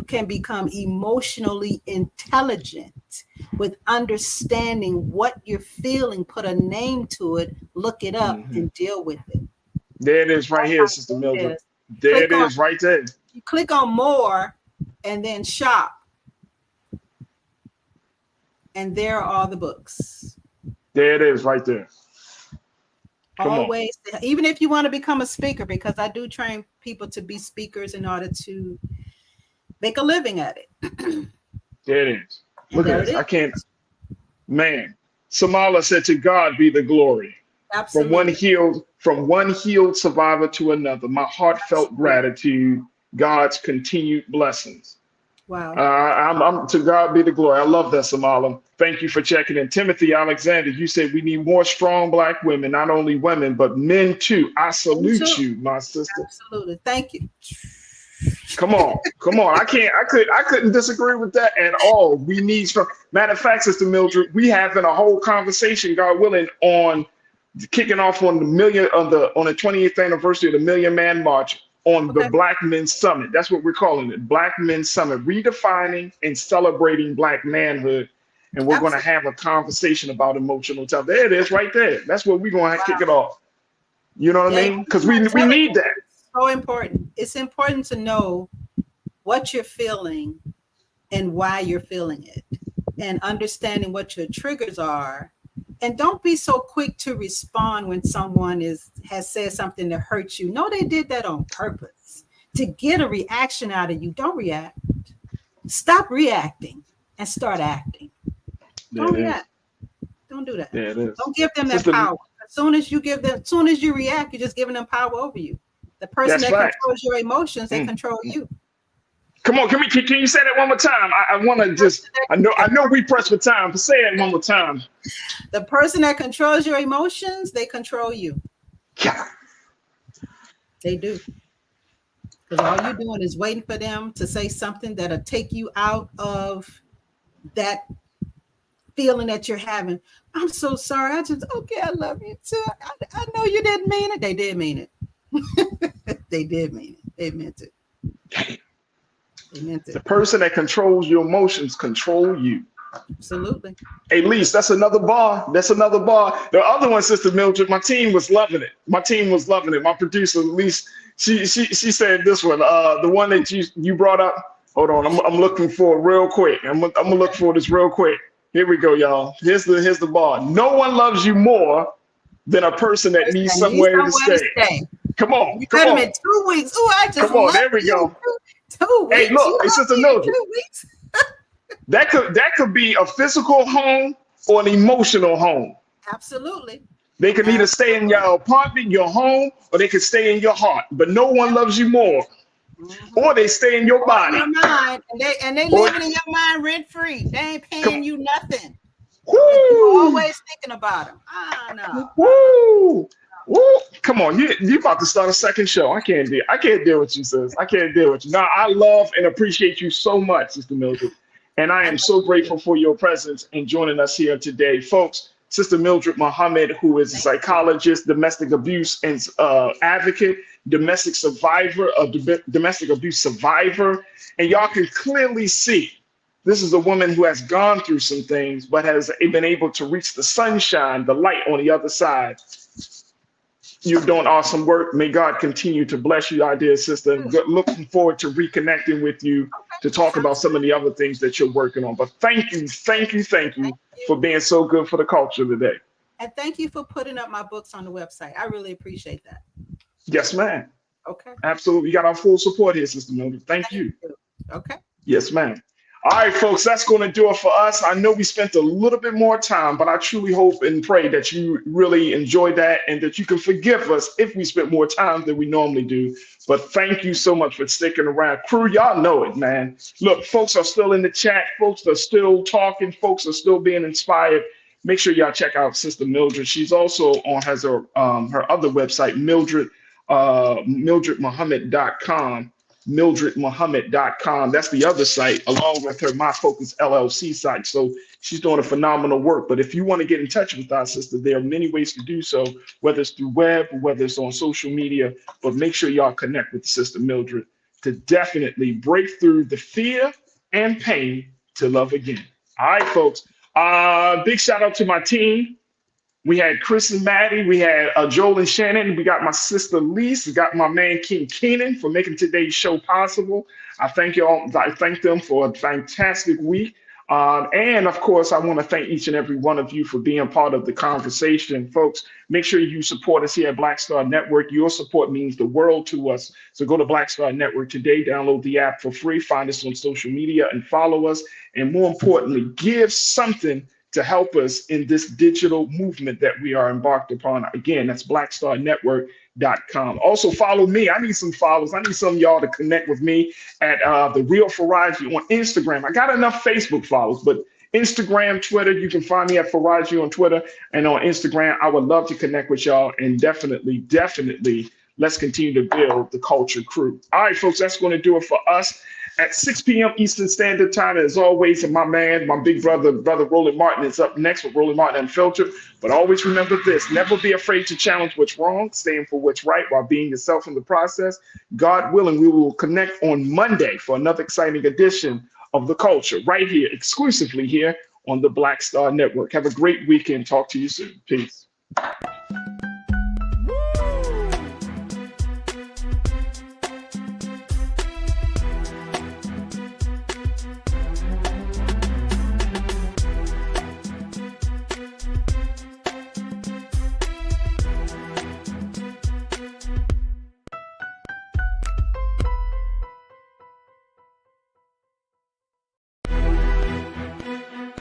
can become emotionally intelligent with understanding what you're feeling, put a name to it, look it up, and deal with it. There it is right here, Sister Mildred. There it is right there. You click on more and then shop. And there are all the books. There it is right there. Always, even if you want to become a speaker, because I do train people to be speakers in order to make a living at it. There it is. Look at this. I can't. Man, Samala said, to God be the glory. Absolutely. From one healed survivor to another. My heartfelt gratitude, God's continued blessings. Wow. I'm to God be the glory. I love that, Samala. Thank you for checking in. Timothy Alexander, you said we need more strong Black women, not only women, but men too. I salute you, my sister. Absolutely. Thank you. Come on. I couldn't disagree with that at all. We need strong. Matter of fact, Sister Mildred, we having a whole conversation, God willing, on kicking off on the 28th anniversary of the Million Man March. On the Black Men's Summit. That's what we're calling it. Black Men's Summit, redefining and celebrating Black manhood. And we're going to have a conversation about emotional intelligence. There it is right there. That's what we're going to kick it off. You know what I mean? Because we need that. It's so important. It's important to know what you're feeling and why you're feeling it, and understanding what your triggers are. And don't be so quick to respond when someone has said something that hurts you. No, they did that on purpose to get a reaction out of you. Don't react. Stop reacting and start acting. Don't react. Don't do that. Don't give them that power. As soon as you react, you're just giving them power over you. The person that controls your emotions, they control you. Come on, can you say that one more time? I want to just, I know we press for time, but say that one more time. The person that controls your emotions, they control you. Yeah. They do. Because all you're doing is waiting for them to say something that'll take you out of that feeling that you're having. I'm so sorry. Okay, I love you too. I know you didn't mean it. They did mean it. They did mean it. They meant it. They meant it. The person that controls your emotions control you. Absolutely. Hey, Lise, that's another bar. That's another bar. The other one, Sister Mildred, my team was loving it. My team was loving it. My producer, Lise, she said this one, the one that you brought up. Hold on, I'm looking for it real quick. I'm gonna look for this real quick. Here we go, y'all. Here's the bar. No one loves you more than a person that needs somewhere to stay. Come on, you come on. In 2 weeks. Oh, I just come on. There we go. 2 weeks. Hey, look, hey, Sister Mildred. 2 weeks. that could be a physical home or an emotional home. Absolutely. They can either stay in your apartment, your home, or they can stay in your heart. But no one loves you more. Or they stay in your body. Your mind, and they living in your mind rent free. They ain't paying you nothing. Woo! Always thinking about them. I know. Woo! Woo! Come on, you about to start a second show. I can't deal with you, sis. I can't deal with you. Now, I love and appreciate you so much, Sister Mildred. And I am so grateful for your presence and joining us here today. Folks, Sister Mildred Muhammad, who is a psychologist, domestic abuse and advocate, domestic abuse survivor. And y'all can clearly see this is a woman who has gone through some things, but has been able to reach the sunshine, the light on the other side. You're doing awesome work. May God continue to bless you, our dear sister. Looking forward to reconnecting with you to talk about some of the other things that you're working on. But thank you for being so good for the culture today. And thank you for putting up my books on the website. I really appreciate that. Yes, ma'am. Okay. Absolutely. You got our full support here, Sister Mildred. Thank you. Okay. Yes, ma'am. All right, folks, that's going to do it for us. I know we spent a little bit more time, but I truly hope and pray that you really enjoyed that and that you can forgive us if we spent more time than we normally do. But thank you so much for sticking around. Crew, y'all know it, man. Look, folks are still in the chat. Folks are still talking. Folks are still being inspired. Make sure y'all check out Sister Mildred. She's also has her other website, mildredmuhammad.com. mildredmuhammad.com. That's the other site, along with her My Focus LLC site. So she's doing a phenomenal work. But if you want to get in touch with our sister, there are many ways to do so, whether it's through web, whether it's on social media. But make sure y'all connect with Sister Mildred to definitely break through the fear and pain to love again. All right, folks. Big shout out to my team. We had Chris and Maddie, we had Joel and Shannon, we got my sister Lise, we got my man King Keenan for making today's show possible. I thank y'all. I thank them for a fantastic week. And of course, I want to thank each and every one of you for being part of the conversation. Folks, make sure you support us here at Black Star Network. Your support means the world to us. So go to Black Star Network today, download the app for free, find us on social media and follow us. And more importantly, give something to help us in this digital movement that we are embarked upon. Again, that's blackstarnetwork.com. Also follow me. I need some followers. I need some of y'all to connect with me at The Real Farajii on Instagram. I got enough Facebook followers, but Instagram, Twitter, you can find me at Farajii on Twitter and on Instagram. I would love to connect with y'all, and definitely, let's continue to build the culture crew. All right, folks, that's going to do it for us. At 6 p.m. Eastern Standard Time, as always, and my man, my big brother Roland Martin is up next with Roland Martin Unfiltered. But always remember this, never be afraid to challenge what's wrong, stand for what's right while being yourself in the process. God willing, we will connect on Monday for another exciting edition of The Culture, right here, exclusively here on the Black Star Network. Have a great weekend. Talk to you soon. Peace.